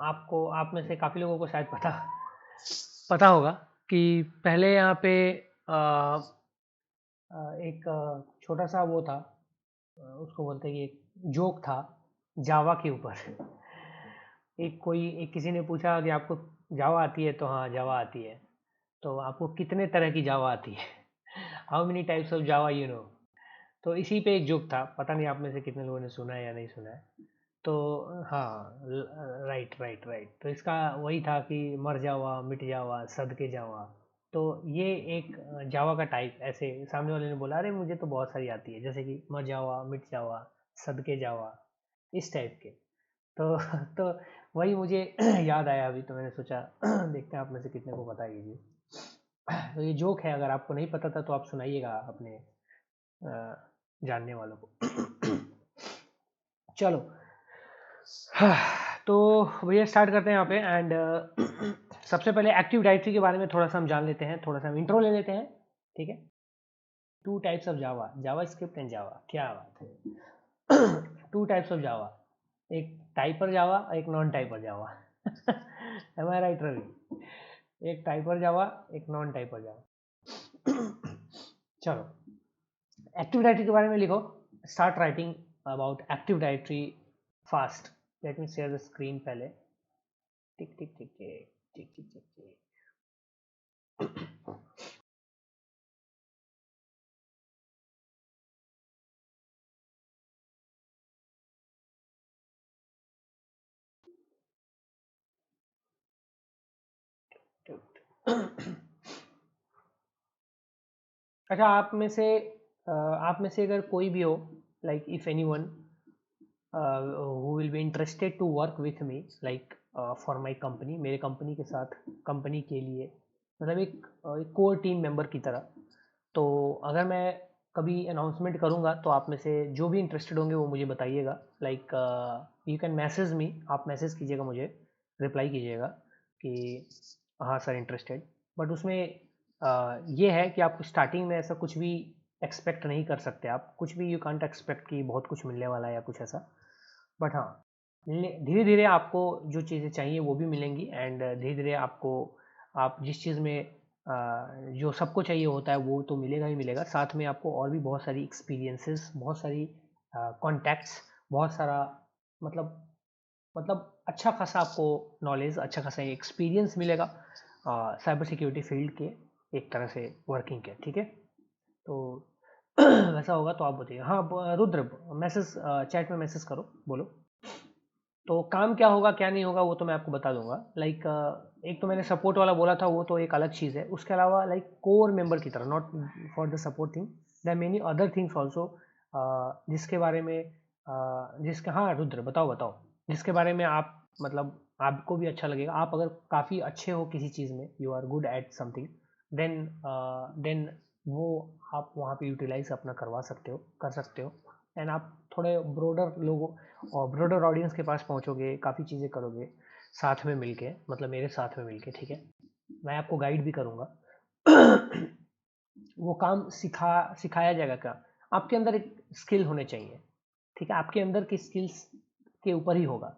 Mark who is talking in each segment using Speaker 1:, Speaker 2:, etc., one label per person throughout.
Speaker 1: आपको आप में से काफ़ी लोगों को शायद पता होगा कि पहले यहाँ पे एक छोटा सा वो था, उसको बोलते हैं कि एक जोक था जावा के ऊपर। एक किसी ने पूछा कि आपको जावा आती है, तो हाँ जावा आती है। तो आपको कितने तरह की जावा आती है? How many types of Java you know? तो इसी पे एक जोक था, पता नहीं आप में से कितने लोगों ने सुना है या नहीं सुना है। तो हाँ, राइट राइट राइट, तो इसका वही था कि मर जावा मिट जावा सदके जावा। तो ये एक जावा का टाइप, ऐसे सामने वाले ने बोला अरे मुझे तो बहुत सारी आती है, जैसे कि मर जावा मिट जावा सदके जावा, इस टाइप के। तो तो वही मुझे याद आया अभी, तो मैंने सोचा देखते हैं आप में से कितने को पता है ये चीज़। तो ये जोक है, अगर आपको नहीं पता था तो आप सुनाइएगा अपने जानने वालों को। चलो, तो भैया स्टार्ट करते हैं यहाँ पे। एंड सबसे पहले एक्टिव डायरेक्टरी के बारे में थोड़ा सा हम जान लेते हैं, थोड़ा सा हम इंट्रो ले लेते हैं, ठीक है। Two types of Java, JavaScript and Java, क्या बात है। टू टाइप्स ऑफ जावा, एक टाइपर जावा, एक नॉन टाइपर जावा। एम आई राइट रवि? एक टाइपर जावा, एक नॉन टाइपर जावा। चलो, एक्टिव डायरेक्टरी के बारे में लिखो। Start writing about active directory fast. Let me share the screen पहले। टिक टिक टिक टिक टिक टिक टिक टिक। अच्छा, आप में से अगर कोई भी हो, like if anyone who will be interested to work with me, like for my company, मेरे कंपनी के साथ, कंपनी के लिए, मतलब एक कोर टीम मेंबर की तरह। तो अगर मैं कभी अनाउंसमेंट करूँगा तो आप में से जो भी इंटरेस्टेड होंगे वो मुझे बताइएगा। Like you can message me, आप मैसेज कीजिएगा मुझे, रिप्लाई कीजिएगा कि हाँ सर इंटरेस्टेड। बट उसमें ये है कि आप स्टार्टिंग में ऐसा कुछ भी एक्सपेक्ट नहीं कर सकते, आप कुछ भी यू कांट एक्सपेक्ट कि बहुत कुछ मिलने वाला है या कुछ ऐसा। बट हाँ, धीरे धीरे आपको जो चीज़ें चाहिए वो भी मिलेंगी। एंड धीरे धीरे आपको, आप जिस चीज़ में जो सबको चाहिए होता है वो तो मिलेगा ही मिलेगा, साथ में आपको और भी बहुत सारी एक्सपीरियंसेस, बहुत सारी कॉन्टैक्ट्स, बहुत सारा, मतलब अच्छा खासा आपको नॉलेज, अच्छा खासा एक्सपीरियंस मिलेगा साइबर सिक्योरिटी फील्ड के एक तरह से वर्किंग के, ठीक है। तो वैसा होगा तो आप बताइए। हाँ, रुद्र, मैसेज चैट में मैसेज करो, बोलो। तो काम क्या होगा क्या नहीं होगा वो तो मैं आपको बता दूंगा। लाइक एक तो मैंने सपोर्ट वाला बोला था, वो तो एक अलग चीज़ है। उसके अलावा लाइक कोर मेंबर की तरह, not for the support thing, there many other things also, जिसके बारे में जिसके, हाँ रुद्र बताओ बताओ, जिसके बारे में आप, मतलब आपको भी अच्छा लगेगा। आप अगर काफ़ी अच्छे हो किसी चीज़ में, you are good at something, then then वो आप वहाँ पे यूटिलाइज अपना करवा सकते हो, कर सकते हो। एंड आप थोड़े ब्रोडर लोगों और ब्रॉडर ऑडियंस के पास पहुंचोगे, काफ़ी चीज़ें करोगे साथ में मिलके, मतलब मेरे साथ में मिलके, ठीक है। मैं आपको गाइड भी करूँगा। वो काम सिखाया जाएगा क्या, आपके अंदर एक स्किल होने चाहिए, ठीक है। आपके अंदर की स्किल्स के ऊपर ही होगा।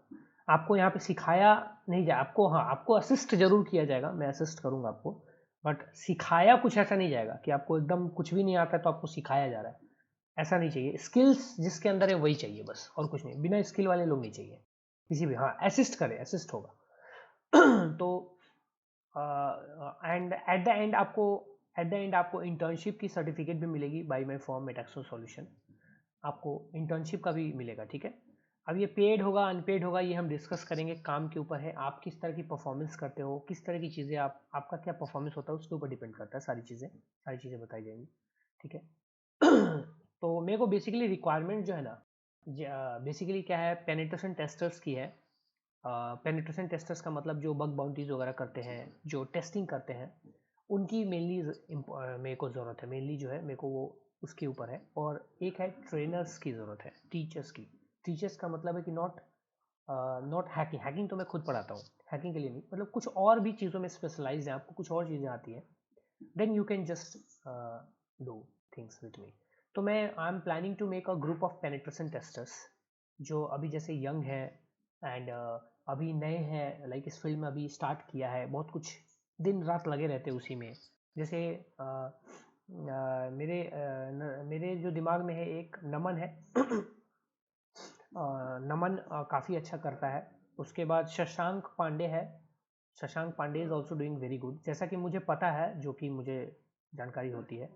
Speaker 1: आपको यहाँ पे सिखाया नहीं जाए, आपको, हाँ आपको असिस्ट जरूर किया जाएगा, मैं असिस्ट करूँगा आपको। बट सिखाया कुछ ऐसा नहीं जाएगा कि आपको एकदम कुछ भी नहीं आता है तो आपको सिखाया जा रहा है, ऐसा नहीं चाहिए। स्किल्स जिसके अंदर है वही चाहिए बस, और कुछ नहीं। बिना स्किल वाले लोग नहीं चाहिए किसी भी। हाँ असिस्ट करे, असिस्ट होगा। तो एंड एट द एंड आपको इंटर्नशिप की सर्टिफिकेट भी मिलेगी बाय माय फॉर्म एटैक्सो सॉल्यूशन। आपको इंटर्नशिप का भी मिलेगा, ठीक है। अब ये पेड होगा अनपेड होगा ये हम डिस्कस करेंगे, काम के ऊपर है, आप किस तरह की परफॉर्मेंस करते हो, किस तरह की चीज़ें आप, आपका क्या परफॉर्मेंस होता है उसके ऊपर डिपेंड करता है। सारी चीज़ें बताई जाएंगी, ठीक है। तो मेरे को बेसिकली रिक्वायरमेंट जो है ना, बेसिकली क्या है, पेनिट्रेशन टेस्टर्स की है। पेनिट्रेशन टेस्टर्स का मतलब जो बग बाउंटीज वगैरह करते हैं, जो टेस्टिंग करते हैं, उनकी मेनली मेरे को ज़रूरत है। मेनली जो है मेरे को वो उसके ऊपर है। और एक है ट्रेनर्स की ज़रूरत है, टीचर्स की। टीचर्स का मतलब है कि नॉट हैकिंग, हैकिंग तो मैं खुद पढ़ाता हूँ, हैकिंग के लिए नहीं, मतलब कुछ और भी चीज़ों में स्पेशलाइज है, आपको कुछ और चीज़ें आती हैं, then you can just do things with me. तो मैं I am planning to make a group of penetration testers जो अभी जैसे यंग है, एंड अभी नए हैं, लाइक इस फील्ड में अभी स्टार्ट किया है, बहुत कुछ दिन रात लगे रहते हैं उसी में। जैसे मेरे जो दिमाग में है एक नमन है। नमन काफ़ी अच्छा करता है। उसके बाद शशांक पांडे है। Shashank Pandey is also doing very good, जैसा कि मुझे पता है, जो कि मुझे जानकारी होती है।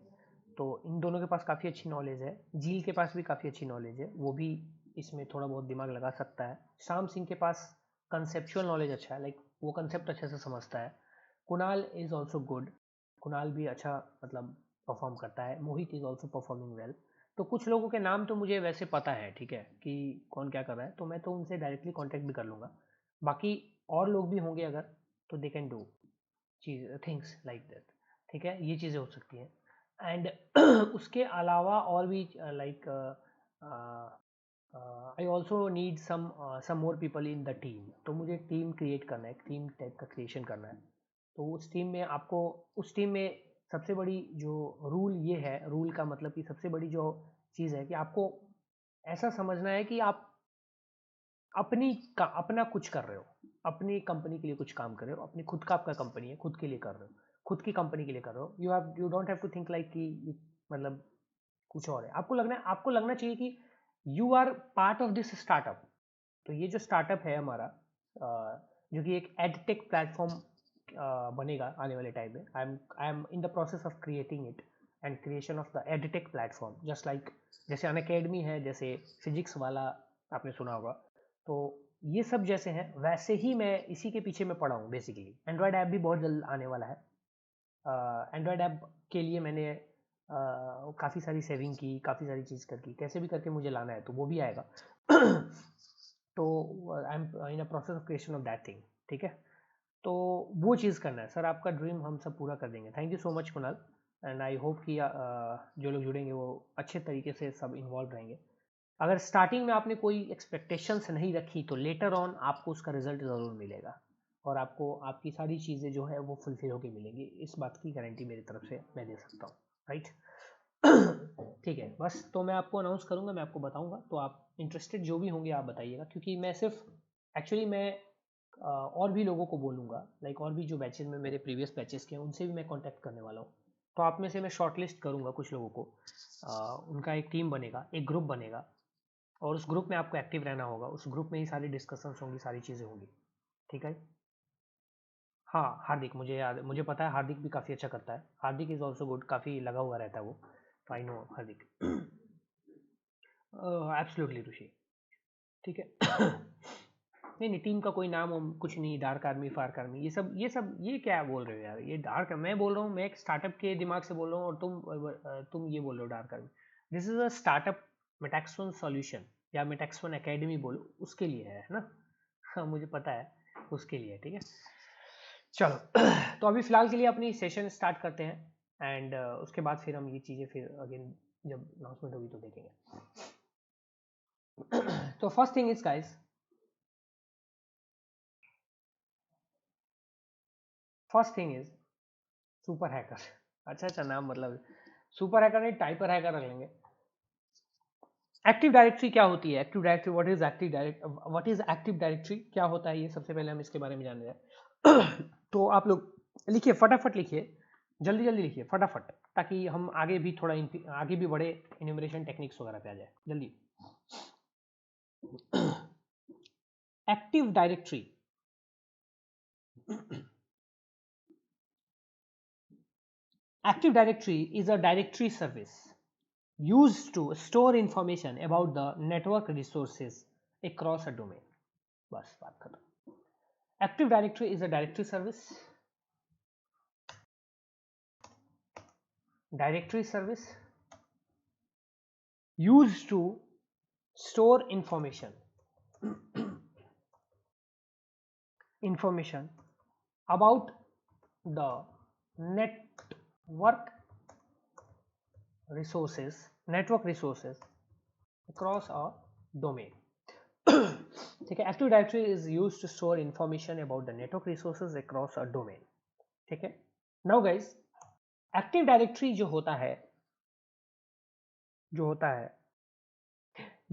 Speaker 1: तो इन दोनों के पास काफ़ी अच्छी नॉलेज है। झील के पास भी काफ़ी अच्छी नॉलेज है, वो भी इसमें थोड़ा बहुत दिमाग लगा सकता है। श्याम सिंह के पास कंसेप्चुअल नॉलेज अच्छा है, लाइक वो कंसेप्ट अच्छे से समझता है। Kunal is also good. Kunal भी अच्छा मतलब परफॉर्म करता है। मोहित इज़ ऑल्सो परफॉर्मिंग वेल। तो कुछ लोगों के नाम तो मुझे वैसे पता है, ठीक है, कि कौन क्या कर रहा है, तो मैं तो उनसे डायरेक्टली कांटेक्ट भी कर लूँगा। बाकी और लोग भी होंगे अगर, तो दे कैन डू चीज थिंग्स लाइक दैट, ठीक है, ये चीज़ें हो सकती हैं। एंड उसके अलावा और भी like I also need some more people in the team. तो मुझे टीम क्रिएट करना है, टीम टाइप का क्रिएशन करना है। तो उस टीम में आपको, उस टीम में सबसे बड़ी जो रूल ये है, रूल का मतलब कि सबसे बड़ी जो चीज़ है कि आपको ऐसा समझना है कि आप अपना कुछ कर रहे हो, अपनी कंपनी के लिए कुछ काम कर रहे हो, अपनी खुद का आपका कंपनी है, खुद के लिए कर रहे हो, खुद की कंपनी के लिए कर रहे हो। You don't have to think like कि मतलब कुछ और है। आपको लगना चाहिए कि you are part of this startup. तो ये जो स्टार्टअप है हमारा, जो कि एक एडटेक प्लेटफॉर्म बनेगा आने वाले टाइम में। I am in the process of creating it and creation of the edtech platform, just like जैसे अनअकैडमी है, जैसे फिजिक्स वाला आपने सुना होगा। तो ये सब जैसे हैं, वैसे ही मैं इसी के पीछे मैं पड़ा हूँ बेसिकली। एंड्रॉयड ऐप भी बहुत जल्द आने वाला है। एंड्रॉयड ऐप के लिए मैंने काफ़ी सारी सेविंग की, काफ़ी सारी चीज़ करके, कैसे भी करके मुझे लाना है, तो वो भी आएगा। तो I am in a process of creation of that thing, ठीक है। तो वो चीज़ करना है सर, आपका ड्रीम हम सब पूरा कर देंगे। Thank you so much Kunal. And I hope कि जो लोग जुड़ेंगे वो अच्छे तरीके से सब इन्वॉल्व रहेंगे। अगर स्टार्टिंग में आपने कोई एक्सपेक्टेशंस नहीं रखी, तो लेटर ऑन आपको उसका रिजल्ट ज़रूर मिलेगा, और आपको आपकी सारी चीज़ें जो है वो फुलफिल होकर मिलेंगी। इस बात की गारंटी मेरी तरफ से मैं दे सकता हूँ, राइट। ठीक है, बस तो मैं आपको अनाउंस करूँगा, मैं आपको बताऊँगा, तो आप इंटरेस्टेड जो भी होंगे आप बताइएगा, क्योंकि मैं सिर्फ एक्चुअली मैं और भी लोगों को बोलूँगा, लाइक और भी जो बैचेज में मेरे प्रीवियस बैचेस के हैं उनसे भी मैं कांटेक्ट करने वाला हूँ। तो आप में से मैं शॉर्टलिस्ट करूँगा कुछ लोगों को, उनका एक टीम बनेगा, एक ग्रुप बनेगा, और उस ग्रुप में आपको एक्टिव रहना होगा। उस ग्रुप में ही सारी डिस्कशंस होंगी, सारी चीज़ें होंगी, ठीक है। हाँ, हार्दिक, मुझे याद, मुझे पता है हार्दिक भी काफ़ी अच्छा करता है। हार्दिक इज़ ऑल्सो गुड, काफ़ी लगा हुआ रहता है वो, तो आई नो हार्दिक। एब्सोल्युटली ऋषि, ठीक है। नहीं नहीं, टीम का कोई नाम वाम कुछ नहीं, डार्क आर्मी, फार्क आर्मी, ये सब ये क्या बोल रहे हो यार, ये डार्क, मैं बोल रहा हूँ, मैं एक स्टार्टअप के दिमाग से बोल रहा हूँ, और तुम ये बोल रहे हो dark army. This is a startup, मेटैक्सवन सॉल्यूशन, या मेटैक्सवन एकेडमी बोलो, उसके लिए है ना। हाँ मुझे पता है, उसके लिए, ठीक है। चलो, तो अभी फिलहाल के लिए अपनी सेशन स्टार्ट करते हैं, एंड उसके बाद फिर हम ये चीज़ें फिर अगेन जब अनाउंसमेंट होगी तो देखेंगे। तो first thing is guys, first thing is super hacker. अच्छा अच्छा नाम, मतलब सुपर हैकर नहीं, टाइपर हैकर रख लेंगे। एक्टिव डायरेक्टरी क्या होती है? Active directory, what is active directory, क्या होता है ये, सबसे पहले हम इसके बारे में जान रहे हैं। तो आप लोग लिखिए, फटाफट लिखिए, जल्दी जल्दी लिखिए फटाफट, ताकि हम आगे भी थोड़ा आगे भी बढ़े, इन्यूमरेशन टेक्निक्स वगैरह पे आ जाए जल्दी। Active directory, active directory is a directory service used to store information about the network resources across a domain. बस बात खत्म। Active Directory is a directory service, used to store information about the network resources across a domain. ठीक है, active directory is use to store information about the network resources across a domain, ठीक है। Now guys, active directory जो होता है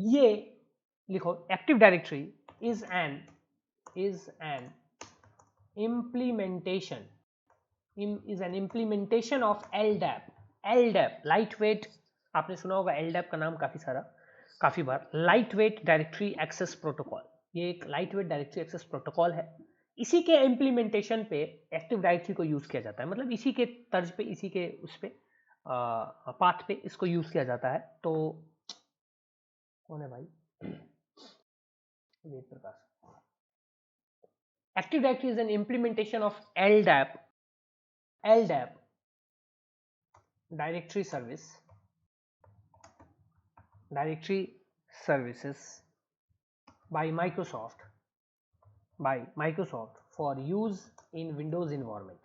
Speaker 1: ये लिखो, active directory is an is an implementation of LDAP. LDAP lightweight, आपने सुना होगा LDAP का नाम काफी बार, lightweight directory access protocol. ये एक lightweight directory access protocol है। इसी के इम्प्लीमेंटेशन पे एक्टिव डायरेक्टरी को यूज किया जाता है, मतलब इसी के तर्ज पे, इसी के उस पे पाथ पे इसको यूज किया जाता है। तो कौन है भाई? Ved Prakash. Active directory is an implementation of LDAP directory services by Microsoft for use in Windows environment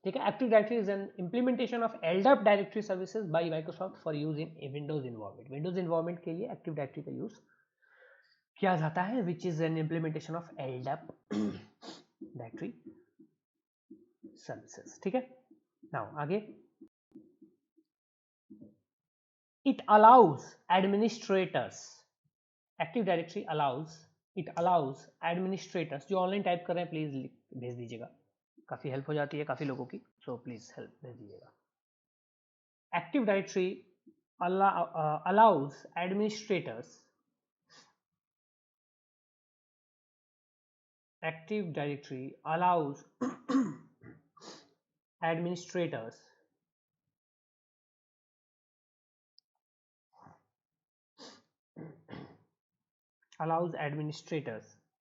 Speaker 1: ठीक है। Active directory is an implementation of LDAP directory services by Microsoft for use in Windows environment. Windows environment के लिए active directory का use किया जाता है, which is an implementation of LDAP directory services. ठीक है। नाउ आगे, it allows administrators, active directory allows administrators, जो ऑनलाइन टाइप कर रहे हैं प्लीज भेज दीजिएगा, काफी हेल्प हो जाती है काफी लोगों की, सो प्लीज हेल्प भेज दीजिएगा। Active directory allows administrators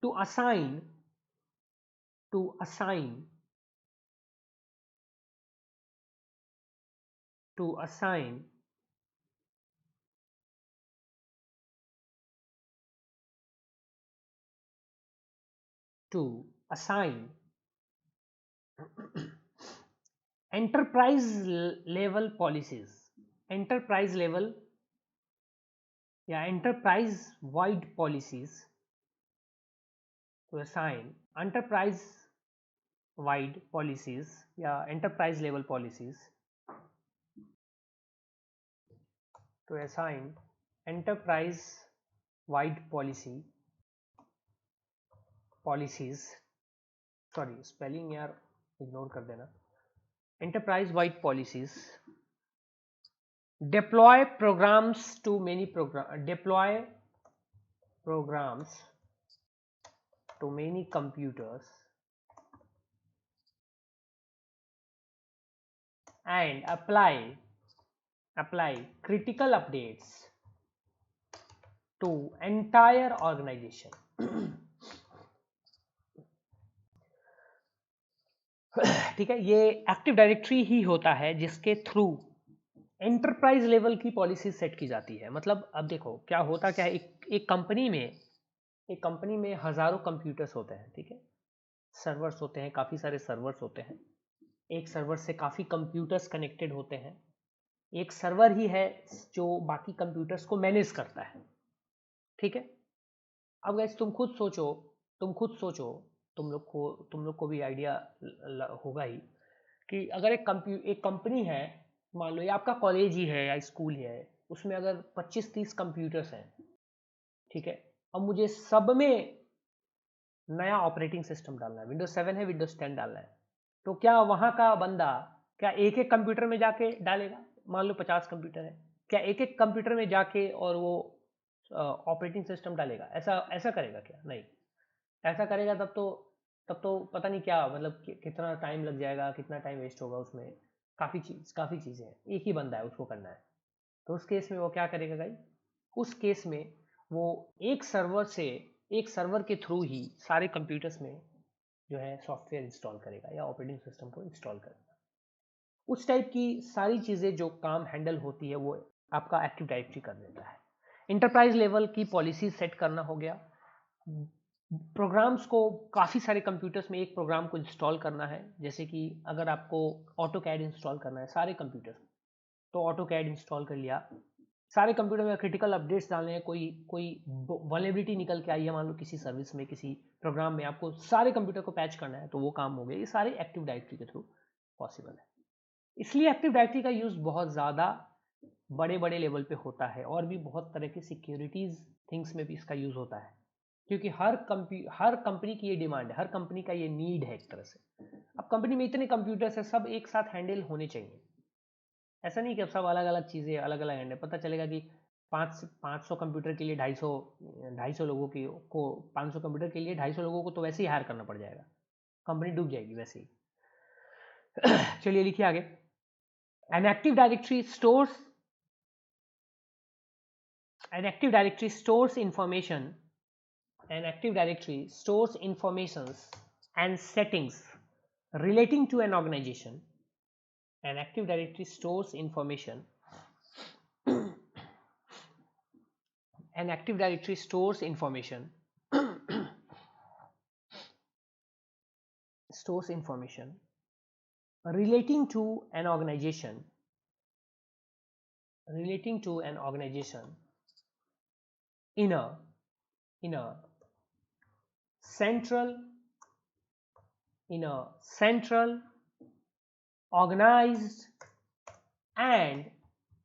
Speaker 1: to assign enterprise level policies, enterprise wide policies, to assign enterprise wide policies या enterprise level policies, to assign enterprise wide policies, sorry spelling यार इग्नोर कर देना, enterprise wide policies, deploy programs to many computers and apply critical updates to entire organization। ठीक है, ये active directory ही होता है जिसके थ्रू एंटरप्राइज लेवल की पॉलिसी सेट की जाती है। मतलब अब देखो क्या होता क्या है, एक कंपनी में हजारों कंप्यूटर्स होते हैं, ठीक है, सर्वर्स होते हैं, काफी सारे सर्वर्स होते हैं, एक सर्वर से काफी कंप्यूटर्स कनेक्टेड होते हैं, एक सर्वर ही है जो बाकी कंप्यूटर्स को मैनेज करता है। ठीक है। अब गाइस तुम खुद सोचो, तुम लोग को भी आइडिया होगा ही कि अगर एक कंपनी है, मान लो ये आपका कॉलेज ही है या स्कूल ही है, उसमें अगर 25-30 कंप्यूटर्स हैं, ठीक है, अब मुझे सब में नया ऑपरेटिंग सिस्टम डालना है, विंडोज 7 है, विंडोज 10 डालना है, तो क्या वहां का बंदा क्या एक कंप्यूटर में जाके डालेगा? मान लो 50 कंप्यूटर है, क्या एक कंप्यूटर में जाके और वो ऑपरेटिंग सिस्टम डालेगा? ऐसा करेगा क्या? नहीं। ऐसा करेगा तब तो पता नहीं क्या, मतलब कितना टाइम लग जाएगा, कितना टाइम वेस्ट होगा उसमें, काफ़ी चीज़ें हैं, एक ही बंदा है उसको करना है। तो उस केस में वो क्या करेगा गाइस? उस केस में वो एक सर्वर के थ्रू ही सारे कंप्यूटर्स में जो है सॉफ्टवेयर इंस्टॉल करेगा या ऑपरेटिंग सिस्टम को इंस्टॉल करेगा। उस टाइप की सारी चीज़ें जो काम हैंडल होती है वो आपका एक्टिव डायरेक्टरी कर देता है। इंटरप्राइज लेवल की पॉलिसी सेट करना हो गया, प्रोग्राम्स को काफ़ी सारे कंप्यूटर्स में एक प्रोग्राम को इंस्टॉल करना है, जैसे कि अगर आपको ऑटोकैड इंस्टॉल करना है सारे कंप्यूटर्स, तो ऑटोकैड इंस्टॉल कर लिया, सारे कंप्यूटर में क्रिटिकल अपडेट्स डालने हैं, कोई वल्नरेबिलिटी निकल के आई है मान लो किसी सर्विस में, किसी प्रोग्राम में, आपको सारे कंप्यूटर को पैच करना है, तो वो काम हो गया। ये सारे एक्टिव डायरेक्टरी के थ्रू पॉसिबल है। इसलिए एक्टिव डायरेक्टरी का यूज बहुत ज़्यादा बड़े बड़े लेवल पे होता है, और भी बहुत तरह की सिक्योरिटीज थिंग्स में भी इसका यूज होता है, क्योंकि हर कंपनी की ये डिमांड है, हर कंपनी का ये नीड है एक तरह से। अब कंपनी में इतने कंप्यूटर्स है, सब एक साथ हैंडल होने चाहिए। ऐसा नहीं कि अब सब अलग अलग चीज़ें अलग अलग हैंडल, पता चलेगा कि 500 कंप्यूटर के लिए 250 लोगों की को 500 कंप्यूटर के लिए 250 लोगों को तो वैसे ही हायर करना पड़ जाएगा, कंपनी डूब जाएगी वैसे ही। चलिए लिखिए आगे। An active directory stores an active directory stores information an active directory stores informations and settings relating to an organization. An active directory stores information an active directory stores information stores information relating to an organization in a central organized and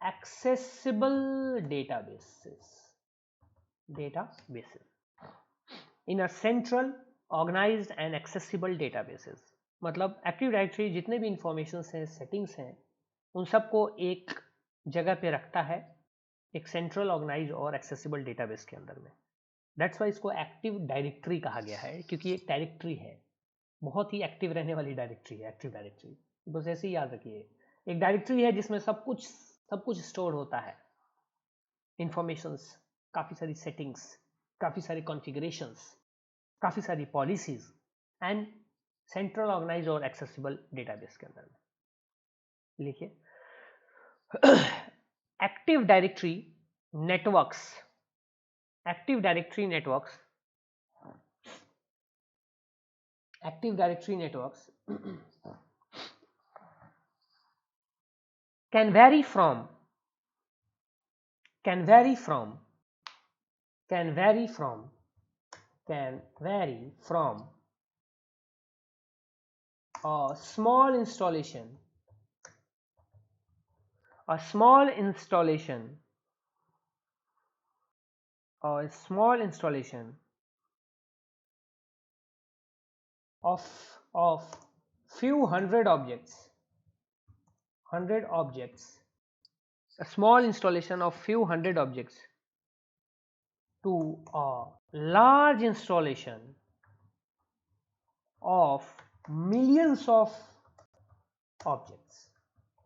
Speaker 1: accessible databases in a central organized and accessible databases। मतलब active directory जितने भी informations हैं, settings हैं, उन सबको एक जगह पे रखता है, एक सेंट्रल ऑर्गेनाइज और एक्सेसिबल डेटाबेस के अंदर में। दैट्स वाई इसको एक्टिव डायरेक्टरी कहा गया है, क्योंकि एक डायरेक्टरी है, बहुत ही एक्टिव रहने वाली डायरेक्टरी है एक्टिव डायरेक्टरी। बस ऐसे ही याद रखिए, एक डायरेक्टरी है जिसमें सब कुछ स्टोर होता है, इंफॉर्मेशंस, काफ़ी सारी सेटिंग्स, काफ़ी सारी कॉन्फ़िगरेशंस, काफ़ी सारी पॉलिसीज, एंड सेंट्रल ऑर्गेनाइज और एक्सेसिबल डेटाबेस के अंदर में। लिखिए active directory networks can vary from a small installation of few hundred objects, a small installation of few hundred objects to a large installation of millions of objects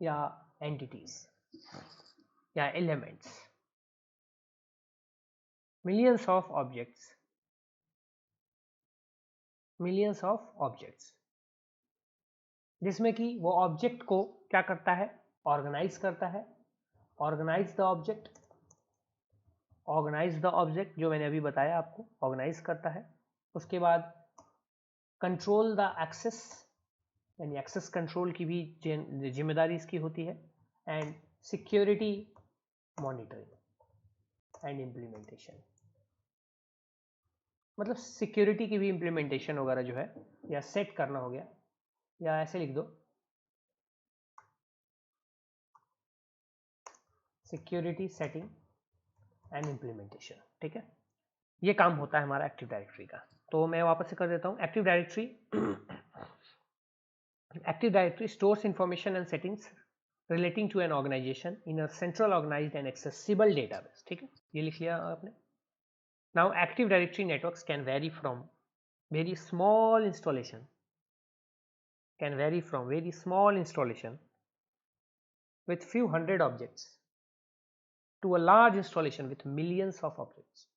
Speaker 1: या entities या elements, millions of objects, जिसमें कि वो object को क्या करता है, organise करता है, ऑर्गेनाइज द ऑब्जेक्ट जो मैंने अभी बताया आपको, ऑर्गेनाइज करता है। उसके बाद कंट्रोल द एक्सेस, यानी एक्सेस कंट्रोल की भी जिम्मेदारी इसकी होती है, and security monitoring and implementation, मतलब सिक्योरिटी की भी इम्प्लीमेंटेशन वगैरह जो है, या सेट करना हो गया, या ऐसे लिख दो सिक्योरिटी सेटिंग एंड इम्प्लीमेंटेशन। ठीक है, ये काम होता है हमारा एक्टिव डायरेक्टरी का। तो मैं वापस से कर देता हूँ। Active directory stores information and settings relating to an organization in a central organized and accessible database. ठीक है, ये लिख लिया आपने। Now active directory networks can vary from very small installation with few hundred objects to a large installation with millions of objects.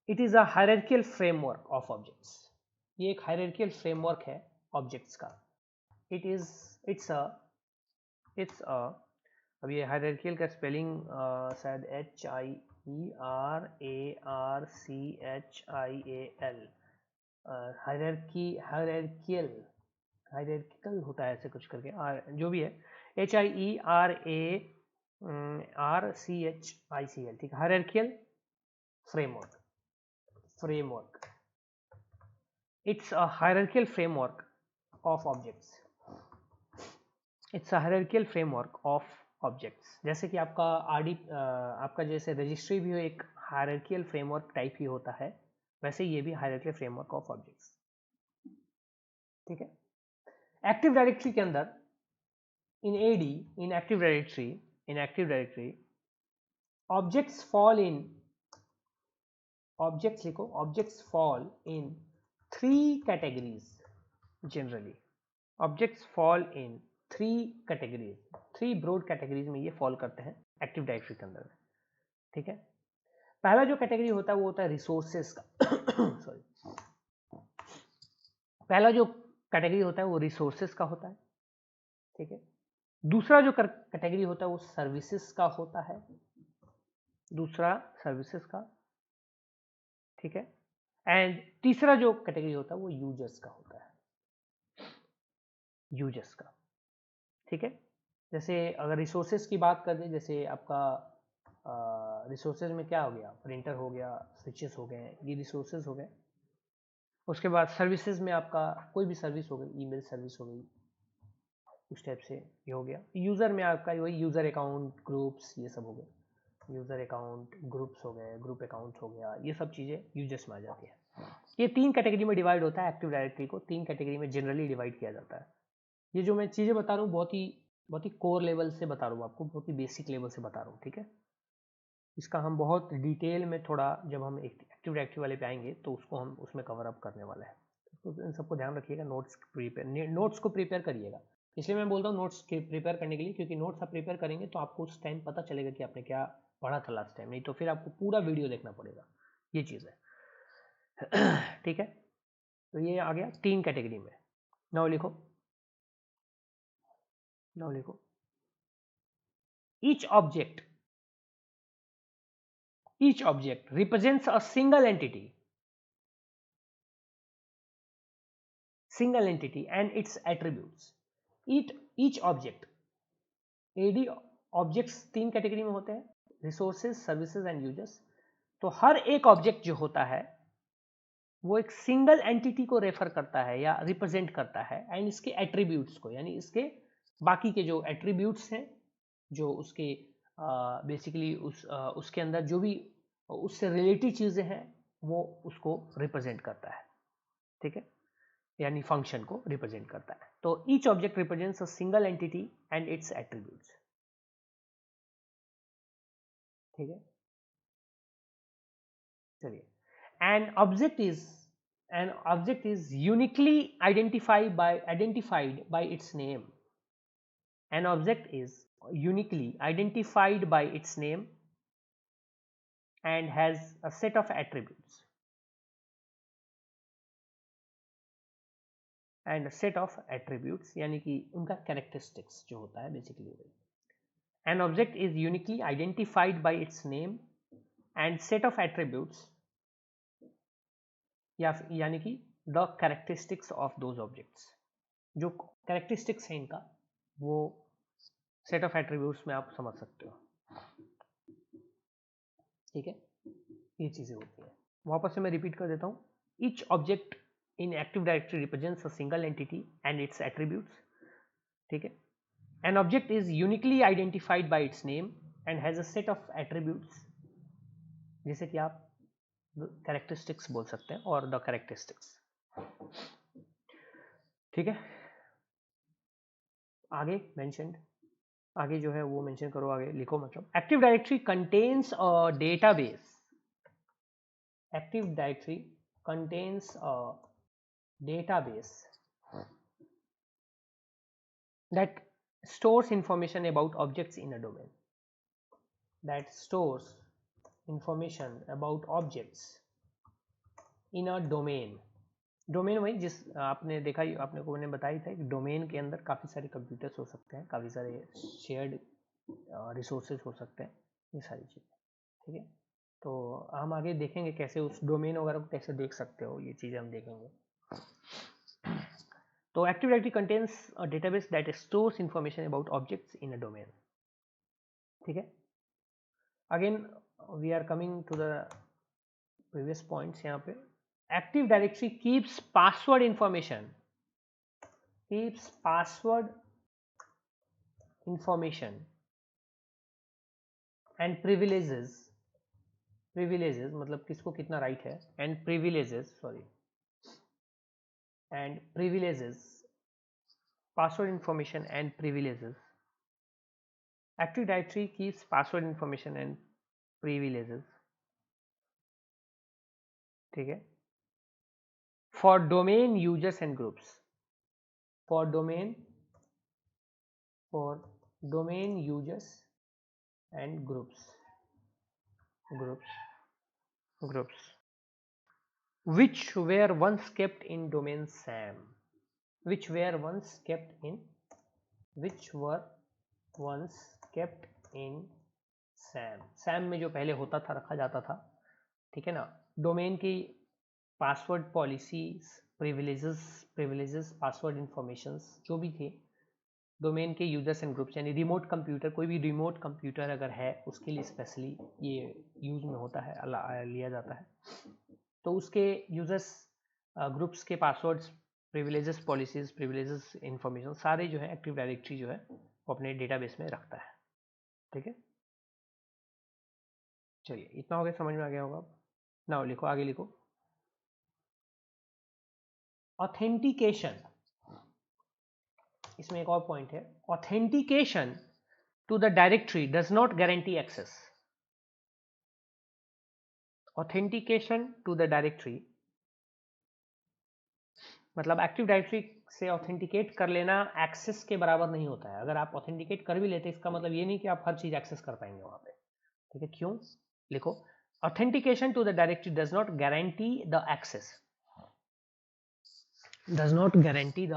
Speaker 1: It is a hierarchical framework of objects. ये एक hierarchical framework है objects का। it's a अब ये hierarchical का spelling शायद HIERARCHIAL hierarchical होता है ऐसे कुछ करके, जो भी है, HIERARCHICL, ठीक है, hierarchical framework। framework. It's a hierarchical framework of objects. It's a hierarchical framework of objects. जैसे कि आपका आपका जैसे रजिस्ट्री भी एक hierarchical framework टाइप ही होता है, वैसे ये भी hierarchical framework of objects. ठीक है. एक्टिव डायरेक्टरी के अंदर in AD, in active directory, objects fall in, objects लिखो, objects fall in 3 categories generally. Objects fall in 3 categories, 3 broad categories में ये fall करते हैं एक्टिव डायरेक्टरी के अंदर. ठीक है. पहला जो कैटेगरी होता है वो होता है रिसोर्सेज का सॉरी, पहला जो कैटेगरी होता है वो रिसोर्सेज का होता है. ठीक है. दूसरा जो कैटेगरी होता है वो सर्विसेज का होता है, दूसरा सर्विसेज का. ठीक है. एंड तीसरा जो कैटेगरी होता है वो यूजर्स का होता है, यूजर्स का. ठीक है. जैसे अगर रिसोर्सेज की बात कर दें, जैसे आपका रिसोर्सेज में क्या हो गया, प्रिंटर हो गया, स्विचेस हो गए, ये रिसोर्सेज हो गए. उसके बाद सर्विसेज में आपका कोई भी सर्विस हो गई, ईमेल सर्विस हो गई, उस टाइप से ये हो गया. यूज़र में आपका वही यूज़र अकाउंट, ग्रुप्स, ये सब हो गए. यूज़र अकाउंट, ग्रुप्स हो गए, ग्रुप अकाउंट हो गया, ये सब चीज़ें यूजर्स में आ जाती है. ये 3 कैटेगरी में डिवाइड होता है. एक्टिव डायरेक्टरी को 3 कैटेगरी में जनरली डिवाइड किया जाता है. ये जो मैं चीज़ें बता रहा हूँ बहुत ही कोर लेवल से बता रहा हूँ आपको, बहुत ही बेसिक लेवल से बता रहा हूँ. ठीक है. इसका हम बहुत डिटेल में थोड़ा जब हम एक्टिव डायरेक्टरी वाले पे आएंगे तो उसको हम उसमें कवर अप करने वाले हैं. तो इन सबको ध्यान रखिएगा. नोट्स को प्रिपेयर करिएगा. इसलिए मैं बोलता हूँ नोट्स प्रिपेयर करने के लिए, क्योंकि नोट्स आप प्रिपेयर करेंगे तो आपको उस टाइम पता चलेगा कि आपने क्या पढ़ा था लास्ट टाइम, नहीं तो फिर आपको पूरा वीडियो देखना पड़ेगा. ये चीज़ है. ठीक है. तो ये आ गया 3 कैटेगरी में. नाउ लिखो, each object represents a single entity and its attributes. each object, AD objects 3 category में होते हैं, रिसोर्सेज, सर्विसेज एंड यूजर्स. तो हर एक ऑब्जेक्ट जो होता है वो एक सिंगल एंटिटी को रेफर करता है या रिप्रेजेंट करता है, एंड इसके एट्रीब्यूट्स को, यानी इसके बाकी के जो एट्रीब्यूट्स हैं, जो उसके बेसिकली उसके अंदर जो भी उससे रिलेटेड चीज़ें हैं वो उसको रिप्रेजेंट करता है. ठीक है. यानी फंक्शन को रिप्रेजेंट करता है. तो each object represents a single entity and it's attributes. ठीक है. चलिए. An object is uniquely identified by its name. An object is uniquely identified by its name and has a set of attributes. यानी कि उनका characteristics जो होता है basically. An object is uniquely identified by its name and set of attributes, यानी कि the characteristics of those objects. जो characteristics है इनका वो सेट ऑफ एट्रीब्यूट्स में आप समझ सकते हो. ठीक है. ये चीज़ें होती हैं. वापस से मैं रिपीट कर देता हूँ. Each object in active directory represents a single entity and it's attributes. ठीक है. An object is uniquely identified by it's name and has a set of attributes, जैसे कि आप कैरेक्टरिस्टिक्स बोल सकते हैं और द कैरेक्टरिस्टिक्स. ठीक है. आगे मेंशन्ड, आगे जो है वो मेंशन करो, आगे लिखो. मतलब active directory contains a database. Active directory contains a database that stores information about objects in a domain. That stores information about objects in a domain. Domain वही जिस आपने देखा, आपने को मैंने बताया था कि डोमेन के अंदर काफ़ी सारे कंप्यूटर्स हो सकते हैं, काफ़ी सारे शेयर्ड रिसोर्सेज हो सकते हैं, ये सारी चीज़ें. ठीक है. तो हम आगे देखेंगे कैसे उस डोमेन वगैरह को कैसे देख सकते हो, ये चीज़ें हम देखेंगे. तो active directory contains a database that stores information about objects in a domain. ठीक है. Again we are coming to the previous points यहाँ पे, active directory keeps password information, keeps password information and privileges, privileges मतलब किसको कितना right है, and privileges, sorry, and privileges, password information and privileges, active directory keeps password information and privileges, ठीक है, for domain users and groups, for domain users and groups which were once kept in domain SAM, which were once kept in SAM में जो पहले होता था, रखा जाता था, ठीक है ना, डोमेन की password policies, privileges, password informations जो भी थे, डोमेन के यूजर्स एंड ग्रुप्स, यानी रिमोट कंप्यूटर, कोई भी रिमोट कंप्यूटर अगर है उसके लिए स्पेशली ये यूज में होता है, लिया जाता है, तो उसके यूजर्स ग्रुप्स के passwords, privileges policies, privileges information सारे जो है एक्टिव डायरेक्टरी जो है वो अपने डेटाबेस में रखता है, ठीक है। चलिए इतना हो गया, समझ में आ गया होगा। नाउ लिखो, आगे लिखो, ऑथेंटिकेशन, इसमें एक और पॉइंट है, authentication to the directory does not guarantee access, authentication to the directory मतलब एक्टिव डायरेक्टरी से ऑथेंटिकेट कर लेना एक्सेस के बराबर नहीं होता है। अगर आप ऑथेंटिकेट कर भी लेते हैं इसका मतलब ये नहीं कि आप हर चीज एक्सेस कर पाएंगे वहां पे, ठीक है। क्यों? लिखो, authentication to the directory does not guarantee the access, does not guarantee the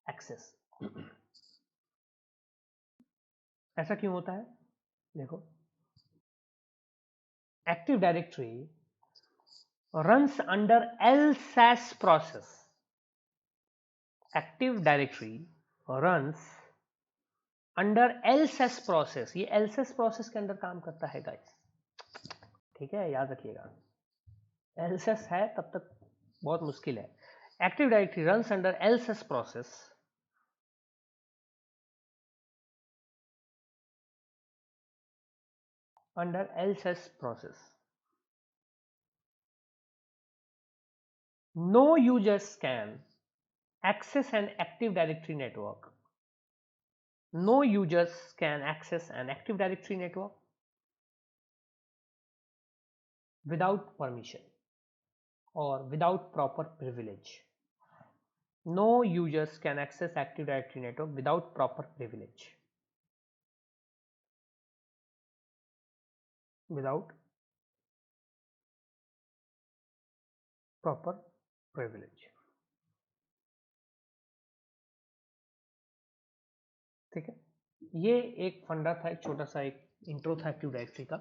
Speaker 1: access. ऐसा क्यों होता है? देखो, active directory runs under LSAS process, active directory runs under LSAS process, ये LSAS प्रोसेस के अंदर काम करता है गाइस, ठीक है, याद रखिएगा। LSAS है तब तक बहुत मुश्किल है। Active directory runs under LSAS process, under LSAS process, no users can access an active directory network, no users can access an active directory network without permission or without proper privilege. No users can access Active Directory network without proper privilege. Without proper privilege. ठीक है, ये एक फंडा था, एक छोटा सा एक इंट्रो था एक्टिव डायरेक्टरी का।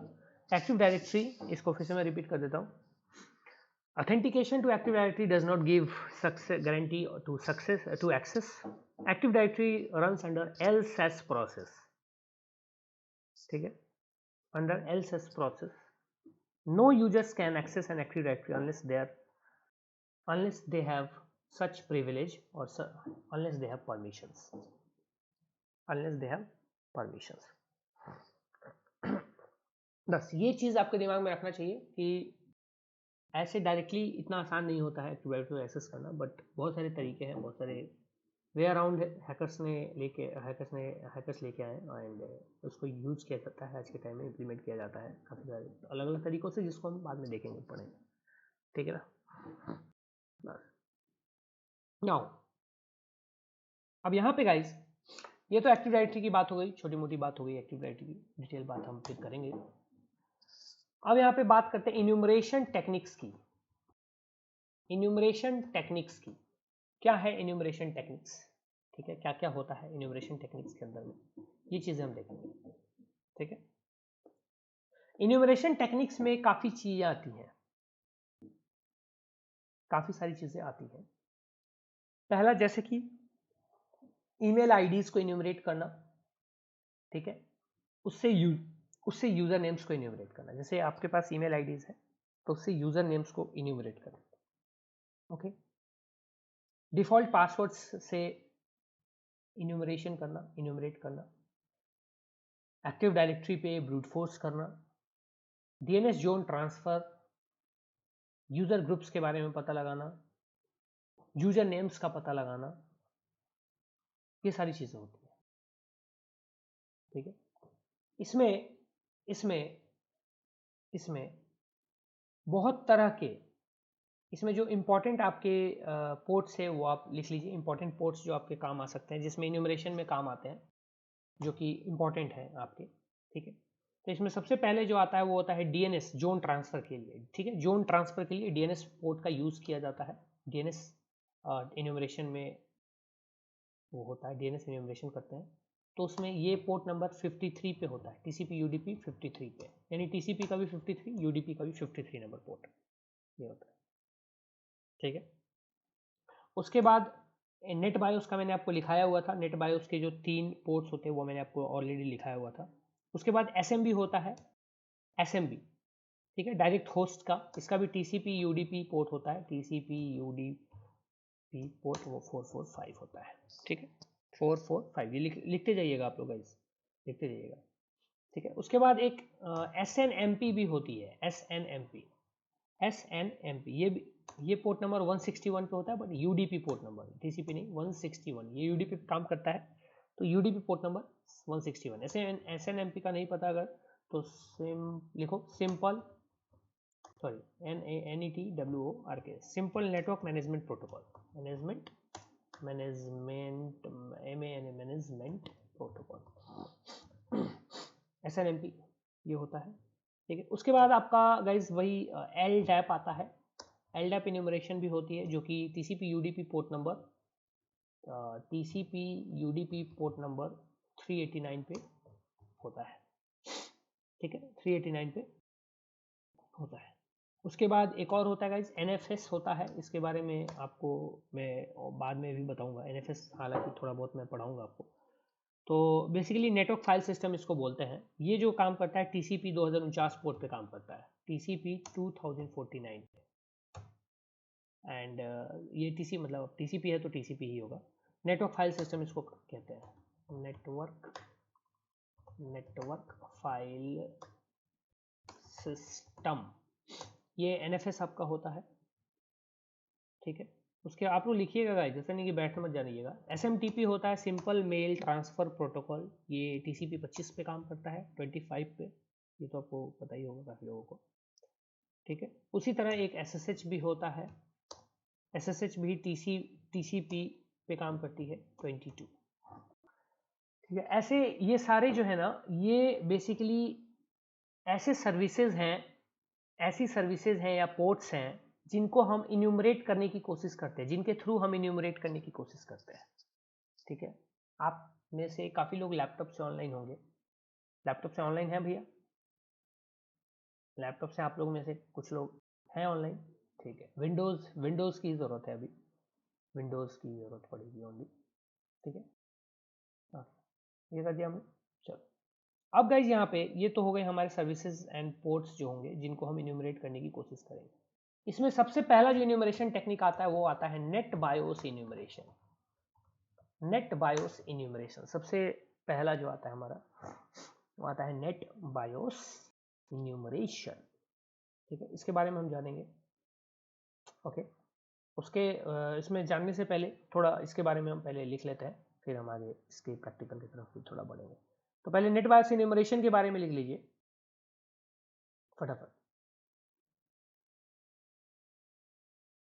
Speaker 1: एक्टिव डायरेक्टरी, इसको फिर से मैं रिपीट कर देता हूँ। Authentication to Active Directory does not give guarantee to access. Active Directory runs under LSAS process, ठीक है, under LSAS process. No users can access an Active Directory unless they have such privilege or unless they have permissions. बस ये चीज आपके दिमाग में रखना चाहिए कि ऐसे डायरेक्टली इतना आसान नहीं होता है एक्टिव डायरेक्टरी को एक्सेस करना, बट बहुत सारे तरीके हैं, बहुत सारे वे अराउंड हैकर्स लेके आए एंड उसको यूज किया जाता है, आज के टाइम में इम्प्लीमेंट किया जाता है काफ़ी सारे अलग अलग तरीकों से, जिसको हम बाद में देखेंगे, पढ़ेंगे, ठीक है ना। नाउ अब यहाँ पे गाइस, ये तो एक्टिव डायरेक्टरी की बात हो गई, छोटी मोटी बात हो गई एक्टिव डायरेक्टरी की, डिटेल बात हम फिर करेंगे। अब यहाँ पे बात करते हैं इन्यूमरेशन टेक्निक्स की। इन्यूमरेशन टेक्निक्स की क्या है? इन्यूमरेशन टेक्निक्स, ठीक है, क्या क्या होता है इन्यूमरेशन टेक्निक्स के अंदर में, ये चीजें हम देखेंगे, ठीक है। इन्यूमरेशन टेक्निक्स में काफी चीजें आती हैं, काफी सारी चीजें आती हैं। पहला, जैसे कि ईमेल आईडीज को इन्यूमरेट करना, ठीक है, उससे यूजर नेम्स को इन्यूमरेट करना। जैसे आपके पास ईमेल आईडीज है, तो उससे यूजर नेम्स को इन्यूमरेट करना। ओके, डिफॉल्ट पासवर्ड्स से इन्यूमरेट करना, एक्टिव डायरेक्टरी पे ब्रूट फोर्स करना, DNS zone transfer, user groups के बारे में पता लगाना, यूजर नेम्स का पता लगाना, ये सारी चीजें होती है। ठीक है, इसमें इसमें इसमें बहुत तरह के, इसमें जो इंपॉर्टेंट आपके पोर्ट्स है वो आप लिख लीजिए, इंपॉर्टेंट पोर्ट्स जो आपके काम आ सकते हैं, जिसमें इन्यूमरेशन में काम आते हैं, जो कि इंपॉर्टेंट है आपके। ठीक है, तो इसमें सबसे पहले जो आता है वो होता है डीएनएस जोन ट्रांसफर के लिए। ठीक है, जोन ट्रांसफर के लिए डीएनएस पोर्ट का यूज किया जाता है। डीएनएस इन्यूमरेशन में वो होता है, डीएनएस इन्यूमरेशन करते हैं, तो उसमें ये पोर्ट नंबर 53 पे होता है, टीसीपी यूडीपी 53 पे, यानी टीसीपी का भी 53, यूडीपी का भी 53 नंबर पोर्ट ये होता है। ठीक है, उसके बाद नेट बायोस का मैंने आपको लिखाया हुआ था, नेट बायोस के जो 3 पोर्ट्स होते हैं वो मैंने आपको ऑलरेडी लिखाया हुआ था। उसके बाद एसएमबी होता है, एसएमबी, ठीक है, डायरेक्ट होस्ट का, इसका भी टीसीपी यूडीपी पोर्ट होता है, टीसीपी यूडीपी पोर्ट वो 445 होता है। ठीक है, 445 ये लिखते जाइएगा आप लोग गाइस, लिखते जाइएगा। ठीक है, उसके बाद एक एसएनएमपी भी होती है, एसएनएमपी, ये पोर्ट नंबर 161 पे होता है, but UDP port number, TCP नहीं, 161 ये यूडीपी पे काम करता है, तो यूडीपी पोर्ट नंबर 161। एसएनएमपी का नहीं पता अगर तो लिखो simple, sorry NANETWORK, simple network management protocol, management protocol, SNMP ये होता है। ठीक है, उसके बाद आपका गाइज वही LDAP आता है, LDAP इन्यूमरेशन भी होती है, जो कि TCP UDP पोर्ट नंबर 389 पे होता है। ठीक है, 389 पे होता है। उसके बाद एक और होता है गाइज NFS होता है, इसके बारे में आपको मैं बाद में भी बताऊंगा। NFS हालांकि थोड़ा बहुत मैं पढ़ाऊंगा आपको। तो बेसिकली नेटवर्क फाइल सिस्टम इसको बोलते हैं। ये जो काम करता है TCP 2049 पोर्ट पे काम करता है, TCP 2049 पे, एंड ये TCP मतलब TCP है तो TCP ही होगा। नेटवर्क फाइल सिस्टम इसको कहते हैं, नेटवर्क फाइल सिस्टम, ये NFS आपका होता है। ठीक है, उसके आप लोग लिखिएगा गाइस, जैसे नहीं कि बैठ मत जानिएगा। SMTP होता है, सिंपल मेल ट्रांसफर प्रोटोकॉल, ये TCP 25 पे काम करता है, 25 पे, ये तो आपको पता ही होगा काफ़ी लोगों को। ठीक है, उसी तरह एक SSH भी होता है, SSH भी TCP पे काम करती है, 22। ठीक है, ऐसे ये सारे जो है ना, ये बेसिकली ऐसे सर्विसेज हैं, ऐसी सर्विसेज हैं या पोर्ट्स हैं जिनको हम इन्यूमरेट करने की कोशिश करते हैं, जिनके थ्रू हम इन्यूमरेट करने की कोशिश करते हैं। ठीक है, आप में से काफ़ी लोग लैपटॉप से ऑनलाइन होंगे, लैपटॉप से ऑनलाइन है भैया, लैपटॉप से आप लोग में से कुछ लोग हैं ऑनलाइन। ठीक है, विंडोज़ की ज़रूरत है, अभी विंडोज़ की ज़रूरत पड़ेगी ओनली। ठीक है, हाँ, ये कर दिया हमने। चलो, अब गाइज यहाँ पे ये तो हो गए हमारे सर्विसेज एंड पोर्ट्स जो होंगे जिनको हम इन्यूमरेट करने की कोशिश करेंगे। इसमें सबसे पहला जो इन्यूमरेशन टेक्निक आता है वो आता है net BIOS enumeration. Net BIOS enumeration सबसे पहला जो आता है हमारा, वो आता है नेट बायोस इन्यूमरेशन। ठीक है, इसके बारे में हम जानेंगे। ओके, उसके इसमें जानने से पहले थोड़ा इसके बारे में हम पहले लिख लेते हैं, फिर हम आगे इसके प्रैक्टिकल की तरफ भी थोड़ा बढ़ेंगे। तो पहले नेट बायोस इन्यूमरेशन के बारे में लिख लीजिए फटाफट।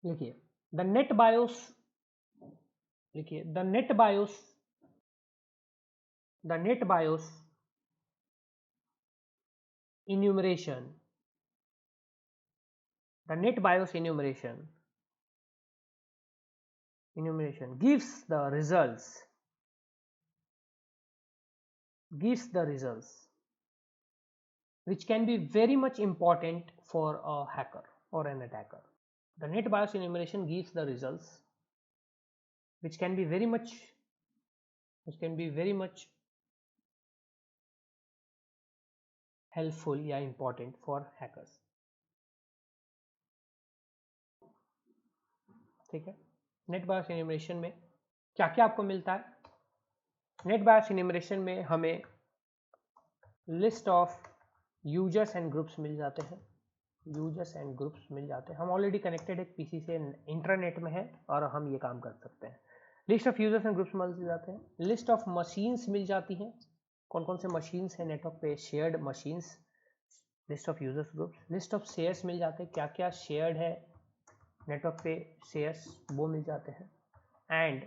Speaker 1: लिखिए द नेट बायोस, लिखिए the net BIOS, the net BIOS enumeration, the net BIOS enumeration gives the results, which can be very much important for a hacker or an attacker. The net BIOS enumeration gives the results which can be very much helpful या important for hackers. ठीक है। Net BIOS enumeration में क्या क्या आपको मिलता है? Net BIOS enumeration में हमें list of users and groups मिल जाते हैं, यूजर्स एंड ग्रुप्स मिल जाते हैं। हम ऑलरेडी कनेक्टेड एक पीसी से इंटरनेट में है और हम ये काम कर सकते हैं। List of users and groups मिल जाते हैं, लिस्ट ऑफ मशीन्स मिल जाती हैं, कौन कौन से मशीन्स हैं नेटवर्क पे, shared machines, list of users groups, list of shares मिल जाते हैं, क्या क्या शेयर्ड है नेटवर्क पे शेयर्स वो मिल जाते हैं, एंड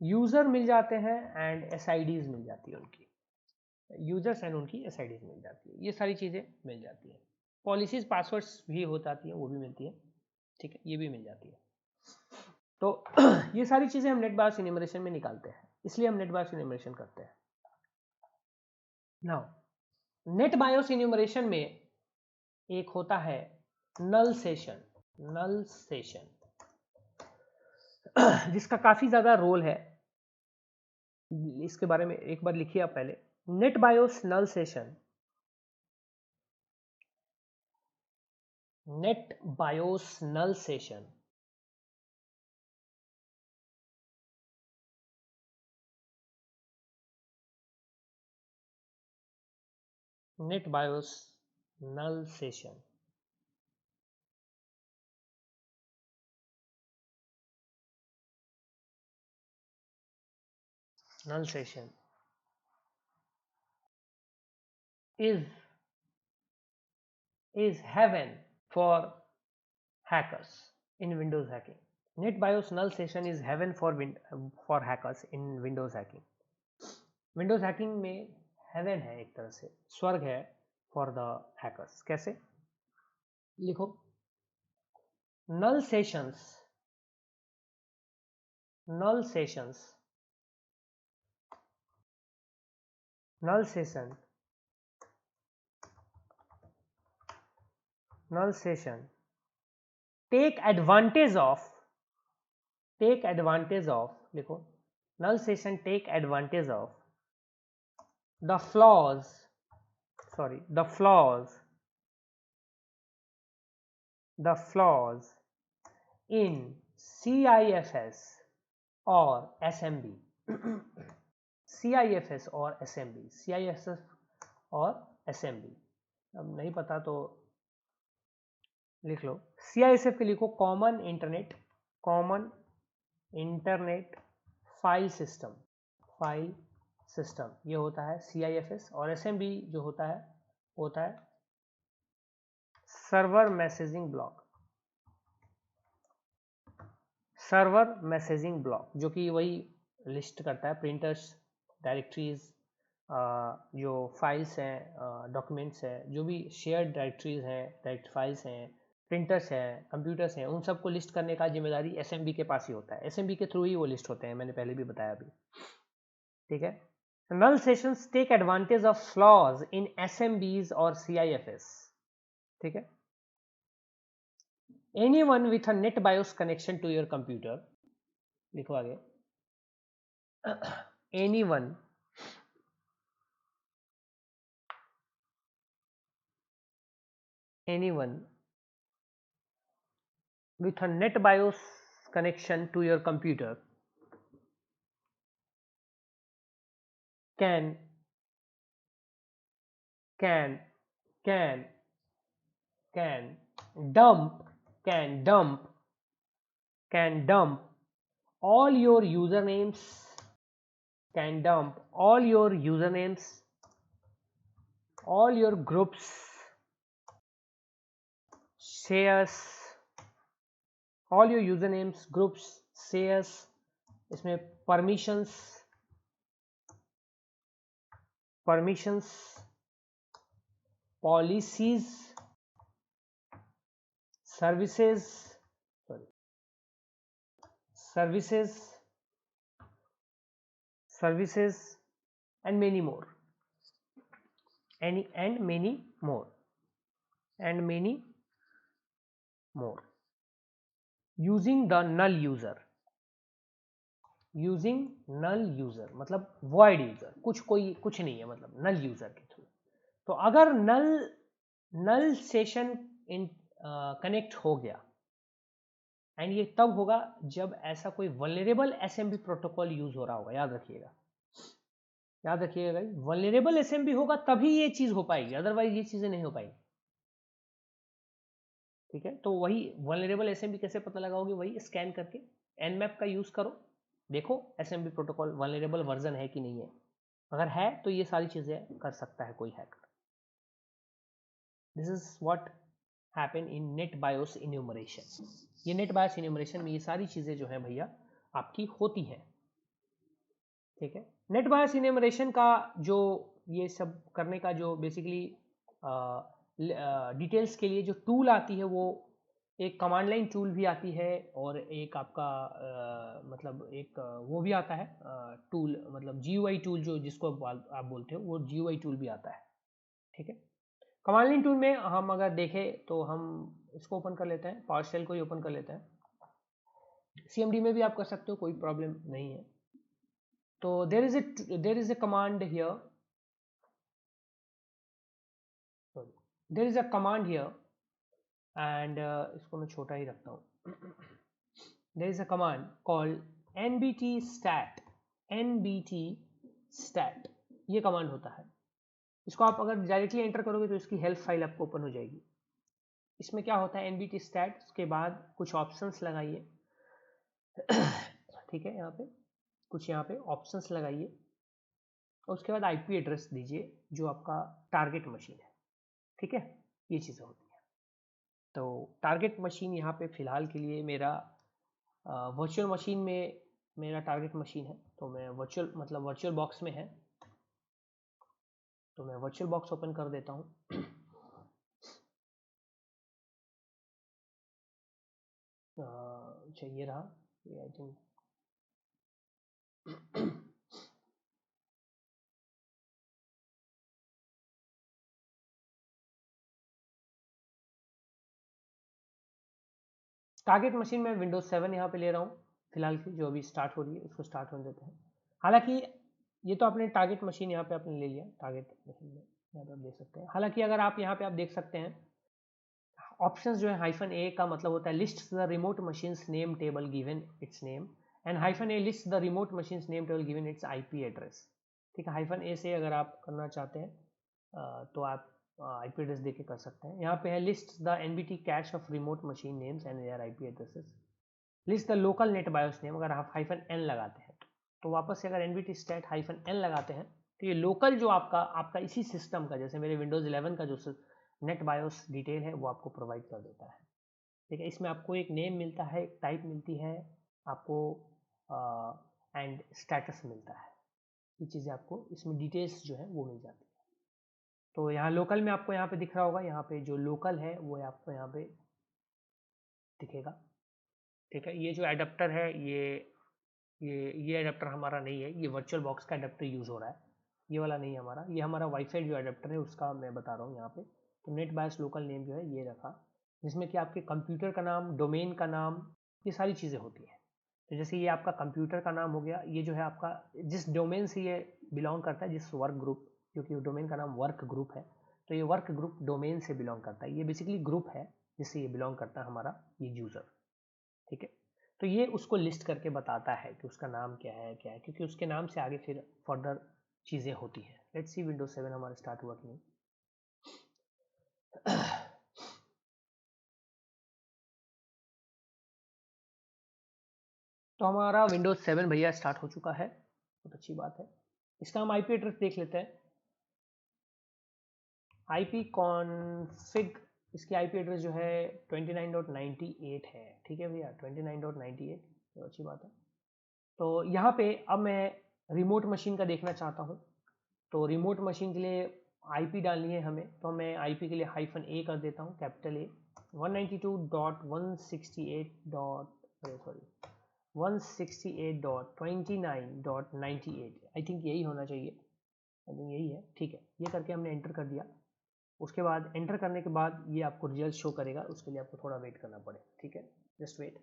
Speaker 1: यूजर मिल जाते हैं, एंड एसआईडीज मिल जाती है उनकी, यूजर्स एंड उनकी एसआईडीज मिल जाती है, ये सारी चीज़ें मिल जाती हैं। पॉलिसीज पासवर्ड्स भी हो जाती हैं, वो भी मिलती है, ठीक है, ये भी मिल जाती है। तो ये सारी चीज़ें हम नेट बायोस इन्यूमरेशन में निकालते हैं, इसलिए हम नेट बायोस इन्यूमरेशन करते हैं। नाउ नेट बायोस इन्यूमरेशन में एक होता है नल सेशन, नल सेशन जिसका काफी ज्यादा रोल है, इसके बारे में एक बार लिखिए आप पहले। NetBIOS null session, NetBIOS null session NetBIOS null session null session is heaven for hackers in Windows hacking. NetBIOS null session is heaven for hackers in Windows hacking. Windows hacking में heaven है, एक तरह से स्वर्ग है for the hackers. कैसे लिखो? null sessions null session take advantage of लिखो, null session take advantage of the flaws in CIFS or SMB. CIFS और SMB, CIFS और SMB, अब नहीं पता तो लिख लो। CIFS के लिखो कॉमन इंटरनेट फाइल सिस्टम, ये होता है CIFS, और SMB जो होता है सर्वर मैसेजिंग ब्लॉक, जो कि वही लिस्ट करता है प्रिंटर्स, डायरेक्टरीज, जो फाइल्स हैं, डॉक्यूमेंट्स हैं, जो भी शेयर्ड डायरेक्टरीज हैं, डायरेक्ट फाइल्स हैं, प्रिंटर्स हैं, कंप्यूटर्स हैं, उन सबको लिस्ट करने का जिम्मेदारी SMB के पास ही होता है। SMB के थ्रू ही वो लिस्ट होते हैं, मैंने पहले भी बताया अभी, ठीक है। null sessions take advantage of flaws in SMBs or CIFS, ठीक है। anyone with a net BIOS connection to your computer, लिखो आगे, anyone with a net BIOS connection to your computer can dump all your usernames, all your groups, shares, all your usernames, groups, shares, इसमें permissions, policies, services and many more, using the null user, मतलब void user, कुछ नहीं है, मतलब null user के through. तो अगर null session connect हो गया एंड ये तब होगा जब ऐसा कोई वल्नरेबल एसएमबी प्रोटोकॉल यूज हो रहा होगा, याद रखिएगा, याद रखिएगा भाई, वल्नरेबल एसएमबी होगा तभी ये चीज हो पाएगी, अदरवाइज ये चीजें नहीं हो पाएगी। ठीक है, तो वही वल्नरेबल एसएमबी कैसे पता लगाओगे, वही स्कैन करके एनमैप का यूज करो, देखो एसएमबी प्रोटोकॉल वल्नरेबल वर्जन है कि नहीं है, अगर है तो ये सारी चीजें कर सकता है कोई hacker. This is what happen in net BIOS enumeration. ये नेट बायोस इन्यूमरेशन में ये सारी चीजें जो है भैया आपकी होती हैं। ठीक है, नेट बायोस इन्यूमरेशन का जो ये सब करने का जो बेसिकली डिटेल्स के लिए जो टूल आती है, वो एक कमांड लाइन टूल भी आती है, और एक आपका मतलब एक वो भी आता है टूल, मतलब GUI टूल जो जिसको आप बोलते हो, वो GUI टूल भी आता है। ठीक है, कमांड लाइन टूल में हम अगर देखें तो हम इसको ओपन कर लेते हैं, पावर शेल को ही ओपन कर लेते हैं, CMD में भी आप कर सकते हो, कोई प्रॉब्लम नहीं है। तो there is a command here, there is a command here, and इसको मैं छोटा ही रखता हूँ। There is a command called nbt stat, nbt stat, ये कमांड होता है। इसको आप अगर डायरेक्टली एंटर करोगे तो इसकी हेल्प फाइल आपको ओपन हो जाएगी। इसमें क्या होता है, nbt stat के बाद कुछ ऑप्शंस लगाइए। ठीक है, यहाँ पे कुछ यहाँ पे ऑप्शंस लगाइए, और उसके बाद IP एड्रेस दीजिए जो आपका टारगेट मशीन है। ठीक है, ये चीज़ें होती हैं। तो टारगेट मशीन यहाँ पे फिलहाल के लिए मेरा वर्चुअल मशीन में मेरा टारगेट मशीन है, तो मैं वर्चुअल मतलब वर्चुअल बॉक्स में है, तो मैं वर्चुअल बॉक्स ओपन कर देता हूँ। अच्छा ये रहा, ये आई थिंक टारगेट मशीन में विंडोज 7 यहाँ पे ले रहा हूँ फिलहाल की, जो अभी स्टार्ट हो रही है उसको स्टार्ट होने देते हैं। हालांकि ये तो आपने टारगेट मशीन यहाँ पे आपने ले लिया, टारगेट मशीन में यहाँ पे आप देख सकते हैं। हालांकि अगर आप यहाँ पे आप देख सकते हैं ऑप्शंस जो है, -A का मतलब होता है list the remote machines name table given it's name, and -A list the remote machines name table given it's IP address. ठीक है, -A से अगर आप करना चाहते हैं तो आप IP एड्रेस देके कर सकते हैं। यहाँ पे है list the NBT cache of remote machine names and their IP addresses, list the local NetBIOS name, अगर आप -N लगाते हैं तो वापस से अगर NBT stat -N लगाते हैं तो ये लोकल जो आपका इसी सिस्टम का, जैसे मेरे विंडोज 11 का जो नेट बायोस डिटेल है वो आपको प्रोवाइड कर देता है। ठीक है, इसमें आपको एक नेम मिलता है, एक टाइप मिलती है आपको, एंड स्टेटस मिलता है, ये चीज़ें आपको इसमें डिटेल्स जो है वो मिल जाती है। तो यहाँ लोकल में आपको यहाँ पे दिख रहा होगा, यहाँ पे जो लोकल है वो आपको यहाँ पे दिखेगा। ठीक है, ये जो एडाप्टर है ये एडाप्टर हमारा नहीं है, ये वर्चुअल बॉक्स का एडाप्टर यूज़ हो रहा है, ये वाला नहीं है हमारा, ये हमारा वाईफाई जो एडाप्टर है उसका मैं बता रहा हूँ यहाँ पे। तो नेट बायस लोकल नेम जो है ये रखा, जिसमें कि आपके कंप्यूटर का नाम, डोमेन का नाम, ये सारी चीज़ें होती हैं। तो जैसे ये आपका कंप्यूटर का नाम हो गया, ये जो है आपका जिस डोमेन से ये बिलोंग करता है, जिस वर्क ग्रुप, क्योंकि डोमेन का नाम वर्क ग्रुप है, तो ये वर्क ग्रुप डोमेन से बिलोंग करता है, ये बेसिकली ग्रुप है जिससे ये बिलोंग करता है हमारा ये यूज़र। ठीक है, तो ये उसको लिस्ट करके बताता है कि उसका नाम क्या है क्या है, क्योंकि उसके नाम से आगे फिर फर्दर चीज़ें होती हैं। लेट्स सी विंडोज 7 हमारा स्टार्ट हुआ कि नहीं। तो हमारा विंडोज 7 भैया स्टार्ट हो चुका है, बहुत अच्छी बात है। इसका हम IP एड्रेस देख लेते हैं। IP कॉन्फ़िग, इसकी IP एड्रेस जो है 29.98 है। ठीक है भैया, 29.98, तो अच्छी बात है। तो यहाँ पे अब मैं रिमोट मशीन का देखना चाहता हूँ, तो रिमोट मशीन के लिए IP डालनी है हमें, तो मैं IP के लिए -A कर देता हूँ, कैपिटल A, 192.168.29.98, आई थिंक यही होना चाहिए, आई थिंक यही है। ठीक है, ये करके हमने एंटर कर दिया। उसके बाद एंटर करने के बाद ये आपको रिजल्ट शो करेगा, उसके लिए आपको थोड़ा वेट करना पड़ेगा। ठीक है, जस्ट वेट।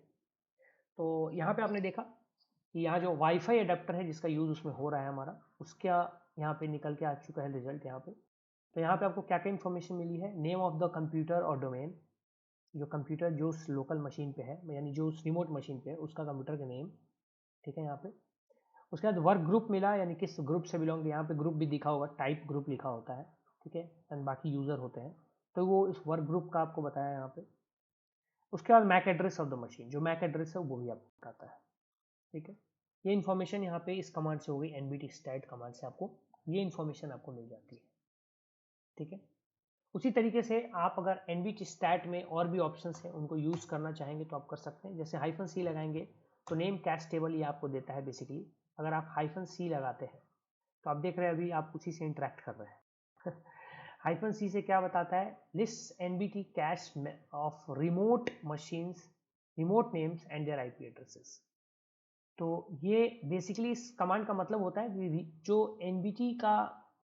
Speaker 1: तो यहाँ पे आपने देखा कि यहाँ जो वाईफाई अडेप्टर है जिसका यूज़ उसमें हो रहा है हमारा, उसका यहाँ पे निकल के आ चुका है रिजल्ट यहाँ पे। तो यहाँ पे आपको क्या क्या इन्फॉर्मेशन मिली है, नेम ऑफ द कंप्यूटर और डोमेन, जो कंप्यूटर जो उस लोकल मशीन पे है, यानी जो उस रिमोट मशीन पे है, उसका कंप्यूटर का नेम, ठीक है यहाँ पे। उसके बाद वर्क ग्रुप मिला, यानी किस ग्रुप से बिलोंग, यहाँ पे ग्रुप भी दिखा होगा, टाइप ग्रुप लिखा होता है, ठीक है, एंड बाकी यूज़र होते हैं, तो वो इस वर्क ग्रुप का आपको बताया यहाँ पे। उसके बाद MAC address of the machine, जो मैक एड्रेस है वो भी आपको बताता है, ठीक है। ये इन्फॉर्मेशन यहाँ पे इस कमांड से हो गई, nbt stat कमांड से आपको ये इन्फॉर्मेशन आपको मिल जाती है, ठीक है। उसी तरीके से आप अगर nbt stat में और भी ऑप्शंस हैं उनको यूज़ करना चाहेंगे तो आप कर सकते हैं। जैसे -c लगाएंगे तो नेम कैश टेबल ये आपको देता है बेसिकली। अगर आप -c लगाते हैं तो आप देख रहे हैं अभी आप उसी से इंटरेक्ट कर रहे हैं। -c से क्या बताता है, list nbt cache of remote machines, remote names and their IP addresses. तो ये बेसिकली इस कमांड का मतलब होता है कि जो nbt का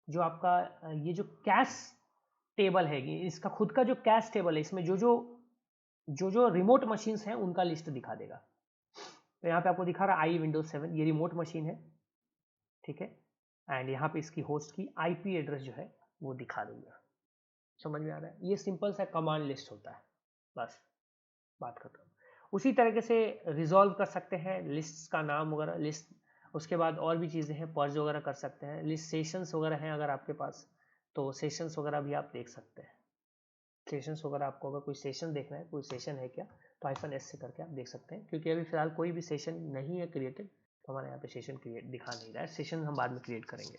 Speaker 1: जो आपका ये जो कैश टेबल है, ये इसका खुद का जो कैश टेबल है, इसमें जो रिमोट मशीन्स हैं उनका लिस्ट दिखा देगा। तो यहाँ पे आपको दिखा रहा है आई विंडोज 7, ये रिमोट मशीन है, ठीक है, एंड यहाँ पे इसकी होस्ट की IP एड्रेस जो है वो दिखा देगा। समझ में आ रहा है? ये सिंपल सा कमांड लिस्ट होता है, बस बात खत्म। उसी तरीके से रिजॉल्व कर सकते हैं लिस्ट का नाम वगैरह, लिस्ट, उसके बाद और भी चीज़ें हैं, पर्ज वगैरह कर सकते हैं, लिस्ट सेशंस वगैरह हैं अगर आपके पास तो सेशंस वगैरह भी आप देख सकते हैं। सेशंस वगैरह आपको अगर कोई सेशन देखना है, कोई सेशन है क्या, तो -s से करके आप देख सकते हैं, क्योंकि अभी फिलहाल कोई भी सेशन नहीं है क्रिएटेड, तो हमारे यहाँ पे सेशन क्रिएट दिखा नहीं रहा है, सेशन हम बाद में क्रिएट करेंगे,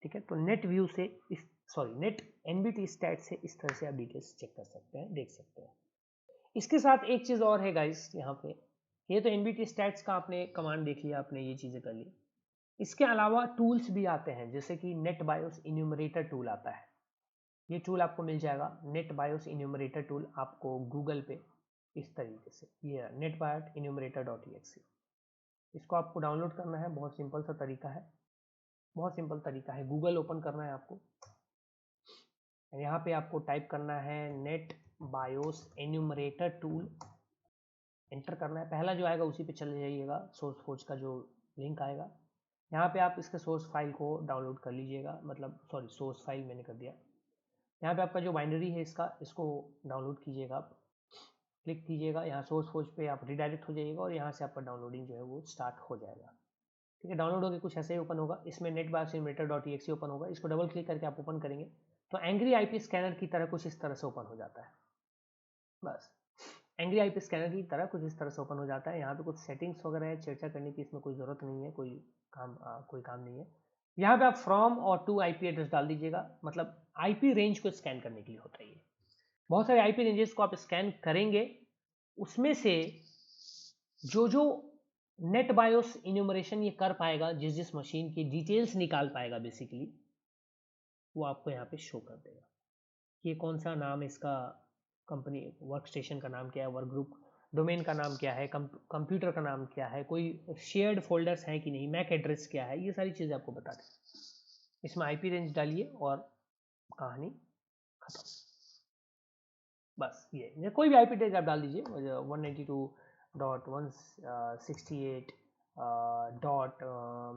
Speaker 1: ठीक है। तो नेट व्यू से नेट nbt स्टैट से इस तरह से आप डिटेल्स चेक कर सकते हैं, देख सकते हैं। इसके साथ एक चीज़ और है गाइस यहाँ पे, ये तो nbt स्टैट्स का आपने कमांड देख लिया, आपने ये चीज़ें कर ली। इसके अलावा टूल्स भी आते हैं, जैसे कि नेट बायोस इन्यूमरेटर टूल आता है, ये टूल आपको मिल जाएगा, नेट बायोस इन्यूमरेटर टूल आपको गूगल पे इस तरीके से, ये नेट बायोट enumerator.exe, इसको आपको डाउनलोड करना है, बहुत सिंपल सा तरीका है, बहुत सिंपल तरीका है, गूगल ओपन करना है आपको, यहाँ पे आपको टाइप करना है net BIOS enumerator tool, enter करना है, पहला जो आएगा उसी पे चले जाइएगा, सोर्स फोर्ज का जो लिंक आएगा, यहाँ पे आप इसके सोर्स फाइल को डाउनलोड कर लीजिएगा, मतलब सॉरी सोर्स फाइल मैंने कर दिया, यहाँ पे आपका जो बाइनरी है इसका, इसको डाउनलोड कीजिएगा, आप क्लिक कीजिएगा, यहाँ सोर्स फोर्ज पे आप रिडायरेक्ट हो जाइएगा और यहाँ से आपका डाउनलोडिंग जो है वो स्टार्ट हो जाएगा, ठीक है। डाउनलोड होकर कुछ ऐसे ही ओपन होगा, इसमें नेट बायोस एन्यूमरेटर.exe ओपन होगा, इसको डबल क्लिक करके आप ओपन करेंगे तो एंग्री IP स्कैनर की तरह कुछ इस तरह से ओपन हो जाता है, बस एंग्री IP स्कैनर की तरह कुछ इस तरह से ओपन हो जाता है। यहाँ पे कुछ सेटिंग्स वगैरह है, चर्चा करने की इसमें कोई ज़रूरत नहीं है, कोई काम नहीं है। यहाँ पे आप फ्रॉम और टू IP एड्रेस डाल दीजिएगा, मतलब IP रेंज को स्कैन करने के लिए होता है ये, बहुत सारे IP रेंजेस को आप स्कैन करेंगे, उसमें से जो नेट बायोस इन्यूमरेशन ये कर पाएगा, जिस मशीन की डिटेल्स निकाल पाएगा बेसिकली, वो आपको यहाँ पे शो कर देगा। ये कौन सा नाम, इसका कंपनी वर्क स्टेशन का नाम क्या है, वर्क ग्रुप डोमेन का नाम क्या है, कंप्यूटर का नाम क्या है, कोई शेयर्ड फोल्डर्स हैं कि नहीं, मैक एड्रेस क्या है, ये सारी चीज़ें आपको बता दें। इसमें IP रेंज डालिए और कहानी खत्म, बस ये कोई भी IP रेंज आप डाल दीजिए, 192.168 डॉट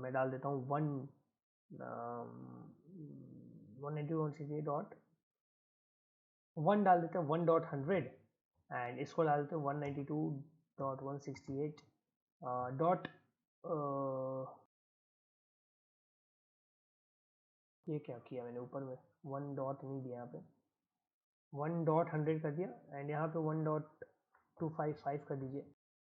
Speaker 1: मैं डाल देता हूँ 192.168.1 डाल देते हैं 1.100 एंड इसको डाल देते हैं 192.168 डॉट ये क्या किया मैंने, ऊपर में 1 डॉट नहीं दिया, यहाँ पे 1.100 कर दिया एंड यहाँ पे 1.255 कर दीजिए,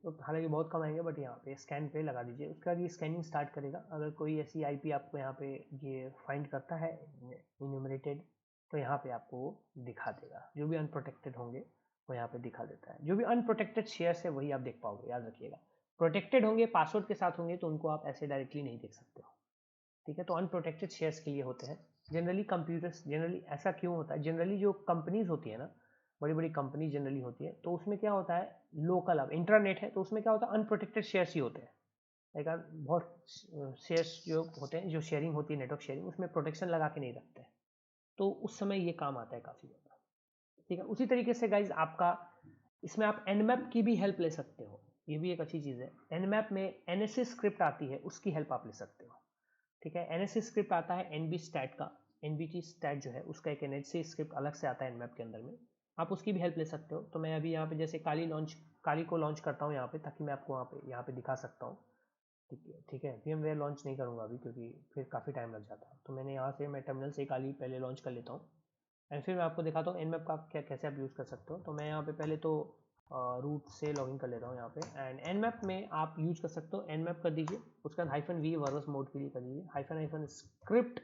Speaker 1: तो हालांकि बहुत कम आएंगे, बट यहाँ पे स्कैन पे लगा दीजिए। उसके बाद ये स्कैनिंग स्टार्ट करेगा, अगर कोई ऐसी IP आपको यहाँ पे ये फाइंड करता है इन्यूमरेटेड, तो यहाँ पे आपको वो दिखा देगा, जो भी अनप्रोटेक्टेड होंगे वो यहाँ पे दिखा देता है, जो भी अनप्रोटेक्टेड शेयर्स है वही आप देख पाओगे, याद रखिएगा। प्रोटेक्टेड होंगे, पासवर्ड के साथ होंगे, तो उनको आप ऐसे डायरेक्टली नहीं देख सकते हो, ठीक है। तो अनप्रोटेक्टेड शेयर्स के लिए होते हैं जनरली कंप्यूटर्स, जनरली ऐसा क्यों होता है, जनरली जो कंपनीज होती है ना, बड़ी बड़ी कंपनी जनरली होती है, तो उसमें क्या होता है, लोकल अब इंटरनेट है तो उसमें क्या होता है, अनप्रोटेक्टेड शेयर्स ही होते हैं, लाइक बहुत शेयर्स जो होते हैं, जो शेयरिंग होती है, नेटवर्क शेयरिंग, उसमें प्रोटेक्शन लगा के नहीं रखते हैं, तो उस समय ये काम आता है काफ़ी ज़्यादा, ठीक है। उसी तरीके से गाइज आपका इसमें आप nmap की भी हेल्प ले सकते हो, ये भी एक अच्छी चीज़ है। nmap में NSA स्क्रिप्ट आती है, उसकी हेल्प आप ले सकते हो, ठीक है। NSA स्क्रिप्ट आता है nbt stat का, nbt stat जो है उसका एक NSA स्क्रिप्ट अलग से आता है nmap के अंदर में, आप उसकी भी हेल्प ले सकते हो। तो मैं अभी यहाँ पे जैसे काली को लॉन्च करता हूँ यहाँ पे, ताकि मैं आपको यहाँ पे दिखा सकता हूँ। ठीक है, VMware लॉन्च नहीं करूँगा अभी, क्योंकि फिर काफ़ी टाइम लग जाता है। तो मैंने यहाँ से मैं टर्मिनल से काली पहले लॉन्च कर लेता हूँ, एंड फिर मैं आपको दिखाता हूँ Nmap का कैसे आप यूज़ कर सकते हो। तो मैं यहाँ पे पहले तो रूट से लॉगिन कर लेता हूँ यहाँ पे, एंड Nmap में आप यूज कर सकते हो। Nmap कर दीजिए, उसके बाद -v वर्बस मोड के लिए कर दीजिए, हाइफन स्क्रिप्ट,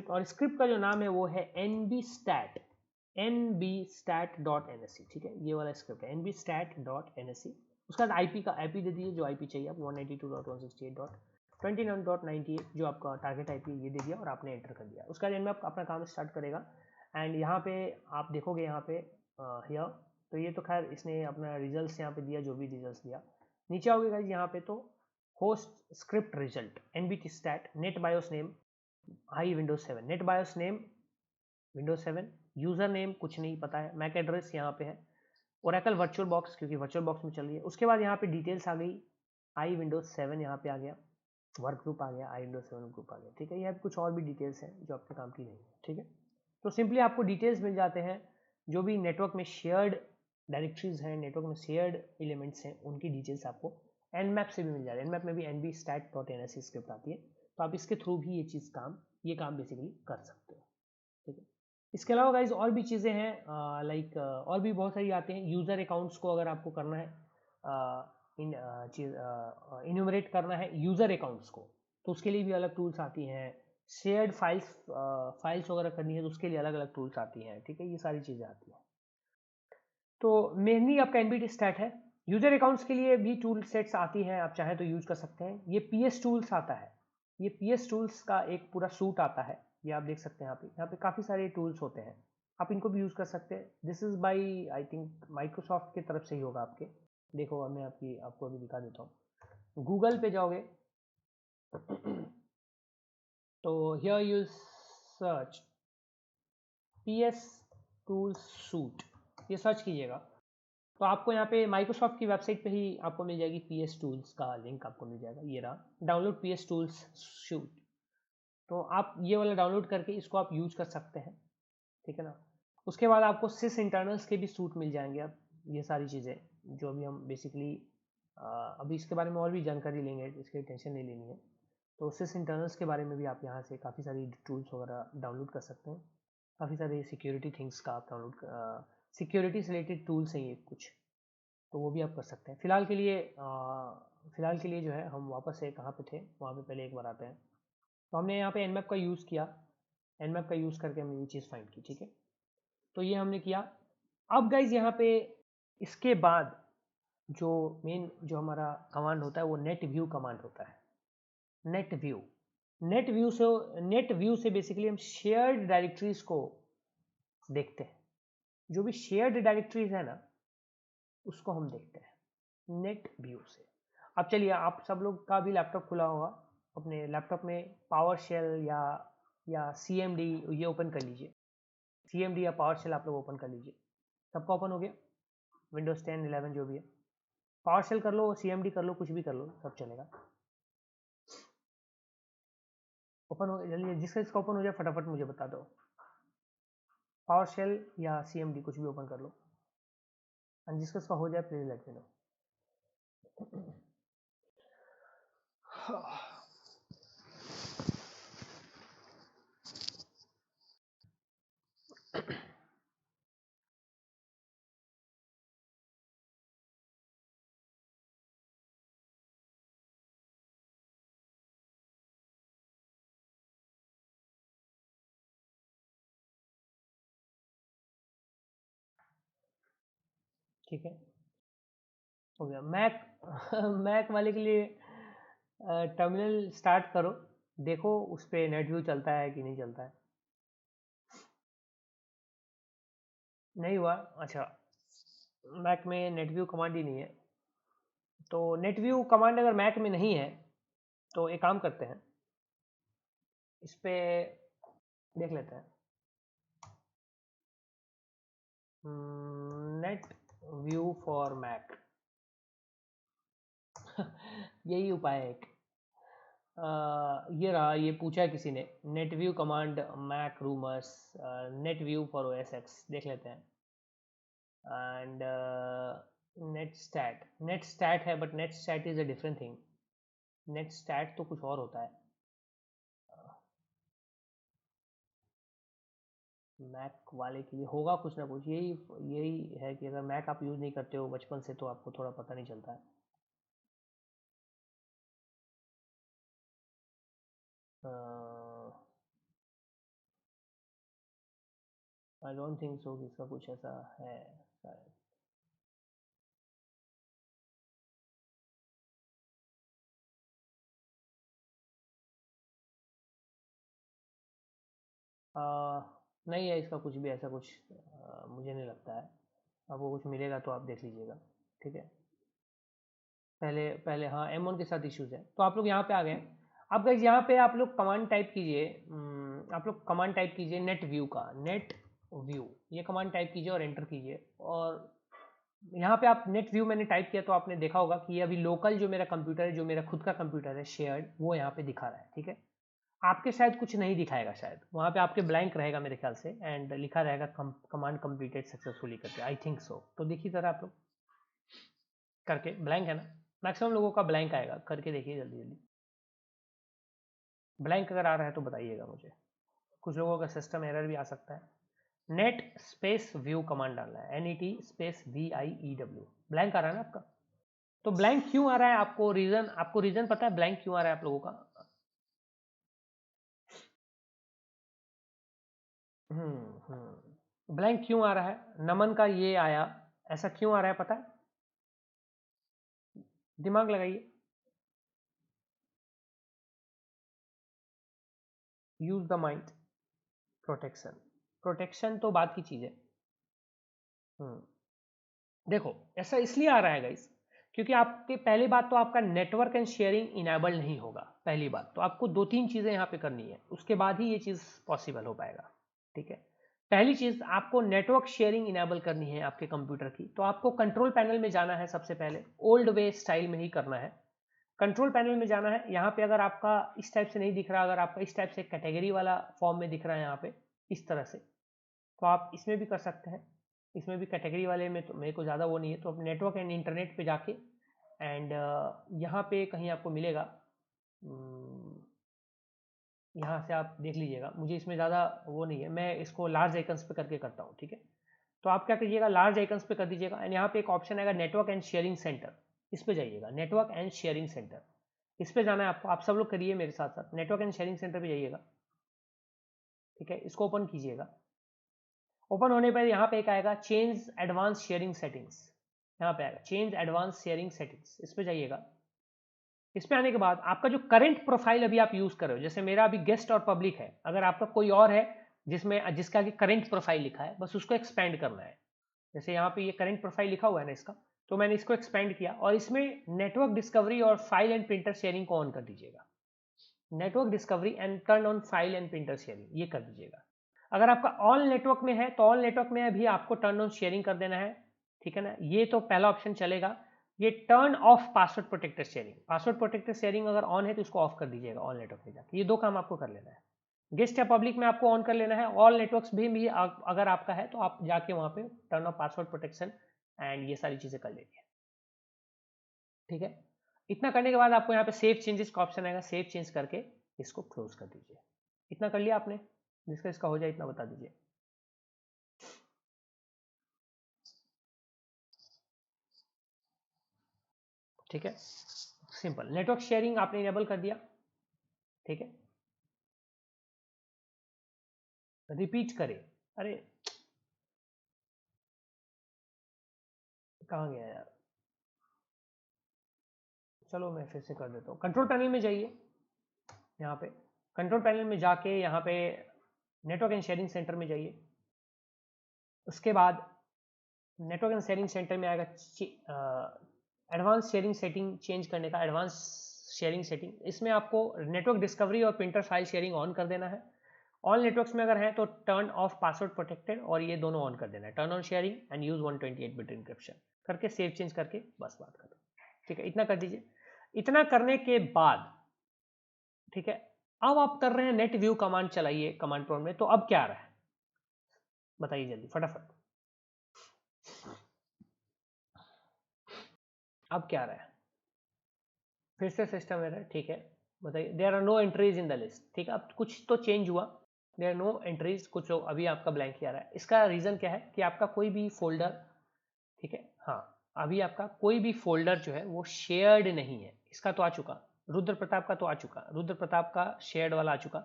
Speaker 1: और स्क्रिप्ट का जो नाम है वो है nbstat.nsc। ठीक है, ये वाला स्क्रिप्ट है nbstat.nsc। उसके बाद IP दे दीजिए, जो IP चाहिए आप 192.168.29.98 जो आपका टारगेट IP ये दे दिया और आपने एंटर कर दिया। उसका बाद Nmap अपना काम स्टार्ट करेगा। एंड यहाँ पे आप देखोगे यहाँ पे हियर, तो ये तो खैर इसने अपना रिजल्ट्स यहाँ पे दिया, जो भी रिजल्ट्स दिया। नीचे आओगे गाइस यहाँ पे तो host script result nbstat net BIOS name I Windows 7, net BIOS name Windows 7, user name कुछ नहीं पता है, मैक एड्रेस यहाँ पे है, ओरेकल वर्चुअल बॉक्स क्योंकि वर्चुअल बॉक्स में चल रही है। उसके बाद यहाँ पे डिटेल्स आ गई, आई विंडोज 7 यहाँ पे आ गया, वर्क ग्रुप आ गया, आई विंडोज 7 ग्रुप आ गया। ठीक है, यहाँ पे कुछ और भी डिटेल्स हैं जो आपके काम की नहीं है। ठीक है, तो सिंपली आपको डिटेल्स मिल जाते हैं, जो भी नेटवर्क में शेयर्ड डायरेक्टरीज हैं, नेटवर्क में शेयर्ड एलिमेंट्स हैं, उनकी डिटेल्स आपको Nmap से भी मिल जाती है। Nmap में भी nbstat.nsc स्क्रिप्ट आती है, तो आप इसके थ्रू भी ये काम बेसिकली कर सकते हो। ठीक है, इसके अलावा गाइज और भी चीज़ें हैं, लाइक और भी बहुत सारी आती हैं। यूज़र अकाउंट्स को अगर आपको करना है, इन्यूमरेट करना है यूज़र अकाउंट्स को, तो उसके लिए भी अलग टूल्स आती हैं। शेयर्ड फाइल्स वगैरह करनी है तो उसके लिए अलग अलग टूल्स आती हैं। ठीक है, ये सारी चीज़ें आती हैं। तो मेनली आपका एनबीटी स्टैट है। यूजर अकाउंट्स के लिए भी टूल सेट्स आती हैं, आप चाहें तो यूज कर सकते हैं। ये PS टूल्स आता है, ये PS टूल्स का एक पूरा सूट आता है, ये आप देख सकते हैं। यहाँ पे काफ़ी सारे टूल्स होते हैं, आप इनको भी यूज़ कर सकते हैं। This is by I think Microsoft की तरफ से ही होगा आपके। देखो मैं आपको अभी दिखा देता हूँ। गूगल पे जाओगे तो here you search PS tools suit, ये सर्च कीजिएगा तो आपको यहाँ पे माइक्रोसॉफ्ट की वेबसाइट पे ही आपको मिल जाएगी। PS टूल्स का लिंक आपको मिल जाएगा, ये रहा, डाउनलोड PS टूल्स सूट। तो आप ये वाला डाउनलोड करके इसको आप यूज कर सकते हैं। ठीक है ना, उसके बाद आपको सिस इंटरनल्स के भी सूट मिल जाएंगे। अब ये सारी चीज़ें जो अभी हम बेसिकली अभी इसके बारे में और भी जानकारी लेंगे, इसकी टेंशन नहीं लेनी है। तो सिस इंटरनल्स के बारे में भी आप यहाँ से काफ़ी सारी टूल्स वगैरह डाउनलोड कर सकते हैं। काफ़ी सारे सिक्योरिटी थिंग्स का आप सिक्योरिटी से रिलेटेड टूल्स हैं ये कुछ, तो वो भी आप कर सकते हैं। फिलहाल के लिए जो है हम वापस से कहाँ पे थे वहाँ पे पहले एक बार आते हैं। तो हमने यहाँ पे Nmap का यूज़ किया, Nmap का यूज़ करके हमने ये चीज़ फाइंड की। ठीक है, तो ये हमने किया। अब गाइज यहाँ पे इसके बाद जो हमारा कमांड होता है वो नेट व्यू कमांड होता है। नेट व्यू से बेसिकली हम शेयर्ड डायरेक्टरीज को देखते हैं। जो भी शेयर्ड डायरेक्टरीज है ना, उसको हम देखते हैं नेट व्यू से। अब चलिए, आप सब लोग का भी लैपटॉप खुला होगा, अपने लैपटॉप में पावर शेल या CMD ये ओपन कर लीजिए। CMD या पावर शेल आप लोग ओपन कर लीजिए। सबका ओपन हो गया, विंडोज 10 11 जो भी है। पावर शेल कर लो, CMD कर लो, कुछ भी कर लो, सब चलेगा। ओपन हो जल्दी, जिसका ओपन हो जाए फटाफट मुझे बता दो। पावर शेल या CMD कुछ भी ओपन कर लो, एंड जिसका हो जाए प्लीज लेट मी नो। ठीक है, हो गया। मैक वाले के लिए टर्मिनल स्टार्ट करो, देखो उस पर नेट व्यू चलता है कि नहीं चलता है। नहीं हुआ? अच्छा, मैक में नेट व्यू कमांड ही नहीं है। तो नेट व्यू कमांड अगर मैक में नहीं है तो एक काम करते हैं, इस पे देख लेते हैं। नेट व्यू फॉर मैक यही उपाय है एक। ये रहा, ये पूछा है किसी ने, net view command MacRumors net view for OS X, देख लेते हैं। एंड नेट स्टैट है, but netstat is a different thing. Netstat तो कुछ और होता है। मैक वाले के लिए होगा कुछ ना कुछ, यही यही है कि अगर मैक आप यूज़ नहीं करते हो बचपन से तो आपको थोड़ा पता नहीं चलता है। आई डोंट थिंक सो कि इसका कुछ ऐसा है शायद। नहीं है इसका कुछ भी ऐसा कुछ, मुझे नहीं लगता है। आपको कुछ मिलेगा तो आप देख लीजिएगा, ठीक है। पहले पहले हाँ M1 के साथ इश्यूज है। तो आप लोग यहाँ पे आ गए। अब गाइस यहाँ पे आप लोग कमांड टाइप कीजिए, आप लोग कमांड टाइप कीजिए नेट व्यू का, नेट व्यू ये कमांड टाइप कीजिए और एंटर कीजिए। और यहाँ पे आप नेट व्यू मैंने टाइप किया तो आपने देखा होगा कि ये अभी लोकल जो मेरा कंप्यूटर है, जो मेरा खुद का कंप्यूटर है शेयर्ड, वो यहाँ पे दिखा रहा है, ठीक है। आपके शायद कुछ नहीं दिखाएगा, शायद वहाँ पे आपके ब्लैंक रहेगा मेरे ख्याल से, एंड लिखा रहेगा कमांड कंप्लीटेड सक्सेसफुली करके, आई थिंक सो। तो देखिए ज़रा आप लोग करके, ब्लैंक है ना, मैक्सिमम लोगों का ब्लैंक आएगा, करके देखिए जल्दी जल्दी। ब्लैंक अगर आ रहा है तो बताइएगा मुझे, कुछ लोगों का सिस्टम एरर भी आ सकता है। नेट स्पेस व्यू कमांड डालना है, NET स्पेस VIEW। ब्लैंक आ रहा है ना आपका? तो ब्लैंक क्यों आ रहा है आपको रीजन पता है ब्लैंक क्यों आ रहा है आप लोगों का? ब्लैंक क्यों आ रहा है? नमन का ये आया, ऐसा क्यों आ रहा है पता है? दिमाग लगाइए। Use the mind. Protection, protection तो बात की चीज है। हम्म देखो ऐसा इसलिए आ रहा है गाइस, क्योंकि आपके पहली बात तो आपका नेटवर्क एंड शेयरिंग इनेबल नहीं होगा। पहली बात तो आपको दो तीन चीजें यहाँ पे करनी है, उसके बाद ही ये चीज पॉसिबल हो पाएगा, ठीक है। पहली चीज आपको नेटवर्क शेयरिंग इनेबल करनी है आपके कंप्यूटर की, तो आपको कंट्रोल पैनल में जाना है। सबसे पहले ओल्ड वे स्टाइल में ही करना है। कंट्रोल पैनल में जाना है। यहाँ पे अगर आपका इस टाइप से नहीं दिख रहा, अगर आपका इस टाइप से कैटेगरी वाला फॉर्म में दिख रहा है यहाँ पे इस तरह से, तो आप इसमें भी कर सकते हैं। इसमें भी कैटेगरी वाले में तो मेरे को ज़्यादा वो नहीं है, तो आप नेटवर्क एंड इंटरनेट पे जाके एंड यहाँ पे कहीं आपको मिलेगा, यहाँ से आप देख लीजिएगा। मुझे इसमें ज़्यादा वो नहीं है, मैं इसको लार्ज आइकन्स पे करके करता हूँ, ठीक है। तो आप क्या कीजिएगा, लार्ज आइकन्स पे कर दीजिएगा एंड यहाँ पे एक ऑप्शन आएगा नेटवर्क एंड शेयरिंग सेंटर, इस पे जाइएगा। नेटवर्क एंड शेयरिंग सेंटर, इस पे जाना है आपको। आप सब लोग करिए मेरे साथ साथ, नेटवर्क एंड शेयरिंग सेंटर पे जाइएगा, ठीक है। इसको ओपन कीजिएगा। ओपन होने पर यहाँ पे एक आएगा चेंज एडवांस शेयरिंग सेटिंग्स, यहाँ पे आएगा चेंज एडवांस शेयरिंग सेटिंग्स, इस पे जाइएगा। इस पे आने के बाद आपका जो करंट प्रोफाइल अभी आप यूज कर रहे हो, जैसे मेरा अभी गेस्ट और पब्लिक है, अगर आपका कोई और है जिसमें जिसका कि करंट प्रोफाइल लिखा है, बस उसको एक्सपेंड करना है। जैसे यहाँ पे ये करंट प्रोफाइल लिखा हुआ है ना इसका, तो मैंने इसको एक्सपेंड किया और इसमें नेटवर्क डिस्कवरी और फाइल एंड प्रिंटर शेयरिंग को ऑन कर दीजिएगा। Network discovery and turn on file and printer sharing, ये कर दीजिएगा। अगर आपका ऑल नेटवर्क में है तो ऑल नेटवर्क में अभी आपको टर्न ऑन शेयरिंग कर देना है, ठीक है ना। ये तो पहला ऑप्शन चलेगा। ये turn off password protected sharing, password protected sharing अगर ऑन है तो इसको ऑफ कर दीजिएगा ऑल नेटवर्क में जाके। ये दो काम आपको कर लेना है। गेस्ट या पब्लिक में आपको ऑन कर लेना है। ऑल नेटवर्क्स भी अगर आपका है तो आप जाके वहां पे turn off password protection and ये सारी चीजें कर लेंगे, ठीक है। इतना करने के बाद आपको यहाँ पे सेव चेंजेस का ऑप्शन आएगा, सेव चेंज करके इसको क्लोज कर दीजिए। इतना कर लिया आपने? जिसका इसका हो जाए इतना बता दीजिए। ठीक है, सिंपल। नेटवर्क शेयरिंग आपने इनेबल कर दिया, ठीक है। रिपीट करें, अरे कहाँ गया यार, चलो मैं फिर से कर देता हूँ। कंट्रोल पैनल में जाइए, यहाँ पे कंट्रोल पैनल में जाके यहाँ पे नेटवर्क एंड शेयरिंग सेंटर में जाइए। उसके बाद नेटवर्क एंड शेयरिंग सेंटर में आएगा एडवांस शेयरिंग सेटिंग चेंज करने का, एडवांस शेयरिंग सेटिंग। इसमें आपको नेटवर्क डिस्कवरी और प्रिंटर फाइल शेयरिंग ऑन कर देना है। ऑल नेटवर्क्स में अगर है तो टर्न ऑफ पासवर्ड प्रोटेक्टेड और ये दोनों ऑन कर देना है, turn on sharing and use 128 bit encryption करके सेव चेंज करके बस बात खत्म, ठीक है। इतना कर दीजिए। इतना करने के बाद, ठीक है, अब आप कर रहे हैं नेट व्यू कमांड चलाइए कमांड प्रॉम्प्ट में, तो अब क्या आ रहा है बताइए जल्दी फटाफट। अब क्या रहा है, फिर से सिस्टम एरर, ठीक है बताइए। There are no entries in the list, ठीक है, अब कुछ तो चेंज हुआ, देयर आर नो एंट्रीज, कुछ लोग अभी आपका ब्लैंक ही आ रहा है। इसका रीजन क्या है कि आपका कोई भी फोल्डर, ठीक है, हाँ अभी आपका कोई भी फोल्डर जो है वो शेयर्ड नहीं है। इसका तो आ चुका, रुद्र प्रताप का तो आ चुका, रुद्र प्रताप का शेयर्ड वाला आ चुका,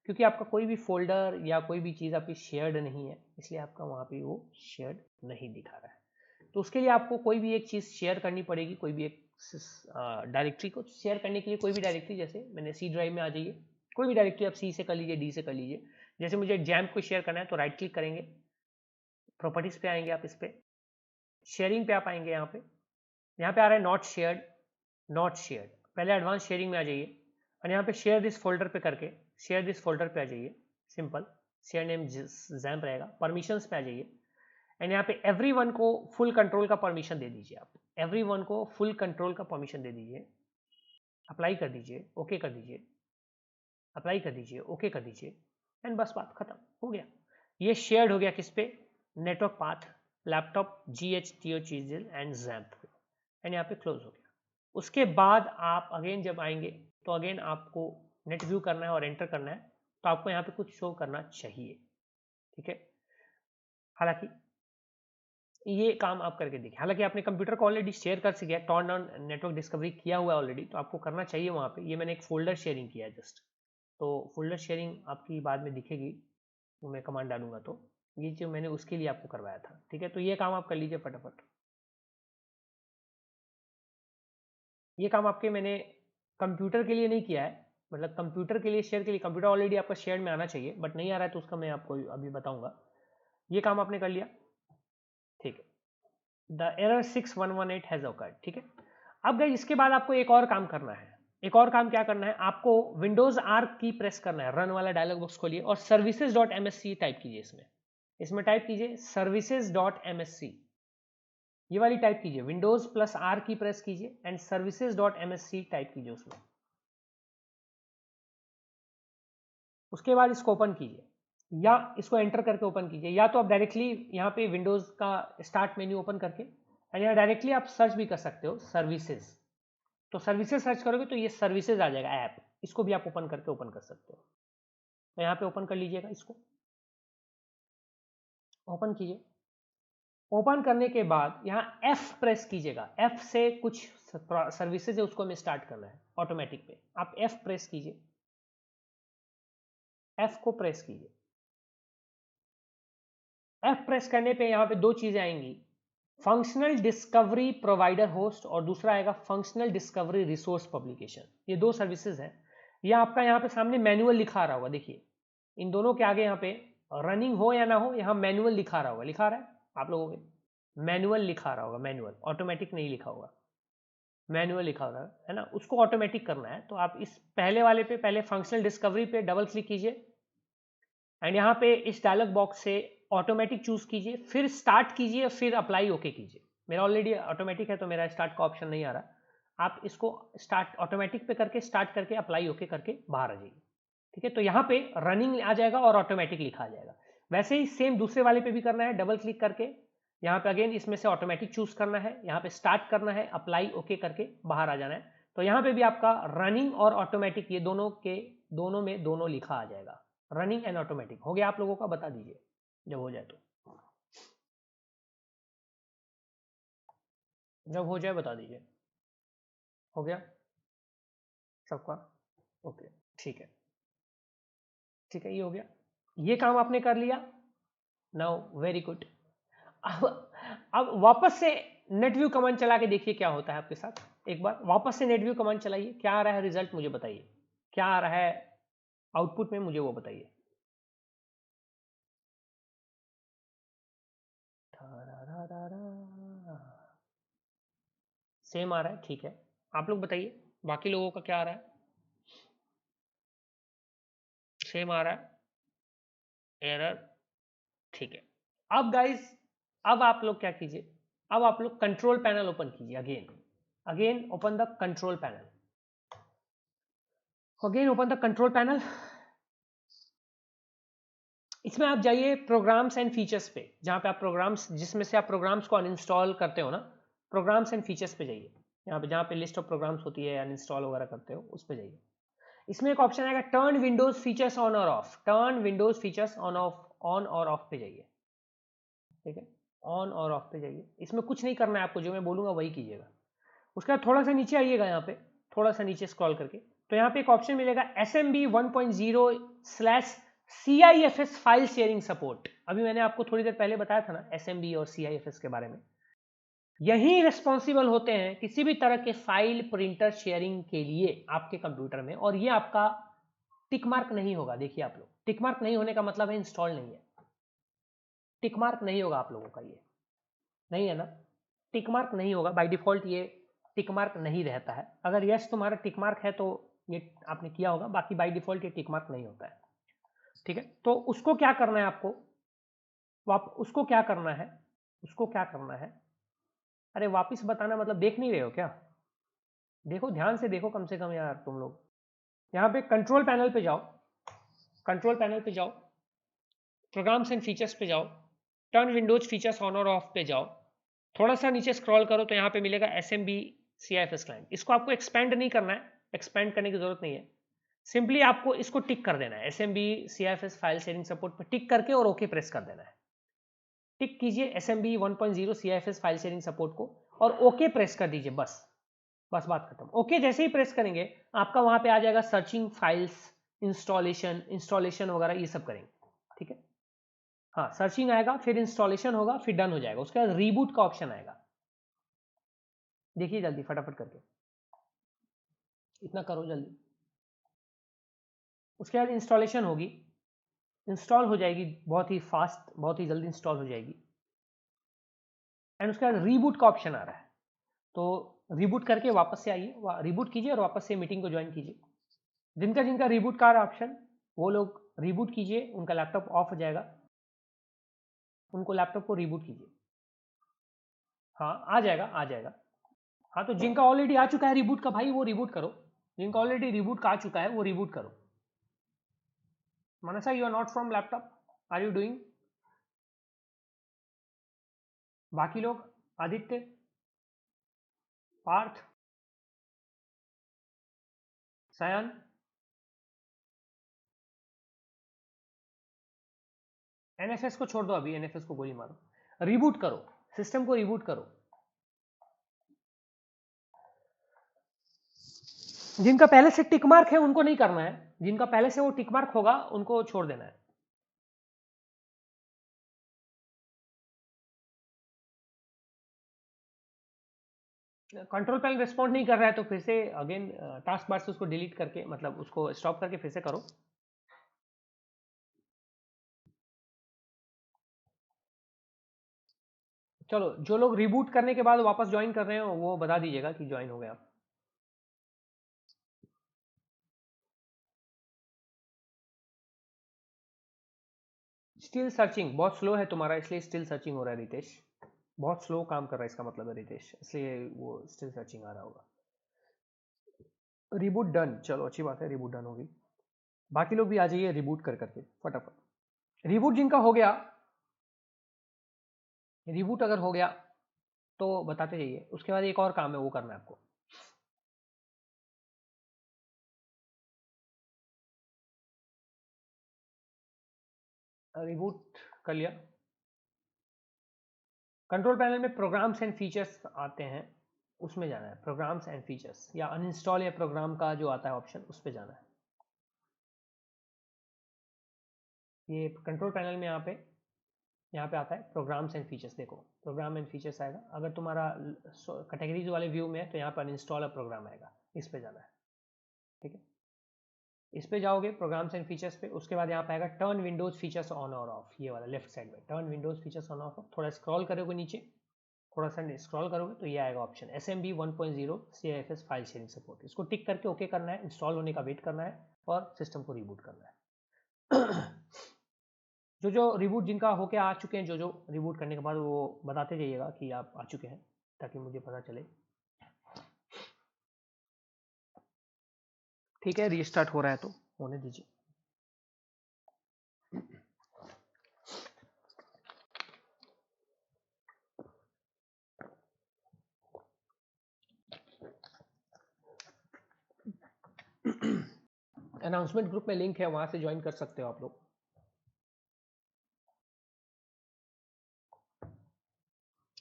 Speaker 1: क्योंकि आपका कोई भी फोल्डर या कोई भी चीज़ आपकी शेयर्ड नहीं है, इसलिए आपका वहाँ पे वो शेयर्ड नहीं दिखा रहा है। तो उसके लिए आपको कोई भी एक चीज़ शेयर करनी पड़ेगी, कोई भी एक डायरेक्टरी को शेयर करने के लिए, कोई भी डायरेक्टरी, जैसे मैंने सी ड्राइव में आ जाइए, कोई भी डायरेक्टरी आप सी से कर लीजिए, डी से कर लीजिए। जैसे मुझे जैम्प को शेयर करना है तो राइट क्लिक करेंगे, प्रॉपर्टीज पे आएंगे आप, इस पे शेयरिंग पे आप आएंगे, यहाँ पे आ रहा है नॉट शेयर्ड, नॉट शेयर्ड, पहले एडवांस शेयरिंग में आ जाइए और यहाँ पे शेयर दिस फोल्डर पे करके शेयर दिस फोल्डर पे आ जाइए, सिंपल शेयर नेम जैम्प रहेगा, परमिशंस पे आ जाइए एंड यहाँ पे एवरीवन को फुल कंट्रोल का परमिशन दे दीजिए। आप एवरीवन को फुल कंट्रोल का परमिशन दे दीजिए, अप्लाई कर दीजिए, ओके कर दीजिए, अप्लाई कर दीजिए, ओके कर दीजिए एंड बस बात खत्म हो गया। ये शेयर्ड हो गया किस पे, नेटवर्क पाथ, लैपटॉप, GHTO चीजेल एंड जैम्प पे, एंड यहाँ पे क्लोज हो गया। उसके बाद आप अगेन जब आएंगे तो अगेन आपको नेट व्यू करना है और एंटर करना है, तो आपको यहाँ पे कुछ शो करना चाहिए, ठीक है। हालांकि ये काम आप करके देखिए, हालांकि आपने कंप्यूटर को ऑलरेडी शेयर कर सके, टर्न ऑन नेटवर्क डिस्कवरी किया हुआ है ऑलरेडी, तो आपको करना चाहिए वहाँ पे। ये मैंने एक फोल्डर शेयरिंग किया है जस्ट, तो फोल्डर शेयरिंग आपकी बाद में दिखेगी, तो मैं कमांड डालूंगा तो ये जो मैंने उसके लिए आपको करवाया था, ठीक है। तो ये काम आप कर लीजिए फटाफट, ये काम आपके मैंने कंप्यूटर के लिए नहीं किया है, मतलब कंप्यूटर के लिए शेयर के लिए कंप्यूटर ऑलरेडी आपका शेयर में आना चाहिए, बट नहीं आ रहा है तो उसका मैं आपको अभी बताऊंगा। ये काम आपने कर लिया, ठीक है। द एरर 6118 हैज ऑकर्ड, ठीक है। अब गाइस इसके बाद आपको एक और काम करना है, एक और काम क्या करना है, आपको विंडोज आर की प्रेस करना है, रन वाला डायलॉग बॉक्स खोलिए और services.msc टाइप कीजिए, इसमें इसमें टाइप कीजिए services.msc, ये वाली टाइप कीजिए, विंडोज प्लस आर की प्रेस कीजिए एंड services.msc टाइप कीजिए उसमें। उसके बाद इसको ओपन कीजिए या इसको एंटर करके ओपन कीजिए, या तो आप डायरेक्टली यहाँ पे विंडोज का स्टार्ट मेन्यू ओपन करके एंड यहाँ डायरेक्टली आप सर्च भी कर सकते हो सर्विसेज, तो सर्विसेज सर्च करोगे तो ये सर्विसेज आ जाएगा ऐप, इसको भी आप ओपन करके ओपन कर सकते हो। तो यहाँ पे ओपन कर लीजिएगा, इसको ओपन कीजिए। ओपन करने के बाद यहाँ F प्रेस कीजिएगा, F से कुछ सर्विसेज है उसको हमें स्टार्ट करना है ऑटोमेटिक पे, आप F प्रेस कीजिए, F को प्रेस कीजिए। F प्रेस करने पे यहाँ पे दो चीजें आएंगी, फंक्शनल डिस्कवरी प्रोवाइडर होस्ट और दूसरा आएगा फंक्शनल डिस्कवरी रिसोर्स पब्लिकेशन, ये दो सर्विसेज हैं। ये आपका यहाँ पे सामने मैनुअल लिखा रहा होगा, देखिए इन दोनों के आगे यहाँ पे रनिंग हो या ना हो, यहाँ मैनुअल लिखा रहा होगा, लिखा रहा है आप लोगों के, मैनुअल लिखा रहा होगा, मैनुअल, ऑटोमेटिक नहीं लिखा होगा, मैनुअल लिखा होगा है ना, उसको ऑटोमेटिक करना है। तो आप इस पहले वाले पे, पहले फंक्शनल डिस्कवरी पे डबल क्लिक कीजिए एंड यहाँ पे इस डायलॉग बॉक्स से ऑटोमेटिक चूज कीजिए, फिर स्टार्ट कीजिए, फिर अप्लाई ओके कीजिए। मेरा ऑलरेडी ऑटोमेटिक है तो मेरा स्टार्ट का ऑप्शन नहीं आ रहा, आप इसको स्टार्ट ऑटोमेटिक पे करके स्टार्ट करके अप्लाई ओके करके बाहर आ जाइए, ठीक है। तो यहाँ पे रनिंग आ जाएगा और ऑटोमेटिक लिखा आ जाएगा। वैसे ही सेम दूसरे वाले पे भी करना है, डबल क्लिक करके यहाँ पे अगेन इसमें से ऑटोमेटिक चूज करना है, यहाँ पे स्टार्ट करना है, अप्लाई ओके करके बाहर आ जाना है। तो यहाँ पे भी आपका रनिंग और ऑटोमेटिक ये दोनों के दोनों में दोनों लिखा आ जाएगा, रनिंग एंड ऑटोमेटिक। हो गया आप लोगों का, बता दीजिए जब हो जाए, तो जब हो जाए बता दीजिए। हो गया सबका, ओके, ठीक है, ठीक है, ये हो गया, ये काम आपने कर लिया। नाउ वेरी गुड, अब वापस से नेटव्यू कमांड चला के देखिए क्या होता है आपके साथ। एक बार वापस से नेटव्यू कमांड चलाइए, क्या आ रहा है रिजल्ट मुझे बताइए, क्या आ रहा है आउटपुट में, मुझे वो बताइए। सेम आ रहा है, ठीक है, आप लोग बताइए बाकी लोगों का क्या आ रहा है। सेम आ रहा है, एरर, ठीक है। अब गाइस, अब आप लोग क्या कीजिए, अब आप लोग कंट्रोल पैनल ओपन कीजिए, again again open the control panel, again open the control panel. इसमें आप जाइए प्रोग्राम्स एंड फीचर्स पे, जहाँ पे आप प्रोग्राम्स, जिसमें से आप प्रोग्राम्स को अनइंस्टॉल करते हो ना, प्रोग्राम्स एंड फीचर्स पे जाइए, यहाँ पे जहाँ पे लिस्ट ऑफ प्रोग्राम्स होती है अनइंस्टॉल वगैरह करते हो, उस पे जाइए। इसमें एक ऑप्शन आएगा टर्न विंडोज फीचर्स ऑन और of, turn Windows features on और ऑफ पे जाइए, ठीक है, ऑन और ऑफ पे जाइए। इसमें कुछ नहीं करना है आपको, जो मैं बोलूंगा वही कीजिएगा। उसके बाद थोड़ा सा नीचे आइएगा, यहाँ पे थोड़ा सा नीचे स्क्रॉल करके, तो यहाँ पे एक ऑप्शन मिलेगा SMB 1.0/CIFS file sharing support. अभी मैंने आपको थोड़ी देर पहले बताया था ना SMB और CIFS के बारे में। यही रिस्पॉन्सिबल होते हैं किसी भी तरह के फाइल प्रिंटर शेयरिंग के लिए आपके कंप्यूटर में, और ये आपका टिक मार्क नहीं होगा। देखिए आप लोग, टिक मार्क नहीं होने का मतलब है इंस्टॉल नहीं है। टिक मार्क नहीं होगा आप लोगों का, ये नहीं है ना, टिक मार्क नहीं होगा बाय डिफॉल्ट, ये टिक मार्क नहीं रहता है। अगर यस तुम्हारा टिक मार्क है तो ये आपने किया होगा, बाकी बाय डिफॉल्ट ये टिक मार्क नहीं होता है, ठीक है। तो उसको क्या करना है आपको, उसको क्या करना है, उसको क्या करना है, अरे वापिस बताना मतलब देख नहीं रहे हो क्या? देखो ध्यान से देखो कम से कम यार तुम लोग। यहाँ पे कंट्रोल पैनल पे जाओ, कंट्रोल पैनल पे जाओ, प्रोग्राम्स एंड फीचर्स पे जाओ, टर्न विंडोज फीचर्स ऑन और ऑफ पे जाओ, थोड़ा सा नीचे स्क्रॉल करो तो यहाँ पे मिलेगा SMB CIFS क्लाइंट। इसको आपको एक्सपेंड नहीं करना है, एक्सपेंड करने की जरूरत नहीं है, सिंपली आपको इसको टिक कर देना है। SMB CIFS file sharing support पे टिक करके और ओके प्रेस कर देना है। टिक कीजिए SMB 1.0 CIFS file sharing support को और ओके प्रेस कर दीजिए, बस बस बात खत्म। ओके जैसे ही प्रेस करेंगे आपका वहां पे आ जाएगा सर्चिंग फाइल्स, इंस्टॉलेशन वगैरह ये सब करेंगे, ठीक है। हाँ सर्चिंग आएगा, फिर इंस्टॉलेशन होगा, फिर डन हो जाएगा। उसके बाद रीबूट का ऑप्शन आएगा, देखिए जल्दी फटाफट करके, इतना करो जल्दी। उसके बाद इंस्टॉलेशन होगी, इंस्टॉल हो जाएगी बहुत ही फास्ट, बहुत ही जल्दी इंस्टॉल हो जाएगी। एंड उसके बाद रीबूट का ऑप्शन आ रहा है, तो रीबूट करके वापस से आइए, रीबूट कीजिए और वापस से मीटिंग को ज्वाइन कीजिए। जिनका जिनका रीबूट का ऑप्शन, वो लोग रीबूट कीजिए, उनका लैपटॉप ऑफ हो जाएगा, उनको लैपटॉप को रीबूट कीजिए। हाँ आ जाएगा आ जाएगा। हाँ तो जिनका ऑलरेडी आ चुका है रीबूट का भाई, वो रीबूट करो, जिनका ऑलरेडी रीबूट का आ चुका है वो रीबूट करो। Mansa you are not from laptop, are you doing? बाकी लोग, आदित्य, पार्थ, सयन, NFS को छोड़ दो, अभी NFS को गोली मारो, रीबूट करो, सिस्टम को रीबूट करो। जिनका पहले से टिक मार्क है उनको नहीं करना है, जिनका पहले से वो टिक मार्क होगा उनको छोड़ देना है। कंट्रोल पैनल रिस्पॉन्ड नहीं कर रहा है तो फिर से अगेन टास्क बार से उसको डिलीट करके, मतलब उसको स्टॉप करके फिर से करो। चलो जो लोग रिबूट करने के बाद वापस ज्वाइन कर रहे हो वो बता दीजिएगा कि ज्वाइन हो गया। स्टिल सर्चिंग, बहुत स्लो है तुम्हारा इसलिए स्टिल सर्चिंग हो रहा है रितेश, बहुत स्लो काम कर रहा है इसका मतलब है रितेश, इसलिए वो स्टिल सर्चिंग आ रहा होगा। रिबूट डन, चलो अच्छी बात है, रिबूट डन होगी। बाकी लोग भी आ जाइए रिबूट कर करके फटाफट। रिबूट जिनका हो गया, रिबूट अगर हो गया तो बताते जाइए। उसके बाद एक और काम है वो करना है आपको। रिबूट कर लिया, कंट्रोल पैनल में प्रोग्राम्स एंड फीचर्स आते हैं, उसमें जाना है, प्रोग्राम्स एंड फीचर्स, या अनइंस्टॉल या प्रोग्राम का जो आता है ऑप्शन उस पर जाना है। ये कंट्रोल पैनल में यहाँ पे आता है प्रोग्राम्स एंड फीचर्स, देखो प्रोग्राम एंड फीचर्स आएगा। अगर तुम्हारा कैटेगरीज वाले व्यू में है तो यहाँ पर अनइंस्टॉल प्रोग्राम आएगा, इस पे जाना है, ठीक है। इस पे जाओगे प्रोग्राम्स एंड फीचर्स पे, उसके बाद यहाँ पे आएगा टर्न विंडोज फीचर्स ऑन और ऑफ, ये वाला लेफ्ट साइड में turn Windows features on off. थोड़ा स्क्रॉल करोगे नीचे, थोड़ा सा स्क्रॉल करोगे तो ये आएगा option SMB 1.0 CIFS file sharing support. इसको टिक करके ओके करना है, इंस्टॉल होने का वेट करना है और सिस्टम को रिबूट करना है। जो जो रिबूट जिनका होके आ चुके हैं, जो जो रिबूट करने के बाद वो बताते जाइएगा कि आप आ चुके हैं, ताकि मुझे पता चले। ठीक है रीस्टार्ट हो रहा है तो होने दीजिए। अनाउंसमेंट ग्रुप में लिंक है, वहां से ज्वाइन कर सकते हो आप लोग।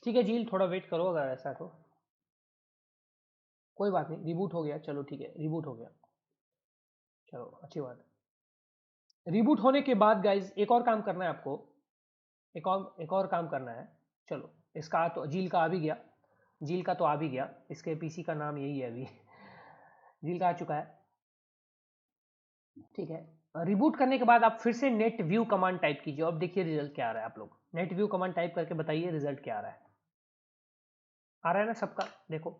Speaker 1: ठीक है झील, थोड़ा वेट करो अगर ऐसा तो। कोई बात नहीं, रिबूट हो गया, चलो ठीक है, रिबूट हो गया, चलो अच्छी बात है। रिबूट होने के बाद गाइज एक और काम करना है आपको, एक और काम करना है। चलो इसका तो झील का आ भी गया, झील का तो आ भी गया, इसके पीसी का नाम यही है अभी। झील का आ चुका है, ठीक है। रिबूट करने के बाद आप फिर से नेट व्यू कमांड टाइप कीजिए। अब देखिए रिजल्ट क्या आ रहा है, आप लोग नेट व्यू कमांड टाइप करके बताइए रिजल्ट क्या आ रहा है ना सबका, देखो।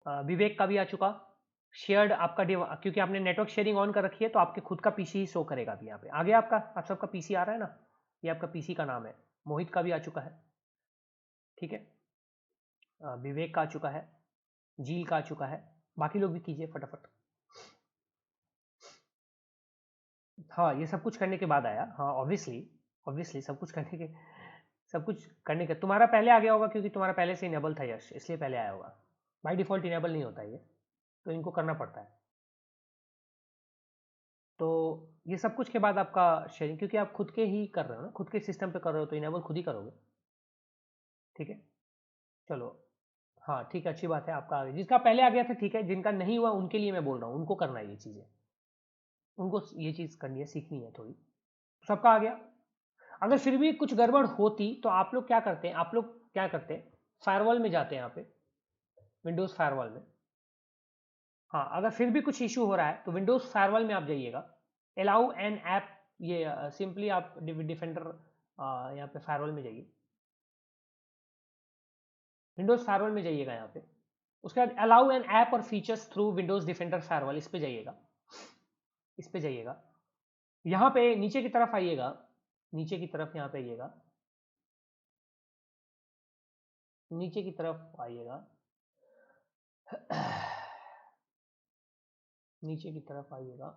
Speaker 1: विवेक का भी आ चुका, शेयर्ड आपका क्योंकि आपने नेटवर्क शेयरिंग ऑन कर रखी है तो आपके खुद का पीसी ही शो करेगा अभी यहाँ पे। आ गया आपका, आप सबका पीसी आ रहा है ना, ये आपका पीसी का नाम है। मोहित का भी आ चुका है, ठीक है। विवेक का आ चुका है, झील का आ चुका है, बाकी लोग भी कीजिए फटाफट। हाँ ये सब कुछ करने के बाद आया, हाँ ऑब्वियसली, ऑब्वियसली सब कुछ करने के तुम्हारा पहले आ गया होगा क्योंकि तुम्हारा पहले से इनेबल था यश, इसलिए पहले आया होगा। बाय डिफॉल्ट इनेबल नहीं होता ये, तो इनको करना पड़ता है। तो ये सब कुछ के बाद आपका शेयरिंग, क्योंकि आप खुद के ही कर रहे हो ना, खुद के सिस्टम पे कर रहे हो तो इनेबल खुद ही करोगे, ठीक है। चलो हाँ ठीक है, अच्छी बात है, आपका आ गया। जिसका पहले आ गया था ठीक है, जिनका नहीं हुआ उनके लिए मैं बोल रहा हूँ, उनको करना है ये चीज़ें, उनको ये चीज़ करनी है, सीखनी है थोड़ी। सबका आ गया। अगर फिर भी कुछ गड़बड़ होती तो आप लोग क्या करते हैं, आप लोग क्या करते हैं, फायरवॉल में जाते हैं यहाँ पे, विंडोज़ फायरवॉल में। हाँ अगर फिर भी कुछ इशू हो रहा है तो विंडोज़ फायरवॉल में आप जाइएगा, अलाउ एन ऐप, ये सिंपली आप डिफेंडर यहाँ पे फायरवॉल में जाइए, विंडोज़ फायरवॉल में जाइएगा यहाँ पे। उसके बाद अलाउ एन ऐप और features through Windows defender firewall, इस पे जाइएगा, इस पे जाइएगा। यहाँ पे नीचे की तरफ आइएगा, नीचे की तरफ यहाँ पे आइएगा, नीचे की तरफ आइएगा, नीचे की तरफ आइएगा।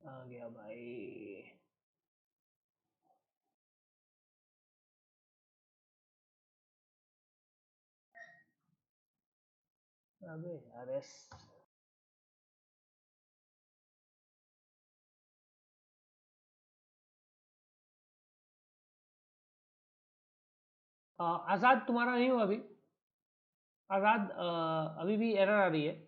Speaker 1: आ गया भाई, अबे यार आज़ाद तुम्हारा नहीं हुआ अभी, आज़ाद अभी भी एरर आ रही है।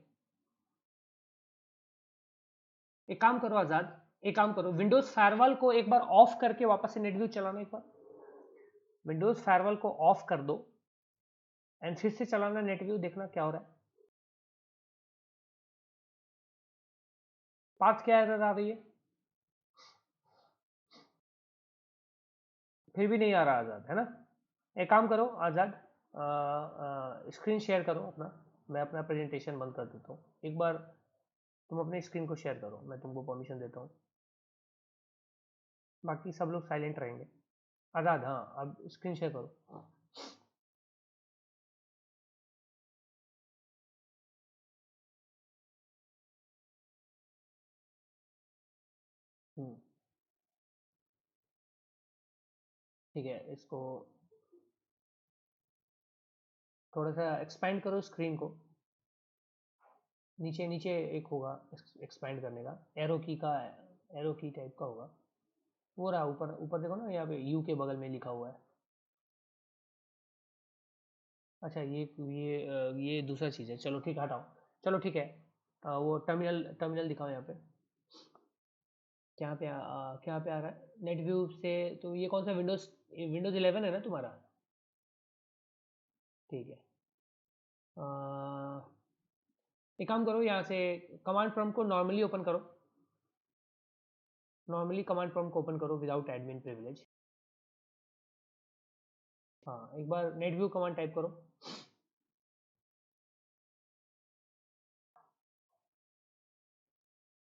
Speaker 1: एक काम करो आज़ाद, एक काम करो, विंडोज़ फायरवॉल को एक बार ऑफ करके वापस से नेटव्यू चलाना, एक बार विंडोज़ फायरवॉल को ऑफ कर दो एंड फिर से चलाना नेटव्यू, देखना क्या हो रहा है। पाथ क्या एरर आ रही है, फिर भी नहीं आ रहा आज़ाद, है ना। एक काम करो आज़ाद, स्क्रीन शेयर करो अपना, मैं अपना प्रेजेंटेशन बंद कर देता हूँ। एक बार तुम अपनी स्क्रीन को शेयर करो, मैं तुमको परमिशन देता हूँ, बाकी सब लोग साइलेंट रहेंगे। आज़ाद हाँ अब स्क्रीन शेयर करो। हम्म, ठीक है, इसको थोड़ा सा एक्सपेंड करो स्क्रीन को, नीचे नीचे एक होगा एक्सपेंड करने का, एरो की का, एरो की टाइप का होगा, वो रहा ऊपर, ऊपर देखो ना, यहाँ पे यू के बगल में लिखा हुआ है। अच्छा ये दूसरा चीज़ है, चलो ठीक है हटाओ, चलो ठीक है। वो टर्मिनल टर्मिनल दिखाओ यहाँ पे, क्या पे आ रहा है नेट व्यू से, तो ये कौन सा विंडोज़, विंडोज़ 11 है ना तुम्हारा, ठीक है। अ, एक काम करो, यहाँ से कमांड प्रॉम्प्ट को नॉर्मली ओपन करो, नॉर्मली कमांड प्रॉम्प्ट को ओपन करो विदाउट एडमिन प्रिविलेज। हाँ एक बार नेट व्यू कमांड टाइप करो।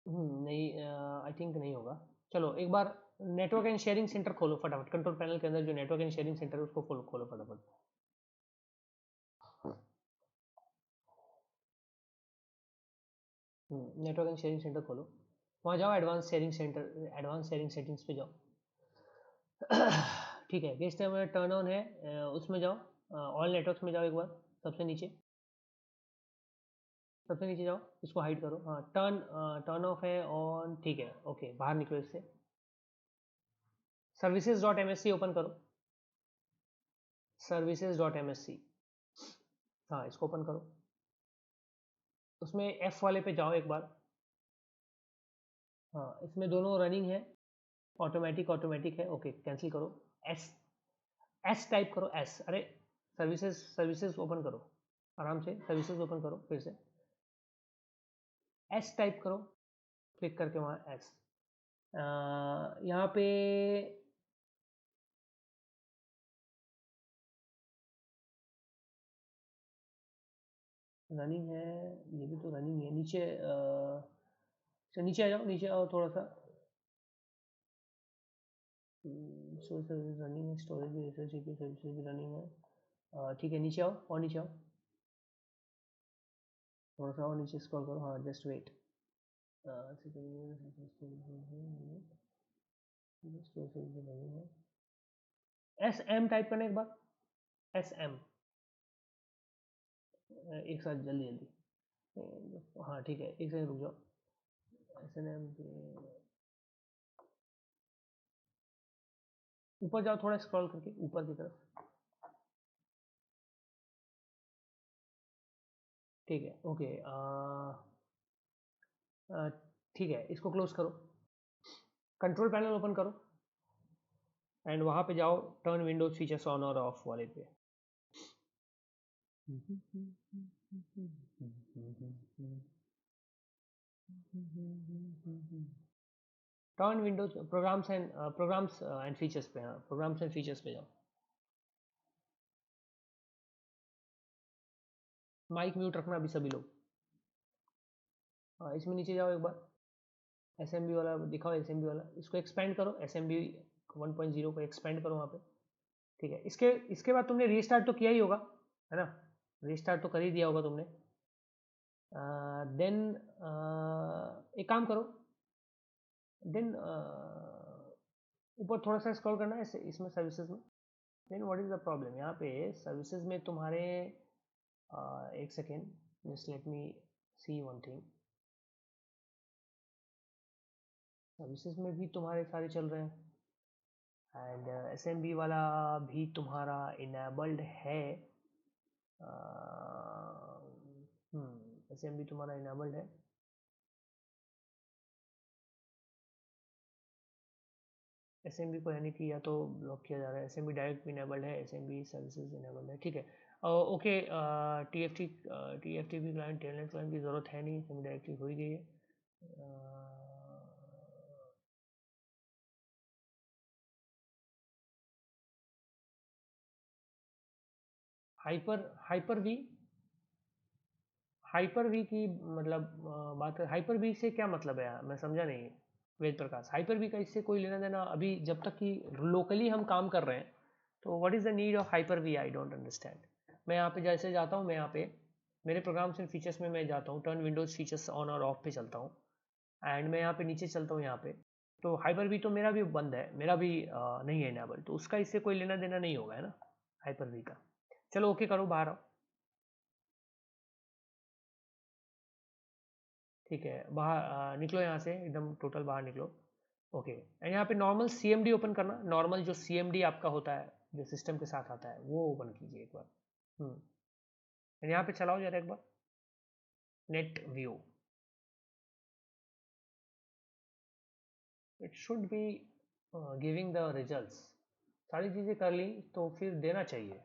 Speaker 1: नहीं आई थिंक नहीं होगा, चलो एक बार नेटवर्क एंड शेयरिंग सेंटर खोलो फटाफट, कंट्रोल पैनल के अंदर जो नेटवर्क एंड शेयरिंग सेंटर है उसको खोलो खोलो फटाफट। नेटवर्क एंड शेयरिंग सेंटर खोलो, वहाँ जाओ advance sharing centre, advance sharing settings पे जाओ। ठीक है, गेस्ट टाइम टर्न ऑन है, उसमें जाओ, ऑल नेटवर्क्स में जाओ एक बार, सबसे नीचे, सबसे नीचे जाओ, इसको हाइड करो। हाँ, टर्न ऑफ है ऑन, ठीक है, ओके, बाहर निकलो इससे। Services dot M S C open करो, services dot M S C, हाँ इसको ओपन करो, उसमें एफ वाले पे जाओ एक बार। हाँ, इसमें दोनों रनिंग है, ऑटोमेटिक ऑटोमेटिक है, ओके कैंसिल करो। एस, एस टाइप करो, एस, अरे सर्विसेज, सर्विसेज ओपन करो, आराम से सर्विसेज ओपन करो, फिर से एस टाइप करो, क्लिक करके वहाँ एस, यहाँ पे रनिंग है, ये भी तो रनिंग है, नीचे नीचे आ जाओ, नीचे आओ थोड़ा सा, सोर्स सर्विस रनिंग है, स्टोरेज भी रिसर्च जीपी सर्विसेज भी रनिंग है, ठीक है, नीचे आओ और नीचे आओ, थोड़ा सा और नीचे स्क्रॉल करो, हाँ just wait, S M type करना एक बार, एस एम, एक साथ जल्दी जल्दी, हाँ ठीक है, एक सेकंड रुक जाओ, एस एन एम, ऊपर जाओ थोड़ा स्क्रॉल करके ऊपर की तरफ, ठीक है, ओके, ठीक है, इसको क्लोज करो, कंट्रोल पैनल ओपन करो एंड वहाँ पे जाओ टर्न विंडोज फीचर्स ऑन और ऑफ वाले पे, turn Windows programs and features पे, हाँ प्रोग्राम्स एंड फीचर्स पे जाओ, माइक म्यूट रखना अभी सभी लोग, हाँ इसमें नीचे जाओ एक बार, एस एम बी वाला दिखाओ, एस एम बी वाला, इसको एक्सपेंड करो, एस एम बी 1.0 को एक्सपेंड करो वहाँ पे, ठीक है, इसके इसके बाद तुमने रीस्टार्ट तो किया ही होगा, है ना, रीस्टार्ट तो कर ही दिया होगा तुमने, देन एक काम करो, देन ऊपर थोड़ा सा स्क्रॉल करना है इसमें सर्विसेज में, then what is the problem यहाँ पे सर्विसेज में तुम्हारे, एक second, just let me see one thing, services में भी तुम्हारे सारे चल रहे हैं एंड एस एम बी वाला भी तुम्हारा इनेबल्ड है, एस एम बी तुम्हारा इनेबल्ड है, एस एम बी को यानी कि या तो ब्लॉक किया जा रहा है, एस एम बी डायरेक्ट भी इनेबल्ड है, S M B services enabled है, ठीक है, ओके, टी एफ टी भी क्लाइंट टेलनेट क्लाइंट की ज़रूरत है नहीं, सेमी डायरेक्टली हो ही गई है, hyper hyper V, hyper V की मतलब बात कर, हाइपर वी से क्या मतलब है यार, मैं समझा नहीं, वेद प्रकाश, हाइपर वी का इससे कोई लेना देना अभी जब तक कि लोकली हम काम कर रहे हैं, तो what is the need of hyper V, I don't understand. मैं यहाँ पे जैसे जाता हूँ, मैं यहाँ पे मेरे प्रोग्राम्स एंड फीचर्स में मैं जाता हूँ, टर्न विंडोज फीचर्स ऑन और ऑफ पे चलता हूँ एंड मैं यहाँ पे नीचे चलता हूँ यहाँ पे, तो हाइपर वी तो मेरा भी बंद है, मेरा भी नहीं है इनेबल, तो उसका इससे कोई लेना देना नहीं होगा, है ना, हाइपर वी का। चलो ओके करो, बाहर आओ, ठीक है, बाहर निकलो यहाँ से, एकदम टोटल बाहर निकलो, ओके, एंड यहाँ पे normal C M D open करना, नॉर्मल जो सी एम डी आपका होता है जो सिस्टम के साथ आता है वो ओपन कीजिए एक बार, एंड यहाँ पे चलाओ जरा एक बार, net view, it should be giving the results, सारी चीज़ें कर ली तो फिर देना चाहिए,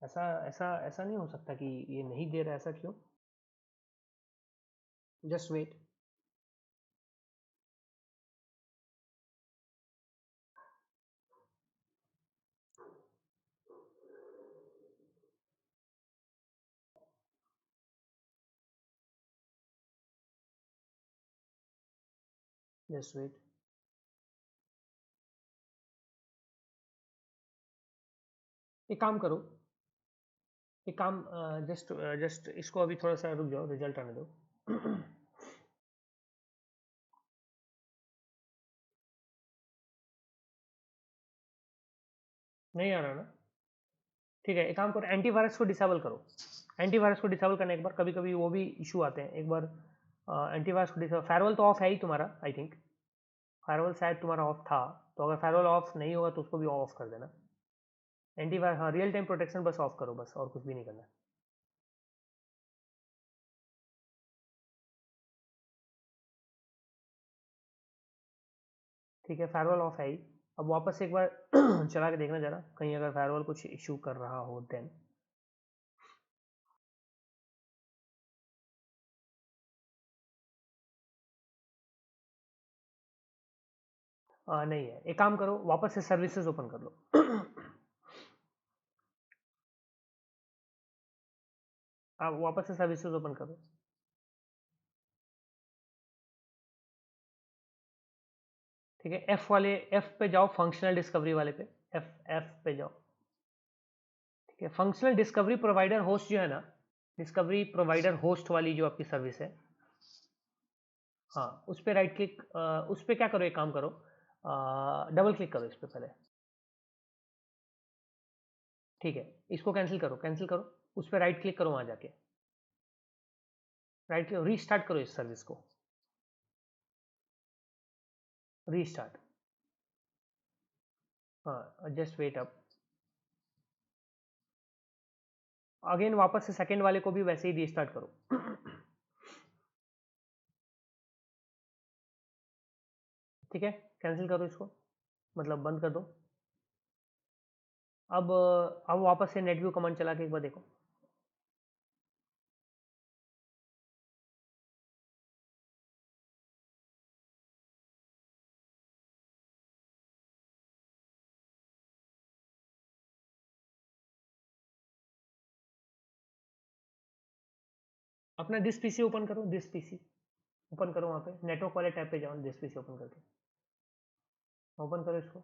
Speaker 1: ऐसा ऐसा ऐसा नहीं हो सकता कि ये नहीं दे रहा, ऐसा क्यों, जस्ट वेट, जस्ट वेट, एक काम करो, एक काम, जस्ट जस्ट इसको अभी थोड़ा सा रुक जाओ, रिजल्ट आने दो। नहीं आ रहा ना? ठीक है, एक काम करो, एंटीवायरस को डिसेबल करो। एंटीवायरस को डिसेबल करने के बाद कभी कभी वो भी इशू आते हैं। एक बार एंटीवायरस को डिसेबल, फायरवॉल तो ऑफ है ही तुम्हारा, आई थिंक फायरवॉल शायद तुम्हारा ऑफ था। तो अगर फायरवॉल ऑफ नहीं होगा तो उसको भी ऑफ कर देना। एंटीवायरस, हाँ, रियल टाइम प्रोटेक्शन बस ऑफ करो, बस और कुछ भी नहीं करना। ठीक है, फायरवॉल ऑफ है ही। अब वापस एक बार चला के देखना जरा, कहीं अगर फायरवॉल कुछ इशू कर रहा हो देन। नहीं है, एक काम करो, वापस से सर्विसेज ओपन कर लो। आप वापस से सर्विसेज ओपन करो। ठीक है, एफ वाले, एफ पे जाओ, फंक्शनल डिस्कवरी वाले पे, एफ एफ पे जाओ। ठीक है, फंक्शनल डिस्कवरी प्रोवाइडर होस्ट जो है ना, डिस्कवरी प्रोवाइडर होस्ट वाली जो आपकी सर्विस है, हाँ, उस पर राइट क्लिक, उस पर क्या करो, एक काम करो, डबल क्लिक करो इस पर पहले। ठीक है, इसको कैंसिल करो, कैंसिल करो, उस पर राइट क्लिक करो, वहां जाके राइट क्लिक, रीस्टार्ट करो इस सर्विस को, रीस्टार्ट। हाँ, जस्ट वेट अप। अगेन वापस से सेकंड वाले को भी वैसे ही रीस्टार्ट करो। ठीक है, कैंसिल करो इसको, मतलब बंद कर दो। अब वापस से नेटव्यू कमांड चला के एक बार देखो। अपना दिस पीसी ओपन करो, दिस पीसी ओपन करो, वहाँ पे नेटवर्क वाले टैब पे जाओ, दिस पीसी ओपन करके ओपन करो इसको।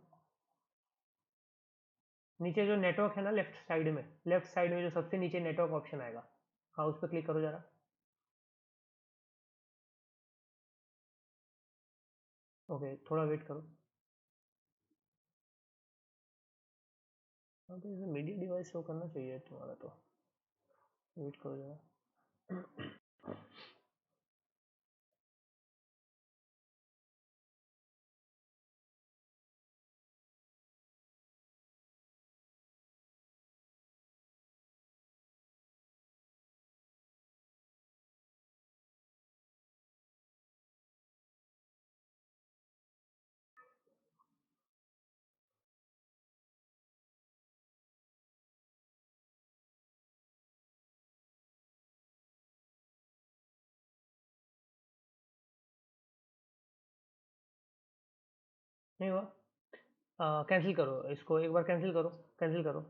Speaker 1: नीचे जो नेटवर्क है ना, लेफ्ट साइड में जो सबसे नीचे नेटवर्क ऑप्शन आएगा, हाँ, उस पर क्लिक करो जरा। ओके, थोड़ा वेट करो। हाँ, तो इसे मीडिया डिवाइस शो करना चाहिए तुम्हारा, तो वेट करो जरा। नहीं हुआ, कैंसिल करो इसको, एक बार कैंसिल करो, कैंसिल करो।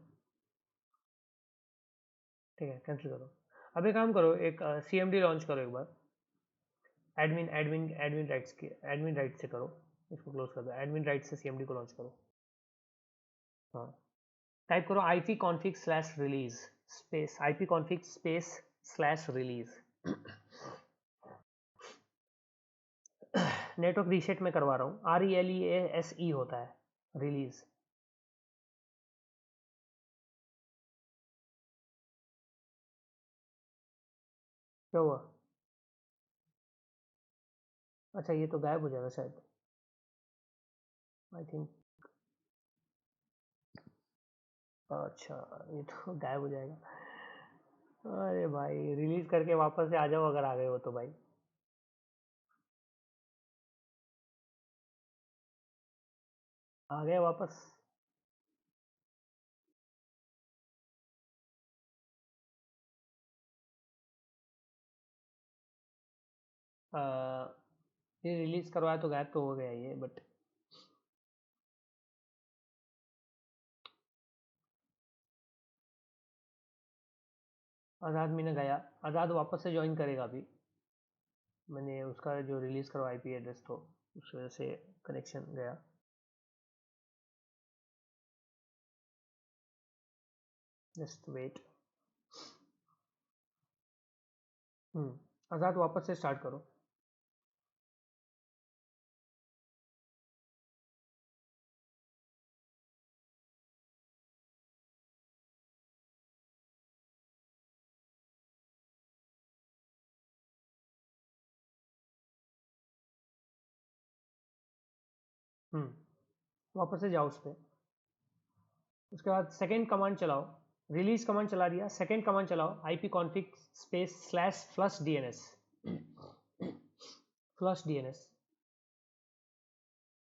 Speaker 1: ठीक है, कैंसिल करो। अब एक काम करो, एक CMD लॉन्च करो एक बार। एडमिन राइट्स की, एडमिन राइट से करो, इसको क्लोज कर दो, एडमिन राइट से CMD को लॉन्च करो। हाँ, टाइप करो IP config slash release space, IP config space slash release. Network reset में करवा रहा हूँ, RELEASE होता है, रिलीज। क्या हुआ? अच्छा, ये तो गायब हो जाएगा शायद, आई थिंक। अच्छा, ये तो गायब हो जाएगा। अरे भाई, रिलीज करके वापस से आ जाओ अगर आ गए हो तो भाई। आ गए वापस? आ, ये रिलीज करवाया तो गायब तो हो गया ये, बट आज़ाद मीना गया, आज़ाद वापस से ज्वाइन करेगा अभी। मैंने उसका जो रिलीज करवा IP एड्रेस तो उस वजह से कनेक्शन गया। Just wait. आजाद वापस से स्टार्ट करो। वापस से जाओ उस पर। उसके बाद सेकेंड कमांड चलाओ, रिलीज कमांड चला दिया, सेकेंड कमांड चलाओ ip config space slash flush dns, flush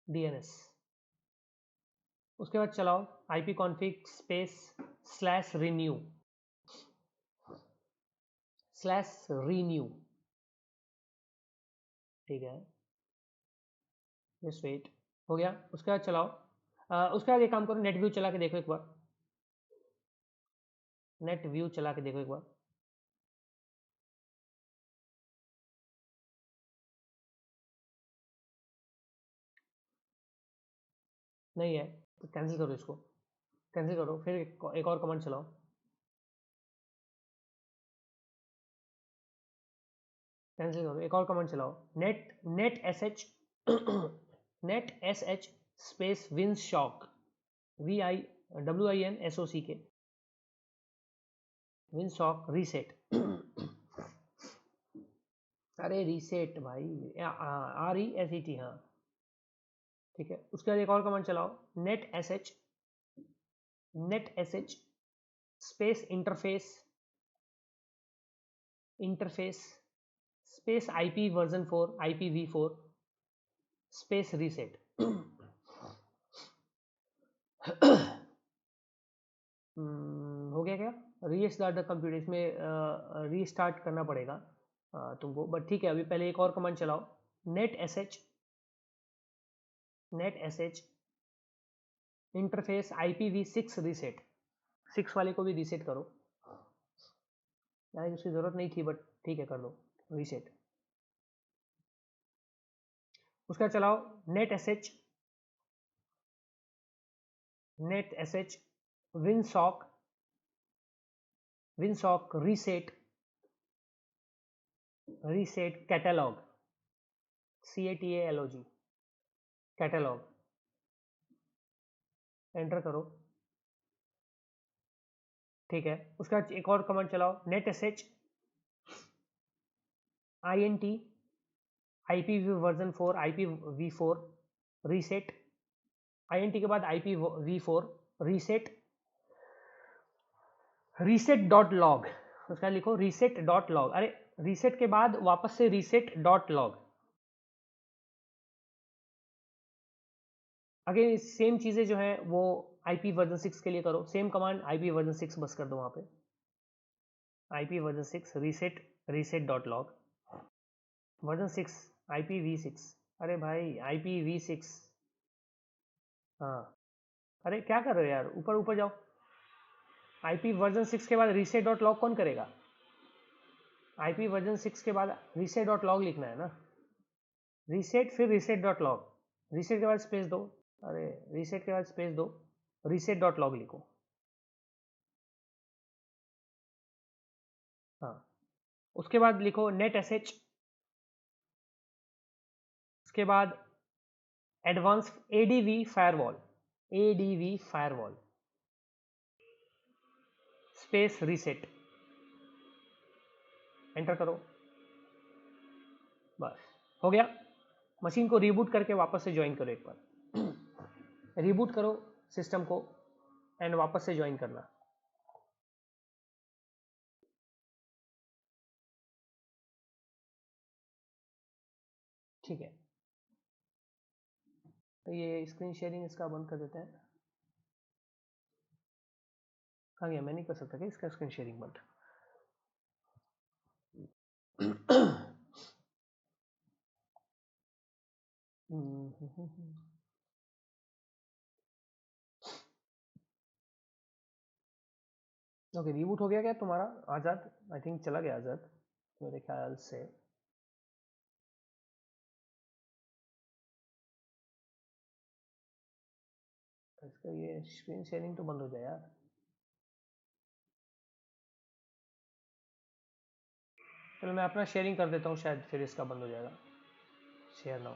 Speaker 1: dns। उसके बाद चलाओ ip config space slash renew, ठीक है, जस्ट वेट। हो गया। उसके बाद चलाओ, उसके बाद एक काम करो, नेट व्यू चला के देखो एक बार, नेट व्यू चला के देखो एक बार। नहीं है तो कैंसिल करो इसको, कैंसिल करो, फिर एक और कमांड चलाओ, कैंसिल करो, एक और कमांड चलाओ, net S H net S H space win shock, WINSOCK, win shock reset. अरे रीसेट भाई, RESET, हाँ ठीक है। उसके बाद एक और कमांड चलाओ, net S H space interface space IPv4 space reset. हो गया क्या? रीस्टार्ट द कंप्यूटर, इसमें रीस्टार्ट करना पड़ेगा तुमको, बट ठीक है। अभी पहले एक और कमांड चलाओ, net S H interface IPv6 reset, 6 वाले को भी रीसेट करो, यार उसकी जरूरत नहीं थी बट ठीक है कर लो रीसेट। उसका चलाओ net S H winsock reset catalog, CATALOG, catalog, enter करो, ठीक है। उसका एक और कमांड चलाओ, net S H INT IPv4 reset, INT के बाद IPv4 रीसेट डॉट लॉग, उसका लिखो रीसेट डॉट लॉग। अरे रीसेट के बाद वापस से reset dot log, again same चीजें जो है वो IP v6 के लिए करो, सेम कमांड IP v6 बस कर दो वहां पे, IP v6 reset dot log, v6 IPv6, अरे भाई IPv6, हाँ अरे क्या कर रहे हो यार, ऊपर ऊपर जाओ। IP v6 के बाद रीसेट डॉट लॉग कौन करेगा? IP v6 के बाद रीसेट डॉट लॉग लिखना है ना, रीसेट फिर रीसेट डॉट लॉग, रीसेट के बाद स्पेस दो, अरे रीसेट के बाद स्पेस दो, रीसेट डॉट लॉग लिखो, हाँ। उसके बाद लिखो नेट एस एच, उसके बाद advance ADV firewall space reset, enter करो, बस हो गया। मशीन को रीबूट करके वापस से ज्वाइन करो एक बार, रीबूट करो सिस्टम को एंड वापस से ज्वाइन करना, ठीक है। तो ये स्क्रीन शेयरिंग इसका बंद कर देते हैं, कहाँ गया, मैं नहीं कर सकता क्या इसका स्क्रीन शेयरिंग बंद? ओके, रीबूट हो गया क्या तुम्हारा आज़ाद? आई थिंक चला गया आज़ाद मेरे ख्याल से। इसका ये स्क्रीन शेयरिंग तो बंद हो जाए यार। चलो मैं अपना शेयरिंग कर देता हूँ, शायद फिर इसका बंद हो जाएगा। शेयर नाउ,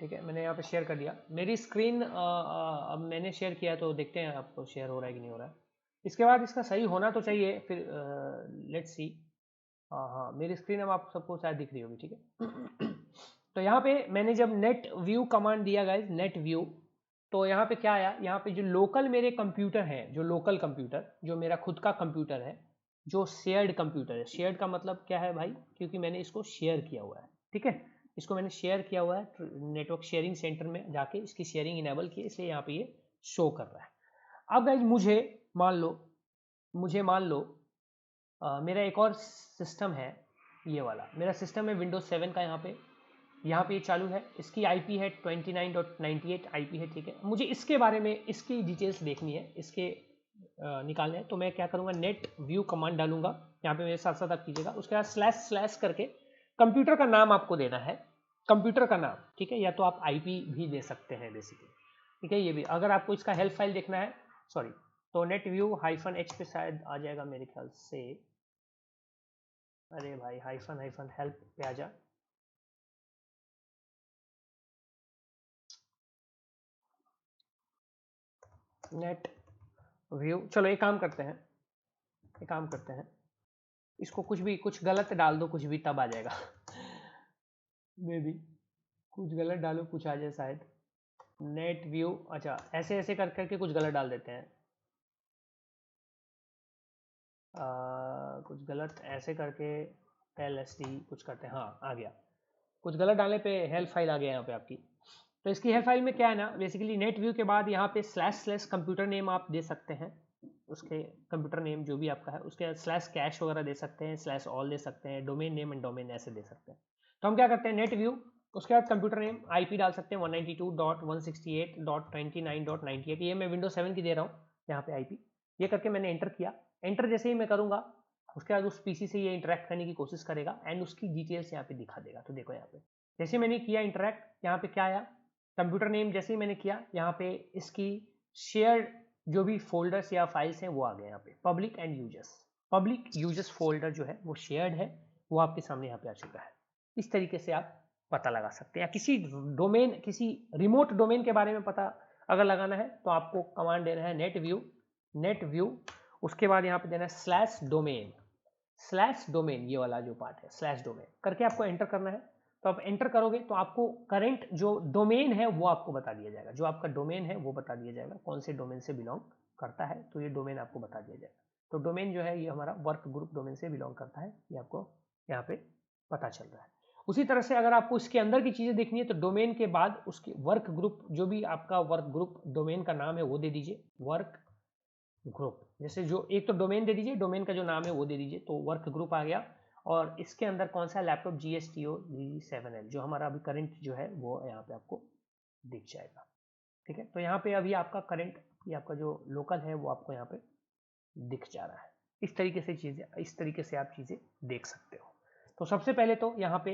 Speaker 1: ठीक है, मैंने यहाँ पे शेयर कर दिया। मेरी स्क्रीन अब मैंने शेयर किया तो देखते हैं आपको शेयर हो रहा है कि नहीं हो रहा है। इसके बाद इसका सही होना तो चाहिए, फिर लेट्स सी। हाँ हाँ, मेरी स्क्रीन अब आप सबको शायद दिख रही होगी, ठीक है। तो यहाँ पे मैंने जब नेट व्यू कमांड दिया गाइज, नेट व्यू, तो यहाँ पे क्या आया, यहाँ पे जो लोकल मेरे कंप्यूटर है, जो लोकल कंप्यूटर, जो मेरा खुद का कंप्यूटर है, जो शेयर्ड कंप्यूटर है, शेयर्ड का मतलब क्या है भाई, क्योंकि मैंने इसको शेयर किया हुआ है, ठीक है, इसको मैंने शेयर किया हुआ है नेटवर्क शेयरिंग सेंटर में जाके, इसकी शेयरिंग इनेबल की, इसलिए यहाँ पे ये शो कर रहा है। अब गाइज मुझे मान लो मेरा एक और सिस्टम है, ये वाला मेरा सिस्टम है विंडोज 7 का, यहाँ पे ये चालू है, इसकी आईपी है 29.98 आईपी है, ठीक है। मुझे इसके बारे में, इसकी डिटेल्स देखनी है, इसके निकालने हैं, तो मैं क्या करूँगा, नेट व्यू कमांड डालूंगा, यहाँ पे मेरे साथ साथ आप कीजिएगा। उसके बाद स्लैश स्लैश करके कंप्यूटर का नाम आपको देना है, कंप्यूटर का नाम, ठीक है, या तो आप आईपी भी दे सकते हैं बेसिकली, ठीक है। ये भी अगर आपको इसका हेल्प फाइल देखना है, सॉरी, तो नेट व्यू -h पे शायद आ जाएगा मेरे ख्याल से। अरे भाई हाइफन हेल्प पे आ जा, नेट व्यू। चलो एक काम करते हैं, इसको कुछ गलत डाल दो, कुछ भी तब आ जाएगा। मे बी कुछ गलत डालो, कुछ आ जाए शायद। नेट व्यू, अच्छा ऐसे ऐसे कर करके कुछ गलत डाल देते हैं, कुछ गलत ऐसे करके LSD कुछ करते हैं, हाँ आ गया। कुछ गलत डालने पे हेल्प फाइल आ गया यहाँ पे आपकी। तो इसकी हेल्प फाइल में क्या है ना, बेसिकली नेट व्यू के बाद यहाँ पे स्लैश स्लैश कंप्यूटर नेम आप दे सकते हैं, उसके कंप्यूटर नेम जो भी आपका है, उसके बाद स्लैश कैश वगैरह दे सकते हैं, स्लैश ऑल दे सकते हैं, डोमेन नेम एंड डोमेन ऐसे दे सकते हैं। तो हम क्या करते हैं, नेट व्यू, उसके बाद कंप्यूटर नेम, आईपी डाल सकते हैं 192.168.29.98, ये मैं विंडोज 7 की दे रहा हूँ यहाँ पे आईपी। ये करके मैंने एंटर किया, एंटर जैसे ही मैं करूँगा, उसके बाद उस पीसी से ये इंटरेक्ट करने की कोशिश करेगा एंड उसकी डिटेल्स यहाँ पे दिखा देगा। तो देखो यहाँ पे जैसे मैंने किया इंटरेक्ट, यहाँ पे क्या आया, कंप्यूटर नेम जैसे ही मैंने किया, यहाँ पे इसकी शेयर जो भी फोल्डर्स या फाइल्स हैं वो आ गए यहाँ पे, पब्लिक यूजर्स फोल्डर जो है वो शेयर्ड है, वो आपके सामने यहाँ पे आ चुका है। इस तरीके से आप पता लगा सकते हैं, या किसी डोमेन, किसी रिमोट डोमेन के बारे में पता अगर लगाना है तो आपको कमांड देना है नेट व्यू, उसके बाद यहाँ पे देना है स्लैश डोमेन, ये वाला जो पार्ट है स्लैश डोमेन करके आपको एंटर करना है। तो आप एंटर करोगे तो आपको करंट जो डोमेन है वो आपको बता दिया जाएगा, जो आपका डोमेन है वो बता दिया जाएगा, कौन से डोमेन से बिलोंग करता है, तो ये डोमेन आपको बता दिया जाएगा। तो डोमेन जो है ये हमारा वर्क ग्रुप डोमेन से बिलोंग करता है, ये आपको यहाँ पे पता चल रहा है। उसी तरह से अगर आपको इसके अंदर की चीज़ें देखनी है तो डोमेन के बाद उसके वर्क ग्रुप, जो भी आपका वर्क ग्रुप डोमेन का नाम है वो दे दीजिए, वर्क ग्रुप, जैसे जो एक तो डोमेन दे दीजिए, डोमेन का जो नाम है वो दे दीजिए, तो वर्क ग्रुप आ गया। और इसके अंदर कौन सा लैपटॉप GSTO G7L जो हमारा अभी करंट जो है वो यहाँ पे आपको दिख जाएगा, ठीक है। तो यहाँ पे अभी आपका करंट, ये आपका जो लोकल है वो आपको यहाँ पे दिख जा रहा है। इस तरीके से चीज़ें, इस तरीके से आप चीज़ें देख सकते हो। तो सबसे पहले तो यहाँ पे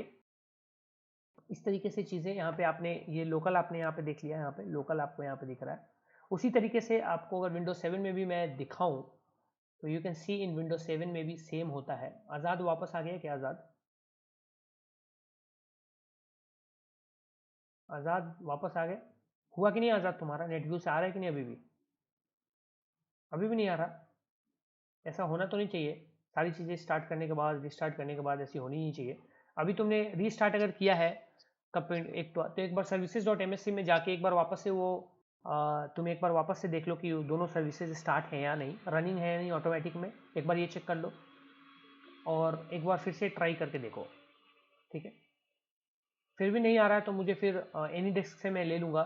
Speaker 1: इस तरीके से चीज़ें, यहाँ पे आपने ये लोकल आपने यहाँ पे देख लिया, यहाँ पे लोकल आपको यहाँ पे दिख रहा है। उसी तरीके से आपको अगर विंडोज 7 में भी मैं दिखाऊं तो you can see in Windows 7 में भी सेम होता है। आज़ाद वापस आ गया क्या, आज़ाद वापस आ गए, हुआ कि नहीं आज़ाद, तुम्हारा नेट व्यू से आ रहा है कि नहीं, अभी भी नहीं आ रहा। ऐसा होना तो नहीं चाहिए, सारी चीज़ें स्टार्ट करने के बाद, रिस्टार्ट करने के बाद ऐसी होनी नहीं चाहिए। अभी तुमने रीस्टार्ट अगर किया है कब, एक बार services.msc में जाके एक बार वापस से वो तुम एक बार वापस से देख लो कि दोनों सर्विसेज स्टार्ट हैं या नहीं, रनिंग है या नहीं ऑटोमेटिक में, एक बार ये चेक कर लो और एक बार फिर से ट्राई करके देखो, ठीक है। फिर भी नहीं आ रहा है तो मुझे फिर एनी डिस्क से मैं ले लूँगा,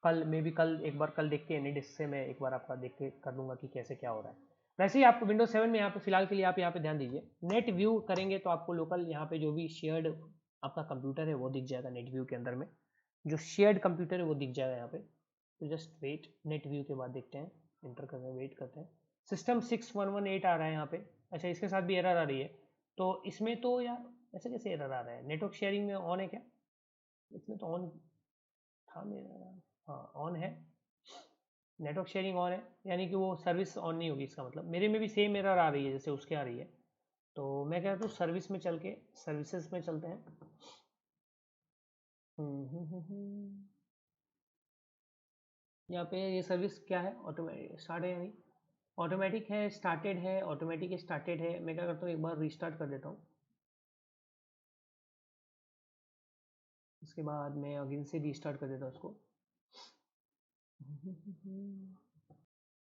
Speaker 1: कल मे बी कल एक बार, कल देख के एनी डिस्क से मैं एक बार आपका देख के कर लूँगा कि कैसे क्या हो रहा है। वैसे ही आपको विंडोज 7 में यहाँ पे फिलहाल के लिए आप यहाँ पे ध्यान दीजिए, नेट व्यू करेंगे तो आपको लोकल यहाँ पे जो भी शेयर्ड आपका कंप्यूटर है वो दिख जाएगा, नेट व्यू के अंदर में जो शेयर्ड कंप्यूटर है वो दिख जाएगा यहाँ पे। तो जस्ट वेट, नेट व्यू के बाद देखते हैं, इंटर करते हैं, वेट करते हैं। सिस्टम 6118 आ रहा है यहाँ पे, अच्छा इसके साथ भी एरर आ रही है, तो इसमें तो यार ऐसे कैसे एरर आ रहा है, नेटवर्क शेयरिंग में ऑन है क्या, इसमें तो ऑन था मेरा, हाँ ऑन है, नेटवर्क शेयरिंग ऑन है, यानी कि वो सर्विस ऑन नहीं होगी, इसका मतलब मेरे में भी सेम एरर आ रही है जैसे उसके आ रही है। तो मैं कहता हूँ सर्विस में चल के सर्विसेज में चलते हैं। यहाँ पे ये सर्विस क्या है, ऑटोमेटिक स्टार्ट है या नहीं, ऑटोमेटिक है, स्टार्टेड है, ऑटोमेटिक स्टार्टेड है। मैं क्या करता हूँ, एक बार रीस्टार्ट कर देता हूँ, इसके बाद मैं अगेन से रीस्टार्ट कर देता हूँ उसको।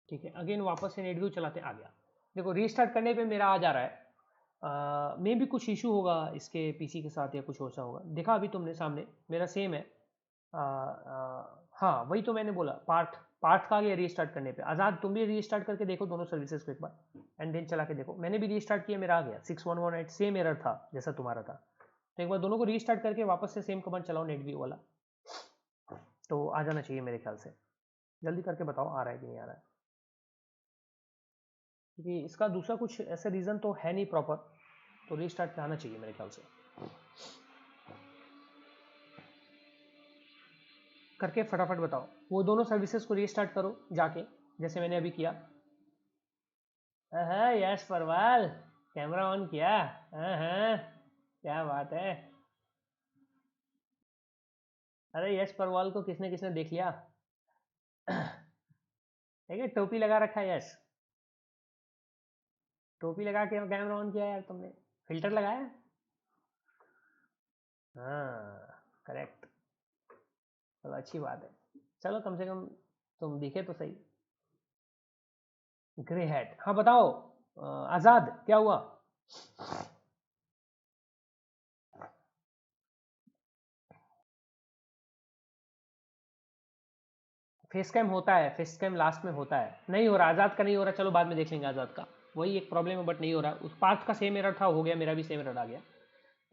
Speaker 1: ठीक है, अगेन वापस से नेट व्यू चलाते, आ गया। देखो रीस्टार्ट करने पे मेरा आ जा रहा है, मे भी कुछ इशू होगा इसके पीसी के साथ या कुछ ऐसा होगा। देखा अभी तुमने सामने मेरा सेम है। हाँ वही तो मैंने बोला, पार्ट पार्ट का आ गया रीस्टार्ट करने पे। आज़ाद तुम भी रीस्टार्ट करके देखो दोनों सर्विसेज को एक बार, एंड देन चला के देखो। मैंने भी रीस्टार्ट किया, मेरा आ गया 6118, सेम एरर था जैसा तुम्हारा था। तो एक बार दोनों को रीस्टार्ट करके वापस से सेम कमांड चलाओ नेट व्यू वाला, तो आ जाना चाहिए मेरे ख्याल से। जल्दी करके बताओ आ रहा है कि नहीं आ रहा है, क्योंकि इसका दूसरा कुछ ऐसा रीज़न तो है नहीं प्रॉपर, तो रीस्टार्ट पे आना चाहिए मेरे ख्याल से। करके फटाफट बताओ, वो दोनों सर्विसेज को रीस्टार्ट करो जाके, जैसे मैंने अभी किया। हाँ यश परवाल, कैमरा ऑन किया। हाँ हाँ, क्या बात है। अरे यश परवाल को किसने किसने देख लिया। ठीक है, टोपी लगा रखा है यश, टोपी लगा के कैमरा ऑन किया यार तुमने, फिल्टर लगाया। हाँ करेक्ट, चलो अच्छी बात है। चलो कम से कम तुम दिखे तो सही। ग्रे हेड, हाँ बताओ आजाद क्या हुआ। फेस कैम होता है, फेस कैम लास्ट में होता है, नहीं हो रहा आजाद का, नहीं हो रहा, चलो बाद में देख लेंगे आजाद का। वही एक प्रॉब्लम है, बट नहीं हो रहा। उस पार्ट का सेम एरर था, हो गया, मेरा भी सेम एरर आ गया।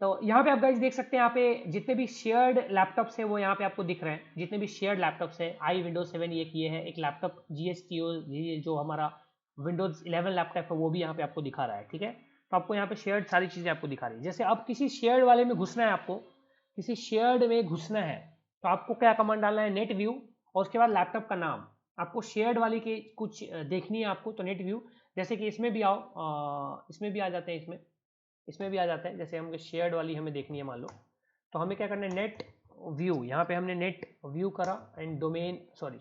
Speaker 1: तो यहाँ पे आप गाइस देख सकते हैं, यहाँ पे जितने भी शेयर्ड लैपटॉप्स है वो यहाँ पे आपको दिख रहे हैं। जितने भी शेयर्ड लैपटॉप्स है, आई विंडोज 7 ये है एक लैपटॉप, GSTO जो हमारा विंडोज 11 लैपटॉप है वो भी यहाँ पे आपको दिखा रहा है। ठीक है, तो आपको यहाँ पे शेयर्ड सारी चीज़ें आपको दिखा रही है। जैसे अब किसी शेयर्ड वाले में घुसना है, आपको किसी शेयर्ड में घुसना है, तो आपको क्या कमांड डालना है, नेट व्यू, और उसके बाद लैपटॉप का नाम। आपको शेयर्ड वाली के कुछ देखनी है आपको, तो नेट व्यू। जैसे कि इसमें भी आओ, इसमें भी आ जाते हैं, इसमें भी आ जाता है। जैसे हम शेयर्ड वाली हमें देखनी है मान लो, तो हमें क्या करना है, नेट व्यू, यहाँ पे हमने नेट व्यू करा and domain, sorry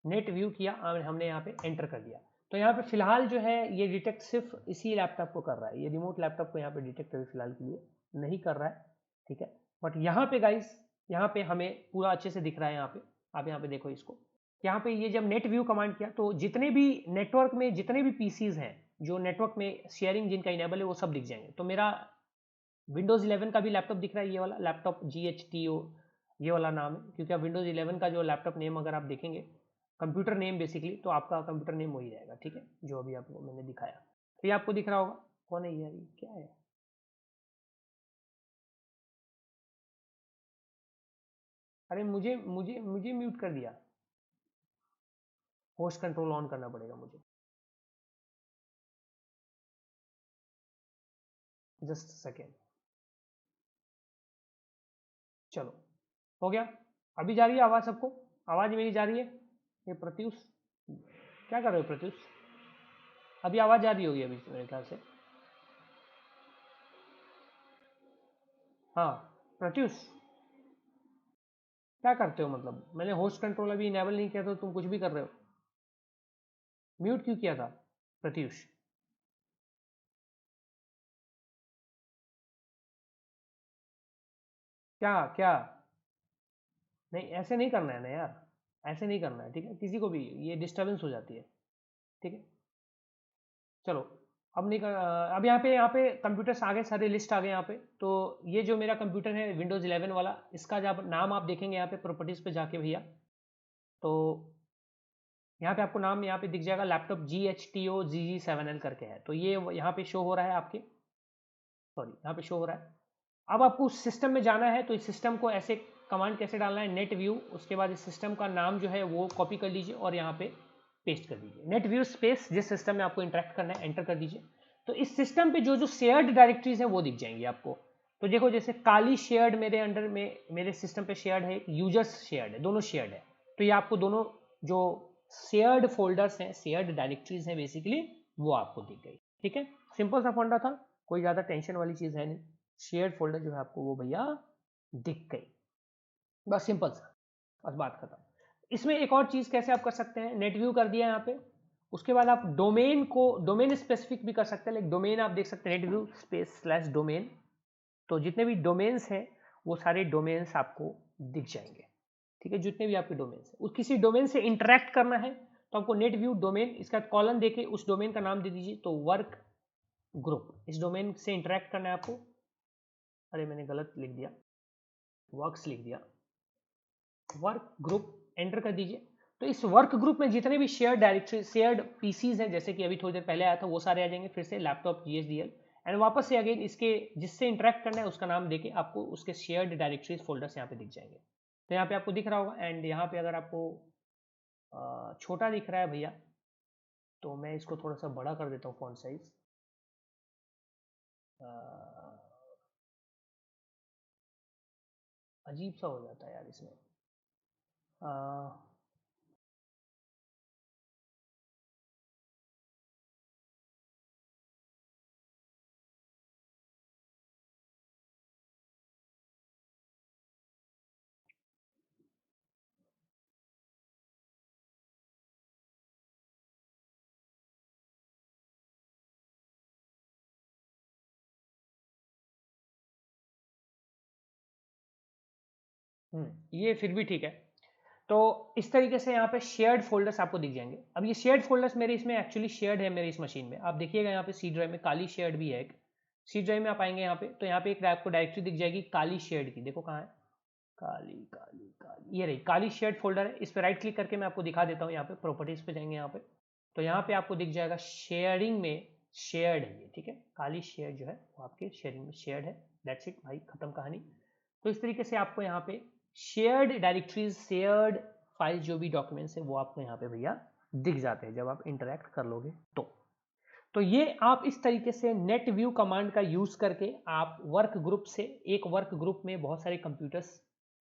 Speaker 1: net view किया और हमने यहाँ पे एंटर कर दिया। तो यहाँ पे फिलहाल जो है ये डिटेक्ट सिर्फ इसी लैपटॉप को कर रहा है, ये रिमोट लैपटॉप को यहाँ पे डिटेक्ट अभी फिलहाल के लिए नहीं कर रहा है। ठीक है, बट यहाँ पे गाइस, यहाँ पे हमें पूरा अच्छे से दिख रहा है। यहाँ पे आप यहाँ पे देखो इसको, यहाँ पे ये जब नेट व्यू कमांड किया तो जितने भी नेटवर्क में जितने भी पीसीज हैं जो नेटवर्क में शेयरिंग जिनका इनेबल है वो सब दिख जाएंगे। तो मेरा विंडोज 11 का भी लैपटॉप दिख रहा है, ये वाला लैपटॉप GHTO ये वाला नाम है, क्योंकि आप विंडोज 11 का जो लैपटॉप नेम अगर आप देखेंगे, कंप्यूटर नेम बेसिकली, तो आपका कंप्यूटर नेम वही रहेगा। ठीक है, जो अभी आपको मैंने दिखाया, तो ये आपको दिख रहा होगा। कौन है यार, ये क्या है। अरे मुझे मुझे मुझे म्यूट कर दिया, होस्ट कंट्रोल ऑन करना पड़ेगा मुझे, जस्ट सेकेंड। चलो हो गया, अभी जा रही है आवाज़ सबको, आवाज़ मेरी जा रही है। ये प्रत्युष क्या कर रहे हो प्रत्युष, अभी आवाज़ जा रही होगी अभी मेरे ख्याल से। हाँ प्रत्युष क्या करते हो, मतलब मैंने होस्ट कंट्रोल अभी इनेबल नहीं किया तो तुम कुछ भी कर रहे हो। म्यूट क्यों किया था प्रत्युष। क्या क्या, नहीं ऐसे नहीं करना है ना यार, ऐसे नहीं करना है। ठीक है, किसी को भी ये डिस्टर्बेंस हो जाती है। ठीक है, चलो अब नहीं कर, अब यहाँ पे कंप्यूटर्स आ गए, सारे लिस्ट आ गए यहाँ पे। तो ये जो मेरा कंप्यूटर है विंडोज 11 वाला, इसका जब नाम आप देखेंगे यहाँ पे प्रॉपर्टीज पे जाके भैया, तो यहाँ पे आपको नाम यहाँ पे दिख जाएगा, लैपटॉप GHTO GG7L करके है। तो ये यहाँ पे शो हो रहा है आपके, सॉरी यहाँ पे शो हो रहा है। अब आपको उस सिस्टम में जाना है, तो इस सिस्टम को ऐसे कमांड कैसे डालना है, नेट व्यू, उसके बाद इस सिस्टम का नाम जो है वो कॉपी कर लीजिए और यहाँ पे पेस्ट कर दीजिए, नेट व्यू स्पेस जिस सिस्टम में आपको इंटरेक्ट करना है एंटर कर दीजिए। तो इस सिस्टम पे जो जो शेयर्ड डायरेक्टरीज है वो दिख जाएंगी आपको। तो देखो जैसे काली शेयर्ड मेरे अंडर में, मेरे सिस्टम पे शेयर्ड है, यूजर्स शेयर्ड है, दोनों शेयर्ड है। तो ये आपको दोनों जो शेयर्ड फोल्डर्स हैं, शेयर्ड डायरेक्टरीज हैं बेसिकली, वो आपको दिख गई। ठीक है, सिंपल सा फंडा था। कोई ज़्यादा टेंशन वाली चीज़ है नहीं, शेयर्ड फोल्डर जो है आपको वो भैया दिख गई, बस सिंपल सा, बस बात खत्म। इसमें एक और चीज़ कैसे आप कर सकते हैं, नेट व्यू कर दिया यहाँ पे, उसके बाद आप डोमेन को डोमेन स्पेसिफिक भी कर सकते हैं, लाइक डोमेन आप देख सकते हैं net view space slash domain, तो जितने भी डोमेन्स हैं वो सारे डोमेन्स आपको दिख जाएंगे, ठीक है, जितने भी आपके डोमेन्स हैं, किसी डोमेन से इंटरेक्ट करना है तो आपको नेट व्यू डोमेन, इसका कॉलम देके उस डोमेन का नाम दे दीजिए, तो वर्क ग्रुप, इस डोमेन से इंटरेक्ट करना है आपको, अरे मैंने गलत लिख दिया, वर्क्स लिख दिया, वर्क ग्रुप एंटर कर दीजिए। तो इस वर्क ग्रुप में जितने भी शेयर डायरेक्टरी शेयर्ड पीसीज हैं, जैसे कि अभी थोड़ी देर पहले आया था, वो सारे आ जाएंगे फिर से लैपटॉप जीएसडीएल, एंड वापस से अगेन इसके जिससे इंटरेक्ट करना है उसका नाम देके आपको उसके शेयर्ड डायरेक्टरीज फोल्डर्स यहाँ पे दिख जाएंगे। तो यहाँ पे आपको दिख रहा होगा, एंड यहाँ पे अगर आपको छोटा दिख रहा है भैया तो मैं इसको थोड़ा सा बड़ा कर देता हूँ फॉन्ट साइज, अजीब सा हो जाता है यार इसमें, ये फिर भी ठीक है। तो इस तरीके से यहाँ पे शेयर्ड फोल्डर्स आपको दिख जाएंगे। अब ये शेयर्ड फोल्डर्स मेरे इसमें एक्चुअली शेयर्ड है मेरे इस मशीन में, आप देखिएगा यहाँ पे सी ड्राइव में काली शेयर्ड भी है एक, सी ड्राइव में आप आएंगे यहाँ पे तो यहाँ पे एक आपको डायरेक्टरी दिख जाएगी काली शेयर्ड की, देखो कहाँ है, काली काली काली, ये रही काली शेयर्ड फोल्डर है। इस पर राइट क्लिक करके मैं आपको दिखा देता हूँ, यहाँ पे प्रॉपर्टीज पे जाएंगे यहाँ पे, तो यहाँ पे आपको दिख जाएगा शेयरिंग में शेयर्ड है ये, ठीक है, काली शेयर जो है वो आपके शेयरिंग में शेयर्ड है, दैट्स इट भाई, खत्म कहानी। तो इस तरीके से आपको यहाँ पे शेयर्ड डायरेक्टरीज शेयर्ड फाइल जो भी डॉक्यूमेंट्स है वो आपको यहाँ पे भैया दिख जाते हैं जब आप इंटरेक्ट कर लोगे तो ये आप इस तरीके से नेट व्यू कमांड का यूज करके आप वर्क ग्रुप से, एक वर्क ग्रुप में बहुत सारे कंप्यूटर्स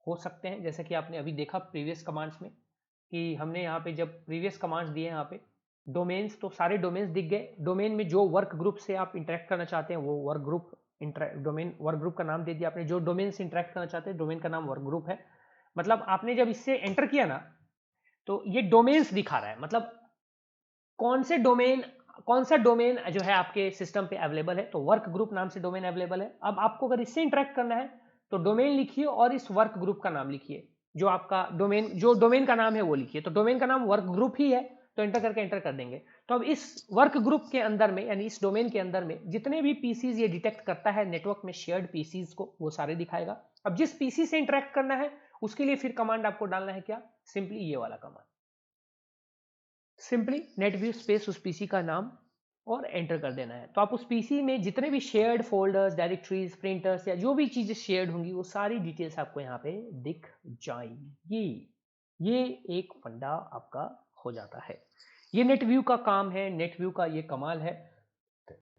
Speaker 1: हो सकते हैं, जैसे कि आपने अभी देखा प्रीवियस कमांड्स में कि हमने यहाँ पे जब प्रीवियस कमांड्स दिए यहाँ पे डोमेन्स, तो सारे डोमेन्स दिख गए, डोमेन में जो वर्क ग्रुप से आप इंटरेक्ट करना चाहते हैं वो work group domain work group का नाम दे दिया आपने, जो डोमेन से इंटरेक्ट करना चाहते हैं डोमेन का नाम वर्क ग्रुप है। मतलब आपने जब इससे एंटर किया ना तो ये डोमेन्स दिखा रहा है, मतलब कौन सा डोमेन जो है आपके सिस्टम पे अवेलेबल है, तो वर्क ग्रुप नाम से डोमेन अवेलेबल है। अब आपको अगर इससे इंटरेक्ट करना है तो डोमेन लिखिए और इस वर्क ग्रुप का नाम लिखिए, जो आपका डोमेन का नाम है वो लिखिए, तो डोमेन का नाम वर्क ग्रुप ही है, तो एंटर करके एंटर कर देंगे। तो अब इस वर्क ग्रुप के अंदर में यानी इस डोमेन के अंदर में जितने भी पीसीज ये डिटेक्ट करता है नेटवर्क में शेयर्ड पीसीज को, वो सारे दिखाएगा। अब जिस पीसी से इंटरेक्ट करना है उसके लिए फिर कमांड आपको डालना है क्या, सिंपली ये वाला command, simply net view space उस पीसी का नाम और एंटर कर देना है। तो आप उस पीसी में जितने भी शेयर्ड फोल्डर्स, डायरेक्टरीज, प्रिंटर्स या जो भी चीजें शेयर्ड होंगी वो सारी डिटेल्स आपको यहाँ पे दिख जाएंगी। ये एक फंडा आपका हो जाता है, ये नेट व्यू का काम है, नेट व्यू का ये कमाल है।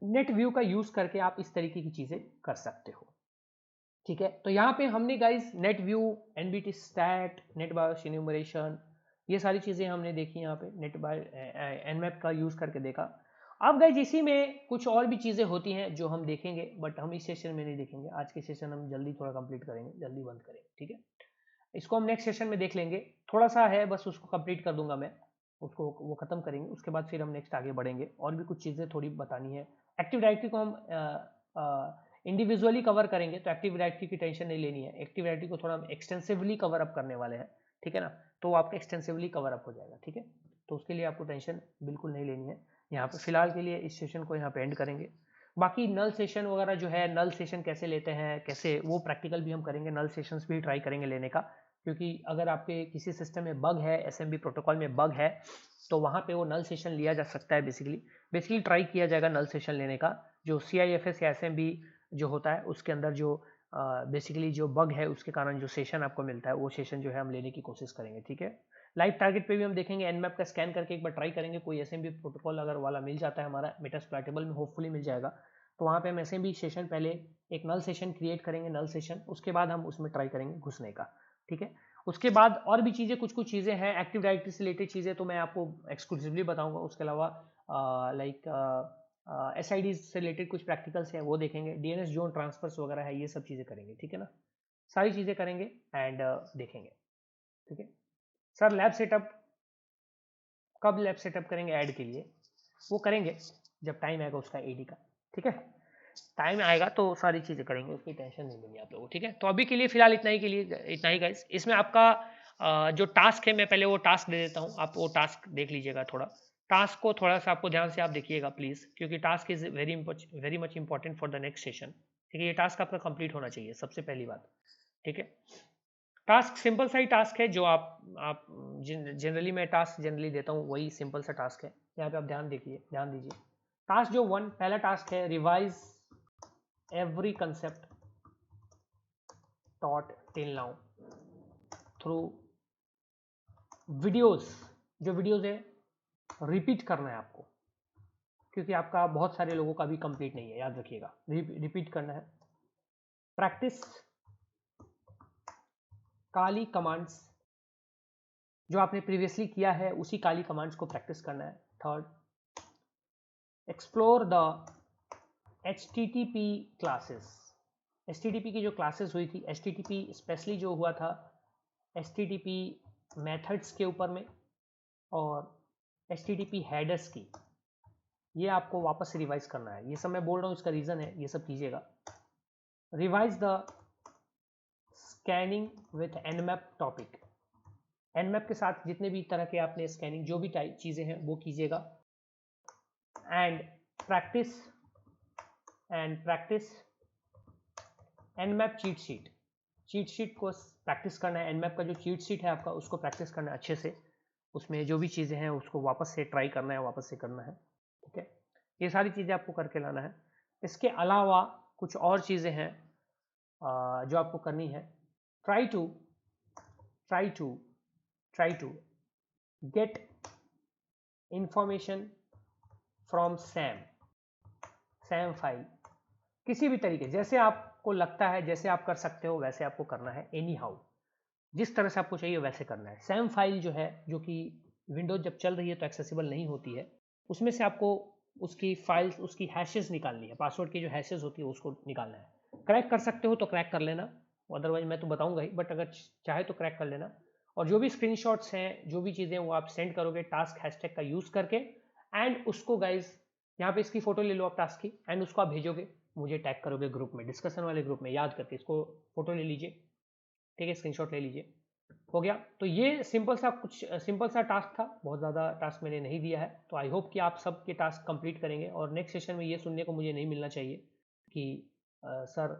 Speaker 1: नेट व्यू का यूज करके आप इस तरीके की चीजें कर सकते हो, ठीक है। तो यहाँ पे हमने guys net view, NBT stat, NetBIOS enumeration, ये सारी चीज़ें हमने देखी यहाँ पे, नेट बाय एनमैप का यूज़ करके देखा। अब गाइस इसी में कुछ और भी चीज़ें होती हैं जो हम देखेंगे, बट हम इस सेशन में नहीं देखेंगे, आज के सेशन हम जल्दी थोड़ा कंप्लीट करेंगे, जल्दी बंद करेंगे, ठीक है। इसको हम नेक्स्ट सेशन में देख लेंगे, थोड़ा सा है बस, उसको कंप्लीट कर दूंगा मैं, उसको वो खत्म करेंगे, उसके बाद फिर हम नेक्स्ट आगे बढ़ेंगे, और भी कुछ चीज़ें थोड़ी बतानी है। एक्टिव डायरेक्टरी को हम इंडिविजुअली कवर करेंगे, तो एक्टिव डायरेक्टरी की टेंशन नहीं लेनी है, एक्टिव डायरेक्टरी को थोड़ा हम एक्सटेंसिवली कवर अप करने वाले हैं, ठीक है ना, तो आपका एक्सटेंसिवली कवर अप हो जाएगा, ठीक है। तो उसके लिए आपको टेंशन बिल्कुल नहीं लेनी है। यहाँ पे फिलहाल के लिए इस सेशन को यहाँ पे एंड करेंगे। बाकी नल सेशन वगैरह जो है, नल सेशन कैसे लेते हैं, कैसे वो प्रैक्टिकल भी हम करेंगे, नल सेशंस भी ट्राई करेंगे लेने का, क्योंकि अगर आपके किसी सिस्टम में बग है, एसएमबी प्रोटोकॉल में बग है, तो वहाँ पे वो नल सेशन लिया जा सकता है। बेसिकली ट्राई किया जाएगा नल सेशन लेने का, जो CIFS या एसएमबी जो होता है उसके अंदर जो बेसिकली जो बग है उसके कारण जो सेशन आपको मिलता है वो सेशन जो है हम लेने की कोशिश करेंगे, ठीक है। लाइव टारगेट पे भी हम देखेंगे, एनमैप का स्कैन करके एक बार ट्राई करेंगे, कोई एसएमबी प्रोटोकॉल अगर वाला मिल जाता है हमारा मेटास्प्लैटेबल में, होपफुली मिल जाएगा, तो वहाँ पे हम एसएमबी सेशन पहले एक नल सेशन क्रिएट करेंगे, नल सेशन, उसके बाद हम उसमें ट्राई करेंगे घुसने का, ठीक है। उसके बाद और भी चीज़ें कुछ चीज़ें हैं एक्टिव डायरेक्टरी से रिलेटेड चीज़ें, तो मैं आपको एक्सक्लूसिवली बताऊंगा। उसके अलावा लाइक SID से रिलेटेड कुछ प्रैक्टिकल्स हैं वो देखेंगे, DNS जोन ट्रांसफर्स वगैरह है, ये सब चीज़ें करेंगे, ठीक है ना, सारी चीज़ें करेंगे एंड देखेंगे, ठीक है। सर लैब सेटअप कब लैब सेटअप करेंगे ऐड के लिए, वो करेंगे जब टाइम आएगा उसका AD का, ठीक है, टाइम आएगा तो सारी चीज़ें करेंगे, उसकी टेंशन नहीं लेनी आप लोगों, ठीक है। तो अभी के लिए फिलहाल इतना ही गाइस। इसमें आपका जो टास्क है मैं पहले वो टास्क दे देता हूँ, आप वो टास्क देख लीजिएगा, थोड़ा टास्क को थोड़ा सा आपको ध्यान से आप देखिएगा प्लीज़, क्योंकि task is very much important for the next session, ठीक है। ये टास्क आपका कंप्लीट होना चाहिए सबसे पहली बात, ठीक है। टास्क सिंपल सा ही टास्क है जो आप जनरली मैं टास्क जनरली देता हूँ, वही सिंपल सा टास्क है, यहाँ पे आप ध्यान दीजिए। टास्क जो पहला टास्क है, revise every concept taught till now through videos, जो वीडियोस है रिपीट करना है आपको, क्योंकि आपका बहुत सारे लोगों का भी कंप्लीट नहीं है, याद रखिएगा, रिपीट करना है। प्रैक्टिस काली कमांड्स, जो आपने प्रीवियसली किया है उसी काली कमांड्स को प्रैक्टिस करना है। Third, explore the HTTP classes, HTTP की जो क्लासेस हुई थी, HTTP स्पेशली जो हुआ था HTTP मेथड्स के ऊपर में और HTTP हेडर्स की, ये आपको वापस से रिवाइज करना है। ये सब मैं बोल रहा हूँ, इसका रीज़न है, ये सब कीजिएगा। Revise the scanning with Nmap topic, Nmap के साथ जितने भी तरह के आपने स्कैनिंग जो भी टाइप चीज़ें हैं वो कीजिएगा। And practice Nmap cheat sheet को प्रैक्टिस करना है। Nmap का जो चीट शीट है आपका, उसको प्रैक्टिस करना है अच्छे से, उसमें जो भी चीज़ें हैं उसको वापस से ट्राई करना है, वापस से करना है, ठीक है। ये सारी चीज़ें आपको करके लाना है। इसके अलावा कुछ और चीज़ें हैं जो आपको करनी है। Try to get information from same file, किसी भी तरीके, जैसे आपको लगता है, जैसे आप कर सकते हो वैसे आपको करना है, एनी हाउ, जिस तरह से आपको चाहिए वैसे करना है। सैम फाइल जो है, जो कि विंडोज जब चल रही है तो एक्सेसिबल नहीं होती है, उसमें से आपको उसकी फाइल्स, उसकी हैशेस निकालनी है, पासवर्ड की जो हैशेस होती है उसको निकालना है। क्रैक कर सकते हो तो क्रैक कर लेना, अदरवाइज मैं तो बताऊंगा ही, बट अगर चाहे तो क्रैक कर लेना। और जो भी स्क्रीनशॉट्स हैं, जो भी चीज़ें वो आप सेंड करोगे टास्क हैशटैग का यूज़ करके, एंड उसको गाइज यहाँ पे इसकी फोटो ले लो आप टास्क की, एंड उसको आप भेजोगे, मुझे टैग करोगे ग्रुप में, डिस्कशन वाले ग्रुप में, याद करके इसको फोटो ले लीजिए, ठीक है, स्क्रीनशॉट ले लीजिए, हो गया। तो ये सिंपल सा टास्क था, बहुत ज़्यादा टास्क मैंने नहीं दिया है। तो आई होप कि आप सब के टास्क कंप्लीट करेंगे, और नेक्स्ट सेशन में ये सुनने को मुझे नहीं मिलना चाहिए कि सर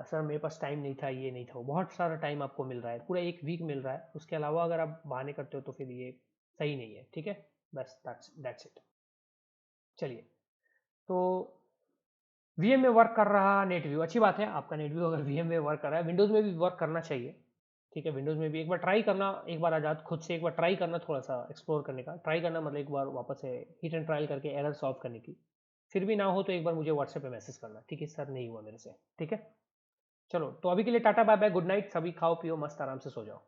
Speaker 1: सर मेरे पास टाइम नहीं था, ये नहीं था, वो बहुत सारा टाइम आपको मिल रहा है, पूरा 1 वीक मिल रहा है, उसके अलावा अगर आप बहाने करते हो तो फिर ये सही नहीं है, ठीक है। बस दैट्स इट। चलिए, तो VM में वर्क कर रहा नेट व्यू, अच्छी बात है, आपका नेट व्यू अगर VM में वर्क कर रहा है, विंडोज़ में भी वर्क करना चाहिए, ठीक है। विंडोज़ में भी एक बार ट्राई करना, एक बार आज़ाद खुद से एक बार ट्राई करना, थोड़ा सा एक्सप्लोर करने का ट्राई करना, मतलब एक बार वापस से हिट एंड ट्रायल करके एरर सॉल्व करने की। फिर भी ना हो तो एक बार मुझे व्हाट्सएप पे मैसेज करना, ठीक है सर नहीं हुआ मेरे से, ठीक है। चलो, तो अभी के लिए tata bye bye, good night, सभी खाओ पियो मस्त आराम से सो जाओ।